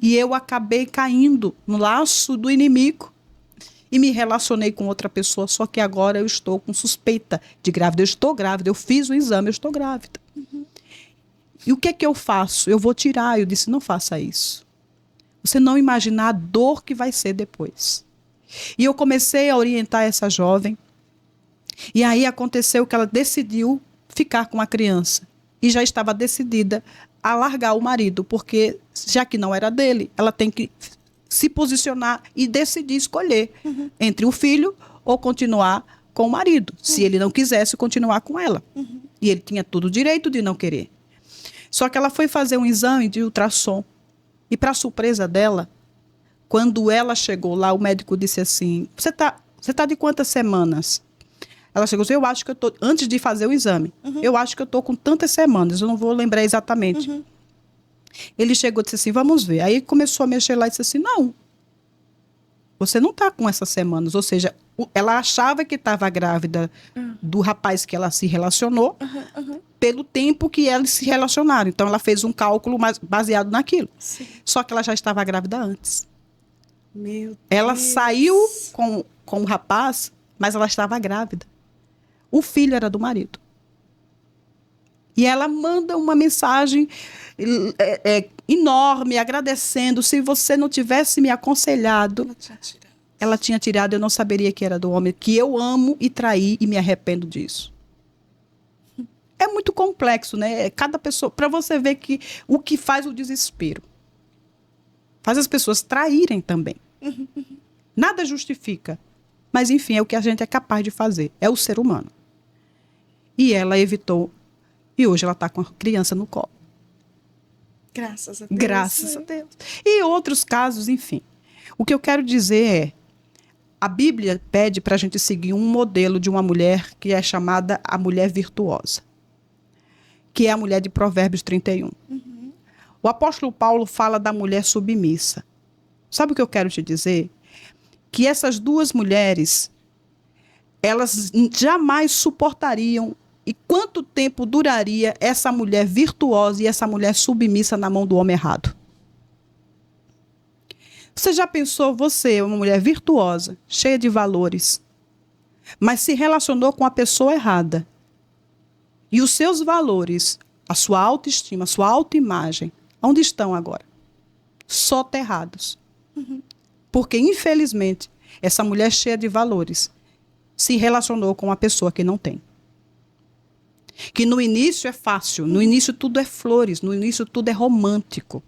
E eu acabei caindo no laço do inimigo. E me relacionei com outra pessoa, só que agora eu estou com suspeita de grávida. Eu estou grávida, eu fiz o exame, eu estou grávida. E o que é que eu faço? Eu vou tirar. Eu disse: não faça isso. Você não imagina a dor que vai ser depois. E eu comecei a orientar essa jovem. E aí aconteceu que ela decidiu ficar com a criança. E já estava decidida a largar o marido, porque já que não era dele, ela tem que se posicionar e decidir escolher entre o filho ou continuar com o marido, se ele não quisesse continuar com ela. E ele tinha todo o direito de não querer. Só que ela foi fazer um exame de ultrassom. E, para surpresa dela, quando ela chegou lá, o médico disse assim: você tá de quantas semanas? Ela chegou e disse: eu acho que eu tô, antes de fazer o exame, eu acho que eu estou com tantas semanas, eu não vou lembrar exatamente. Ele chegou e disse assim: vamos ver. Aí começou a mexer lá e disse assim: não, você não está com essas semanas. Ou seja, ela achava que estava grávida do rapaz que ela se relacionou, pelo tempo que eles se relacionaram. Então, ela fez um cálculo baseado naquilo. Sim. Só que ela já estava grávida antes. Meu Deus. Ela saiu com o rapaz, mas ela estava grávida. O filho era do marido. E ela manda uma mensagem enorme, agradecendo. Se você não tivesse me aconselhado, ela tinha tirado, eu não saberia que era do homem, que eu amo e traí e me arrependo disso. É muito complexo, né? Cada pessoa, para você ver que o que faz o desespero faz as pessoas traírem também. Nada justifica. Mas, enfim, é o que a gente é capaz de fazer. É o ser humano. E ela evitou. E hoje ela está com a criança no colo. Graças a Deus. Graças a Deus. E outros casos, enfim. O que eu quero dizer é: a Bíblia pede para a gente seguir um modelo de uma mulher que é chamada a mulher virtuosa, que é a mulher de Provérbios 31. O apóstolo Paulo fala da mulher submissa. Sabe o que eu quero te dizer? Que essas duas mulheres, elas jamais suportariam. E quanto tempo duraria essa mulher virtuosa e essa mulher submissa na mão do homem errado? Você já pensou, você, uma mulher virtuosa, cheia de valores, mas se relacionou com a pessoa errada, e os seus valores a sua autoestima, a sua autoimagem, onde estão agora? Soterrados. Porque, infelizmente, essa mulher cheia de valores se relacionou com uma pessoa que não tem. Que no início é fácil, no início tudo é flores, no início tudo é romântico.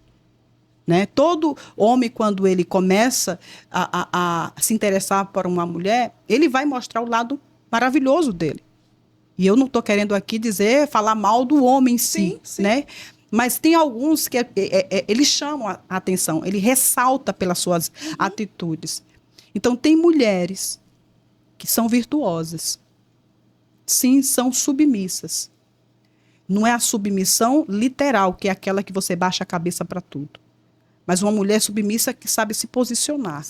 Né? Todo homem, quando ele começa a se interessar por uma mulher, ele vai mostrar o lado maravilhoso dele. E eu não estou querendo aqui falar mal do homem em si, Sim. né? Mas tem alguns que ele chamam a atenção, ele ressalta pelas suas atitudes. Então, tem mulheres que são virtuosas. Sim, são submissas. Não é a submissão literal, que é aquela que você baixa a cabeça para tudo. Mas uma mulher submissa que sabe se posicionar.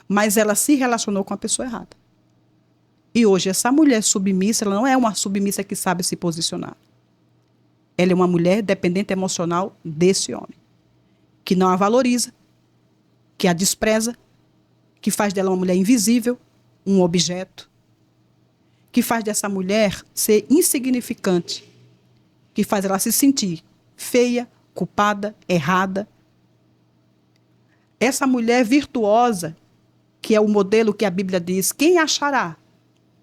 Mas ela se relacionou com a pessoa errada. E hoje, essa mulher submissa, ela não é uma submissa que sabe se posicionar. Ela é uma mulher dependente emocional desse homem. Que não a valoriza, que a despreza, que faz dela uma mulher invisível, um objeto, que faz dessa mulher ser insignificante, que faz ela se sentir feia, culpada, errada. Essa mulher virtuosa, que é o modelo que a Bíblia diz, quem achará?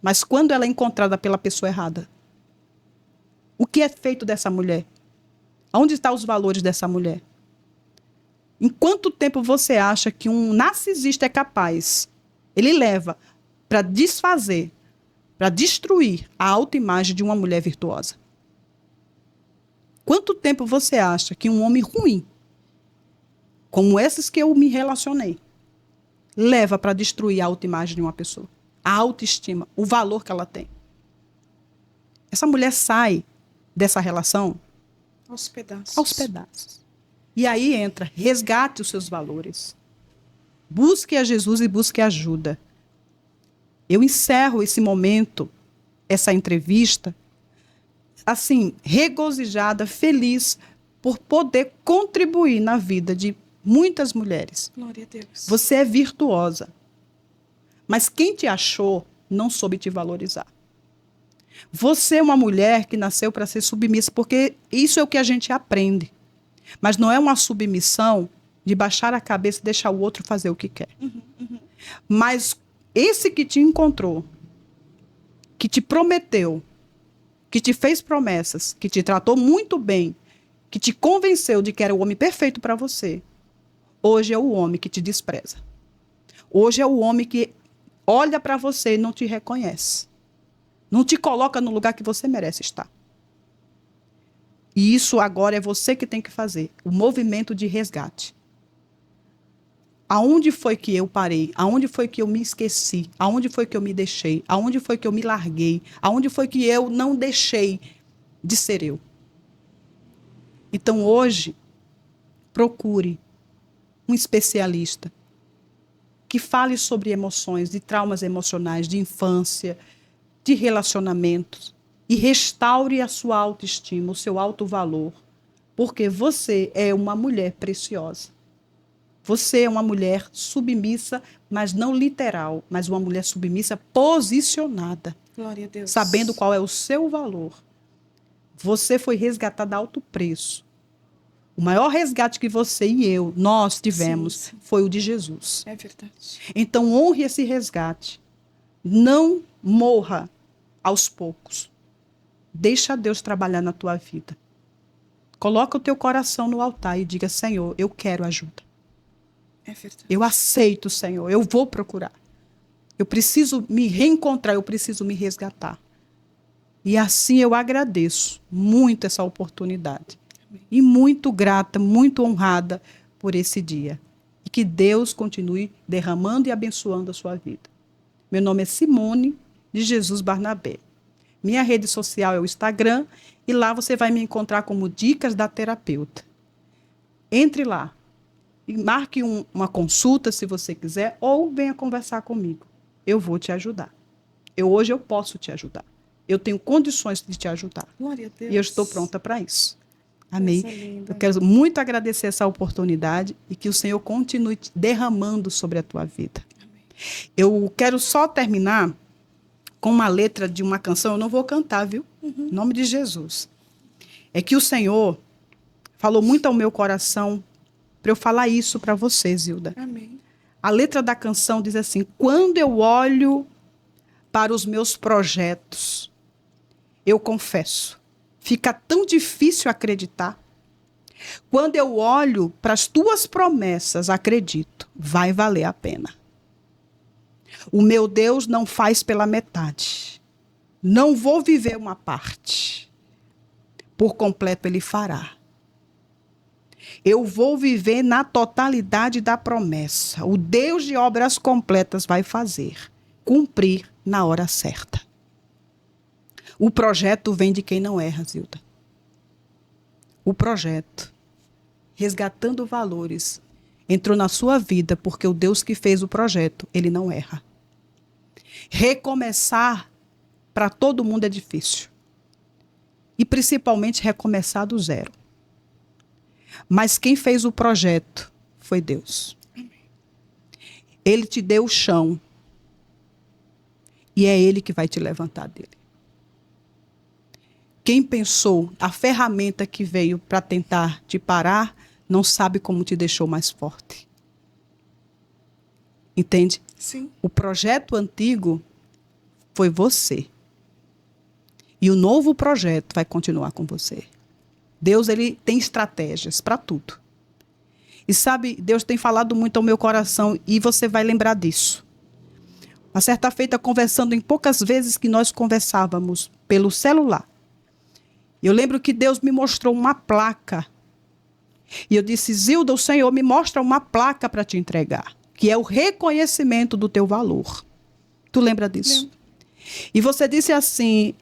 Mas quando ela é encontrada pela pessoa errada, o que é feito dessa mulher? Onde estão os valores dessa mulher? Em quanto tempo você acha que um narcisista é capaz? Ele leva para desfazer, para destruir a autoimagem de uma mulher virtuosa. Quanto tempo você acha que um homem ruim, como esses que eu me relacionei, leva para destruir a autoimagem de uma pessoa? A autoestima, o valor que ela tem. Essa mulher sai dessa relação aos pedaços. Aos pedaços. E aí entra, resgate os seus valores. Busque a Jesus e busque ajuda. Eu encerro esse momento, essa entrevista, assim, regozijada, feliz, por poder contribuir na vida de muitas mulheres. Glória a Deus. Você é virtuosa. Mas quem te achou não soube te valorizar. Você é uma mulher que nasceu para ser submissa, porque isso é o que a gente aprende. Mas não é uma submissão de baixar a cabeça e deixar o outro fazer o que quer. Mas esse que te encontrou, que te prometeu, que te fez promessas, que te tratou muito bem, que te convenceu de que era o homem perfeito para você, hoje é o homem que te despreza. Hoje é o homem que olha para você e não te reconhece. Não te coloca no lugar que você merece estar. E isso agora é você que tem que fazer. O movimento de resgate. Aonde foi que eu parei? Aonde foi que eu me esqueci? Aonde foi que eu me deixei? Aonde foi que eu me larguei? Aonde foi que eu não deixei de ser eu? Então hoje, procure um especialista que fale sobre emoções, de traumas emocionais, de infância, de relacionamentos, e restaure a sua autoestima, o seu autovalor, porque você é uma mulher preciosa. Você é uma mulher submissa, mas não literal, mas uma mulher submissa posicionada. Glória a Deus. Sabendo qual é o seu valor. Você foi resgatada a alto preço. O maior resgate que você e eu, nós tivemos, sim. foi o de Jesus. É verdade. Então, honre esse resgate. Não morra aos poucos. Deixa Deus trabalhar na tua vida. Coloca o teu coração no altar e diga, Senhor, eu quero ajuda. É verdade. Eu aceito, Senhor, eu vou procurar. Eu preciso me reencontrar, eu preciso me resgatar. E assim eu agradeço muito essa oportunidade. Amém. E muito grata, muito honrada por esse dia. E que Deus continue derramando e abençoando a sua vida. Meu nome é Simone de Jesus Barnabé. Minha rede social é o Instagram e lá você vai me encontrar como Dicas da Terapeuta. Entre lá e marque uma consulta se você quiser ou venha conversar comigo. Eu vou te ajudar. Hoje eu posso te ajudar. Eu tenho condições de te ajudar. Glória a Deus. E eu estou pronta para isso. Amém. Linda. Eu quero muito agradecer essa oportunidade e que o Senhor continue derramando sobre a tua vida. Amém. Eu quero só terminar com uma letra de uma canção. Eu não vou cantar, viu? Em nome de Jesus. é que o Senhor falou muito ao meu coração para eu falar isso para você, Zilda. Amém. A letra da canção diz assim: quando eu olho para os meus projetos, eu confesso, fica tão difícil acreditar. Quando eu olho para as tuas promessas, acredito, vai valer a pena. O meu Deus não faz pela metade. Não vou viver uma parte. Por completo ele fará. Eu vou viver na totalidade da promessa. O Deus de obras completas vai fazer, cumprir na hora certa. O projeto vem de quem não erra, Zilda. O projeto, Resgatando Valores, entrou na sua vida porque o Deus que fez o projeto, ele não erra. Recomeçar para todo mundo é difícil. E principalmente recomeçar do zero. Mas quem fez o projeto foi Deus. Ele te deu o chão. E é Ele que vai te levantar dele. Quem pensou, a ferramenta que veio para tentar te parar, não sabe como te deixou mais forte. Entende? Sim. O projeto antigo foi você. E o novo projeto vai continuar com você. Deus, ele tem estratégias para tudo. E sabe, Deus tem falado muito ao meu coração e você vai lembrar disso. Uma certa feita, conversando em poucas vezes que nós conversávamos pelo celular. Eu lembro que Deus me mostrou uma placa. E eu disse: Zilda, o Senhor me mostra uma placa para te entregar, que é o reconhecimento do teu valor. Tu lembra disso? Lembro. E você disse assim: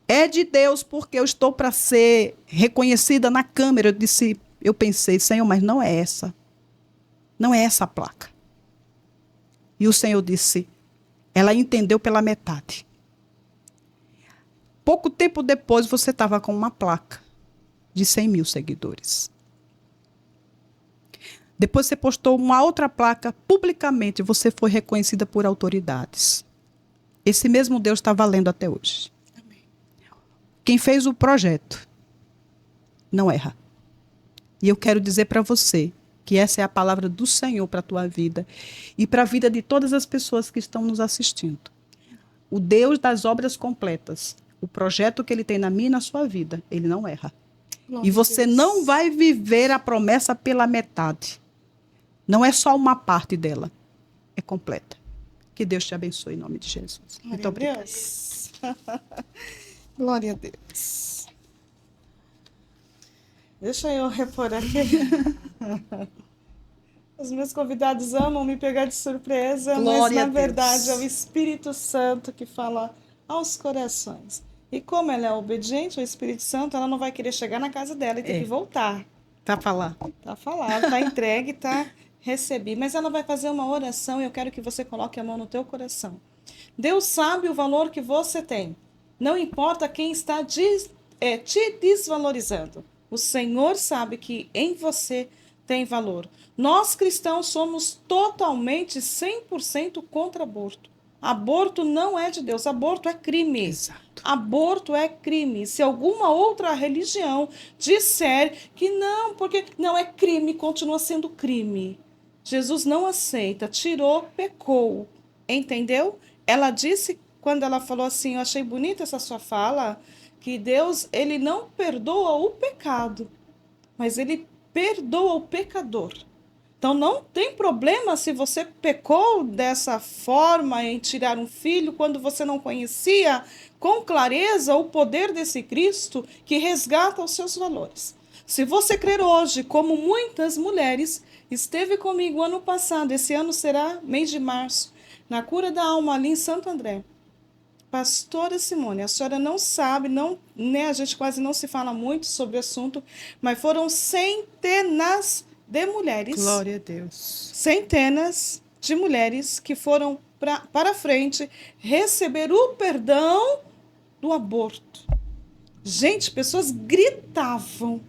é de Deus porque eu estou para ser reconhecida na câmera. Eu pensei, Senhor, mas não é essa. Não é essa a placa. E o Senhor disse, ela entendeu pela metade. Pouco tempo depois, você estava com uma placa de 100 mil seguidores. Depois você postou uma outra placa publicamente. Você foi reconhecida por autoridades. Esse mesmo Deus está valendo até hoje. Amém. Quem fez o projeto não erra. E eu quero dizer para você que essa é a palavra do Senhor para a tua vida e para a vida de todas as pessoas que estão nos assistindo. O Deus das obras completas, o projeto que Ele tem na minha e na sua vida, Ele não erra. Glória E você a Deus. não vai viver a promessa pela metade. Não é só uma parte dela, é completa. Que Deus te abençoe em nome de Jesus. Glória Muito a obrigada. Deus. Glória a Deus. Deixa eu repor aqui. Os meus convidados amam me pegar de surpresa, mas Glória na a Deus. verdade é o Espírito Santo que fala aos corações. E como ela é obediente ao Espírito Santo, ela não vai querer chegar na casa dela e ter que voltar. Tá para lá. Tá falado, tá entregue, tá recebi. Mas ela vai fazer uma oração e eu quero que você coloque a mão no teu coração. Deus sabe o valor que você tem. Não importa quem está te desvalorizando. O Senhor sabe que em você tem valor. Nós cristãos somos totalmente 100% contra aborto. Aborto não é de Deus, aborto é crime. Exato. Aborto é crime. Se alguma outra religião disser que não, porque não é crime, continua sendo crime. Jesus não aceita, tirou, pecou. Entendeu? Ela disse, quando ela falou assim, eu achei bonita essa sua fala, que Deus, ele não perdoa o pecado, mas ele perdoa o pecador. Então não tem problema se você pecou dessa forma em tirar um filho quando você não conhecia com clareza o poder desse Cristo que resgata os seus valores. Se você crer hoje, como muitas mulheres, esteve comigo ano passado, esse ano será mês de março, na cura da alma ali em Santo André. Pastora Simone, a senhora não sabe, não, né, a gente quase não se fala muito sobre o assunto, mas foram centenas de mulheres. Glória a Deus. Centenas de mulheres que foram para frente receber o perdão do aborto. Gente, pessoas gritavam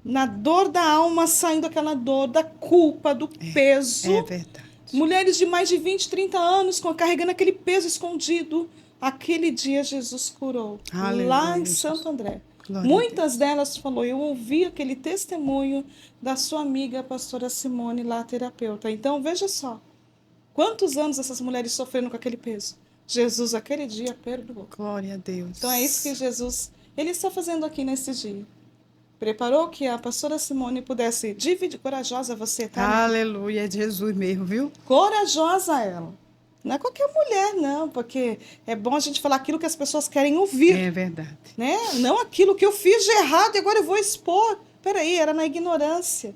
na dor da alma, saindo aquela dor da culpa, do peso. É verdade. Mulheres de mais de 20, 30 anos carregando aquele peso escondido. Aquele dia Jesus curou. Aleluia, lá em Jesus. Santo André. Glória a Muitas delas falou, eu ouvi aquele testemunho da sua amiga, a pastora Simone, lá terapeuta. Então, veja só, quantos anos essas mulheres sofreram com aquele peso? Jesus, aquele dia, perdoou. Glória a Deus. Então, é isso que Jesus, ele está fazendo aqui nesse dia. Preparou que a pastora Simone pudesse dividir. Corajosa você, tá? Aleluia, é Jesus mesmo, viu? Corajosa ela. Não é qualquer mulher, não, porque é bom a gente falar aquilo que as pessoas querem ouvir. É verdade. Né? Não aquilo que eu fiz de errado e agora eu vou expor. Peraí, era na ignorância.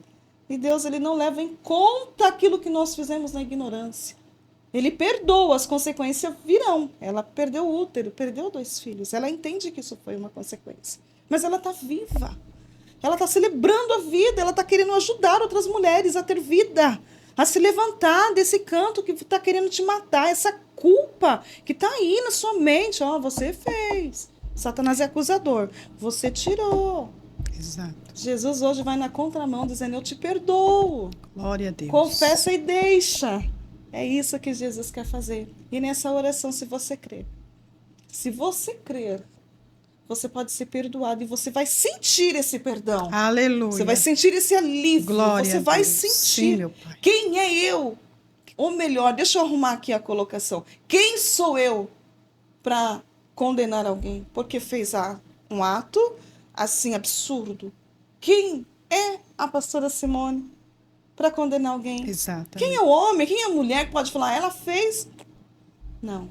E Deus, ele não leva em conta aquilo que nós fizemos na ignorância. Ele perdoa, as consequências virão. Ela perdeu o útero, perdeu 2 filhos. Ela entende que isso foi uma consequência. Mas ela está viva. Ela está celebrando a vida, ela está querendo ajudar outras mulheres a ter vida, a se levantar desse canto que está querendo te matar, essa culpa que está aí na sua mente. Ó, você fez. Satanás é acusador. Você tirou. Exato. Jesus hoje vai na contramão dizendo, eu te perdoo. Glória a Deus. Confessa e deixa. É isso que Jesus quer fazer. E nessa oração, se você crer, você pode ser perdoado e você vai sentir esse perdão. Aleluia. Você vai sentir esse alívio. Glória você a vai Deus. sentir. Sim, meu Pai. Quem é eu? Ou melhor, deixa eu arrumar aqui a colocação. Quem sou eu para condenar alguém porque fez um ato assim absurdo? Quem é a pastora Simone para condenar alguém? Exato. Quem é o homem? Quem é a mulher que pode falar, ela fez? Não.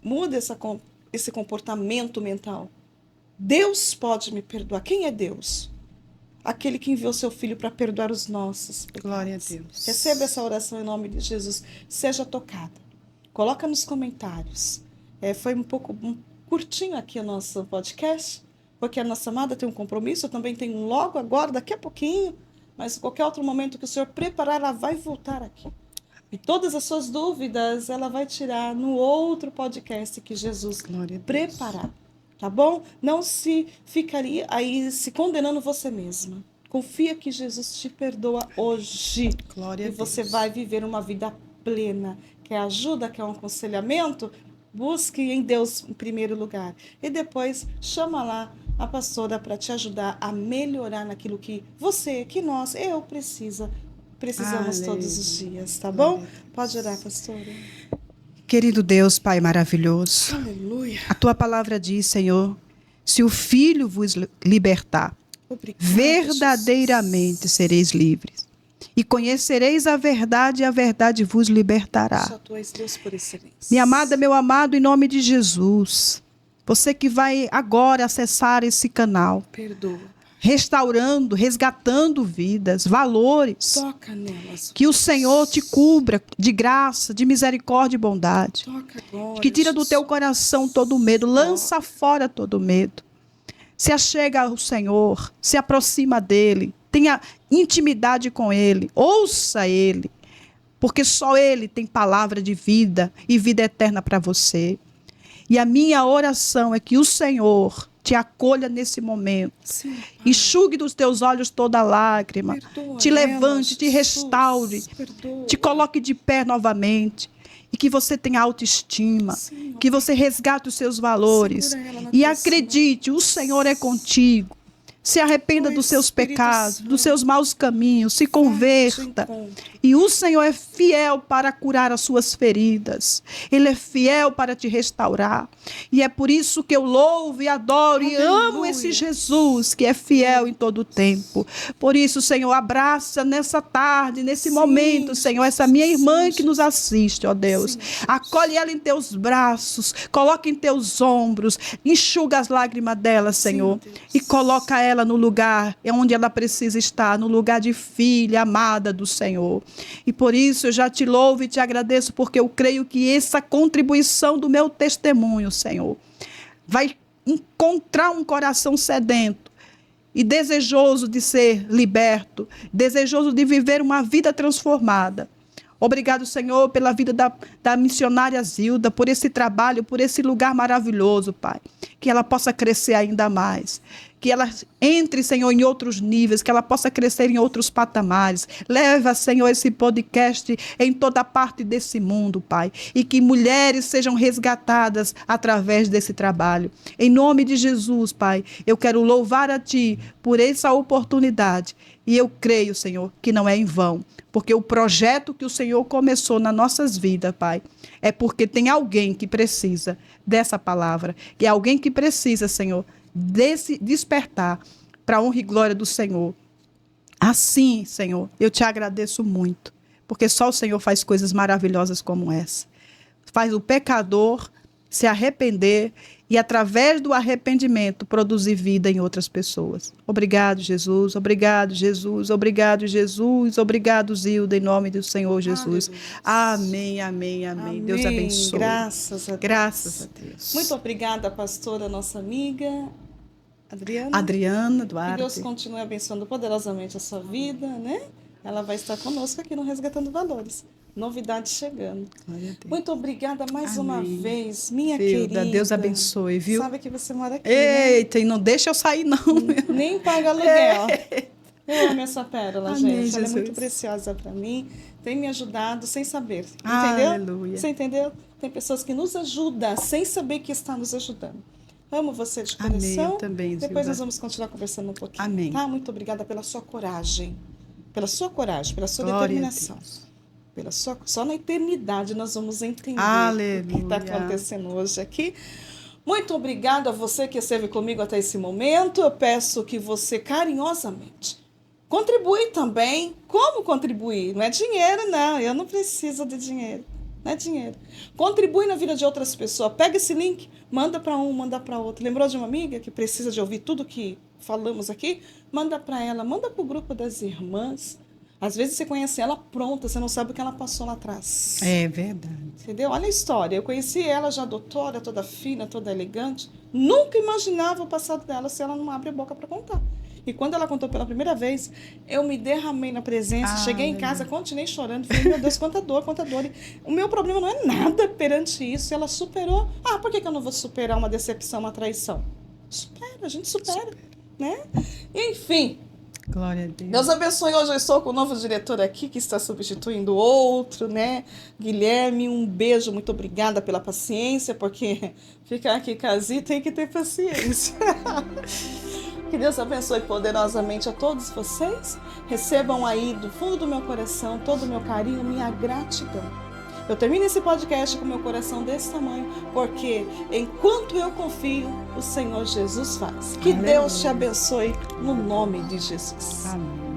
Muda esse comportamento mental. Deus pode me perdoar. Quem é Deus? Aquele que enviou seu filho para perdoar os nossos pecados. Glória a Deus. Receba essa oração em nome de Jesus. Seja tocada. Coloca nos comentários. Foi um pouco curtinho aqui o nosso podcast, porque a nossa amada tem um compromisso. Eu também tenho um logo agora, daqui a pouquinho. Mas em qualquer outro momento que o Senhor preparar, ela vai voltar aqui. E todas as suas dúvidas, ela vai tirar no outro podcast que Jesus preparar. Tá bom? Não se ficaria aí se condenando você mesma. Confia que Jesus te perdoa hoje. Glória a e Deus. você vai viver uma vida plena. Quer ajuda, quer um aconselhamento? Busque em Deus em primeiro lugar. E depois chama lá a pastora para te ajudar a melhorar naquilo que você, que nós, eu precisamos todos os dias, tá bom? Pode orar, pastora. Querido Deus, Pai maravilhoso. Aleluia. A tua palavra diz, Senhor, se o Filho vos libertar, Obrigada, verdadeiramente Jesus. sereis livres. E conhecereis a verdade, e a verdade vos libertará. Só tu és Deus por excelência. Minha amada, meu amado, em nome de Jesus, você que vai agora acessar esse canal, Perdoa. restaurando, resgatando vidas, valores, Toca nelas. que o Senhor te cubra de graça, de misericórdia e bondade, Toca agora, que tira do teu coração todo medo, lança fora todo medo. Se achega ao Senhor, se aproxima dele, tenha intimidade com ele, ouça ele, porque só ele tem palavra de vida e vida eterna para você. E a minha oração é que o Senhor te acolha nesse momento, Sim, enxugue dos teus olhos toda lágrima, perdoa te levante, elas, te restaure, perdoa. te coloque de pé novamente, e que você tenha autoestima, Sim, que você resgate os seus valores segura ela na e tua acredite, o Senhor é contigo. Se arrependa O dos seus Espírito pecados, Santo dos seus maus caminhos, se vai te converta. encontrar. E o Senhor é fiel para curar as suas feridas. Ele é fiel para te restaurar. E é por isso que eu louvo e adoro e amo esse Jesus que é fiel em todo o tempo. Por isso, Senhor, abraça nessa tarde, nesse momento, Senhor, essa minha irmã que nos assiste, ó Deus. Acolhe ela em teus braços, coloca em teus ombros, enxuga as lágrimas dela, Senhor, e coloca ela no lugar onde ela precisa estar, no lugar de filha amada do Senhor. E por isso eu já te louvo e te agradeço, porque eu creio que essa contribuição do meu testemunho, Senhor, vai encontrar um coração sedento e desejoso de ser liberto, desejoso de viver uma vida transformada. Obrigado, Senhor, pela vida da missionária Zilda, por esse trabalho, por esse lugar maravilhoso, Pai. Que ela possa crescer ainda mais. que ela entre, Senhor, em outros níveis, que ela possa crescer em outros patamares. Leva, Senhor, esse podcast em toda parte desse mundo, Pai, e que mulheres sejam resgatadas através desse trabalho. Em nome de Jesus, Pai, eu quero louvar a Ti por essa oportunidade. E eu creio, Senhor, que não é em vão, porque o projeto que o Senhor começou nas nossas vidas, Pai, é porque tem alguém que precisa dessa palavra, e alguém que precisa, Senhor, desse despertar para a honra e glória do Senhor. Assim, Senhor, eu te agradeço muito, porque só o Senhor faz coisas maravilhosas como essa. Faz o pecador se arrepender e, através do arrependimento, produzir vida em outras pessoas. Obrigado, Jesus. Obrigado, Jesus. Obrigado, Jesus. Obrigado, Zilda, em nome do Senhor Jesus. Amém, amém, amém. Deus abençoe. Graças a Deus. Graças a Deus. Muito obrigada, pastora, nossa amiga Adriana Duarte. Que Deus continue abençoando poderosamente a sua vida, né? Ela vai estar conosco aqui no Resgatando Valores. Novidades chegando. Muito obrigada mais uma vez, minha querida. Deus abençoe, viu? Sabe que você mora aqui, Eita, né? E não deixa eu sair, não. Nem paga aluguel. Eu amo essa pérola, Amém, gente. Jesus. Ela é muito preciosa para mim. Tem me ajudado sem saber. Entendeu? Aleluia. Você entendeu? Tem pessoas que nos ajudam sem saber que está nos ajudando. Amo você de coração. Amém, eu também, Depois Zilda. nós vamos continuar conversando um pouquinho. Amém. Tá? Muito obrigada pela sua coragem. Pela sua coragem, pela sua Glória determinação. Só na eternidade nós vamos entender Aleluia. o que está acontecendo hoje aqui. Muito obrigada a você que esteve comigo até esse momento. Eu peço que você carinhosamente contribui também. Como contribuir? Não é dinheiro, não. Eu não preciso de dinheiro. Não é dinheiro. Contribui na vida de outras pessoas. Pega esse link, manda para um, manda para outro. Lembrou de uma amiga que precisa de ouvir tudo que falamos aqui? Manda para ela, manda para o grupo das irmãs. Às vezes você conhece ela pronta, você não sabe o que ela passou lá atrás. É verdade. Entendeu? Olha a história. Eu conheci ela já doutora, toda fina, toda elegante. Nunca imaginava o passado dela se ela não abre a boca para contar. E quando ela contou pela primeira vez, eu me derramei na presença, cheguei em casa, continuei chorando. Falei, meu Deus, quanta dor, quanta dor. E o meu problema não é nada perante isso. E ela superou. Ah, por que eu não vou superar uma decepção, uma traição? Supera, a gente supera. Né? Enfim. Glória a Deus. Deus abençoe. Hoje eu estou com o novo diretor aqui, que está substituindo outro, né? Guilherme, um beijo, muito obrigada pela paciência, porque ficar aqui casinho tem que ter paciência. Que Deus abençoe poderosamente a todos vocês. Recebam aí do fundo do meu coração todo o meu carinho, minha gratidão. Eu termino esse podcast com meu coração desse tamanho, porque enquanto eu confio, o Senhor Jesus faz. Que Deus te abençoe no nome de Jesus. Amém.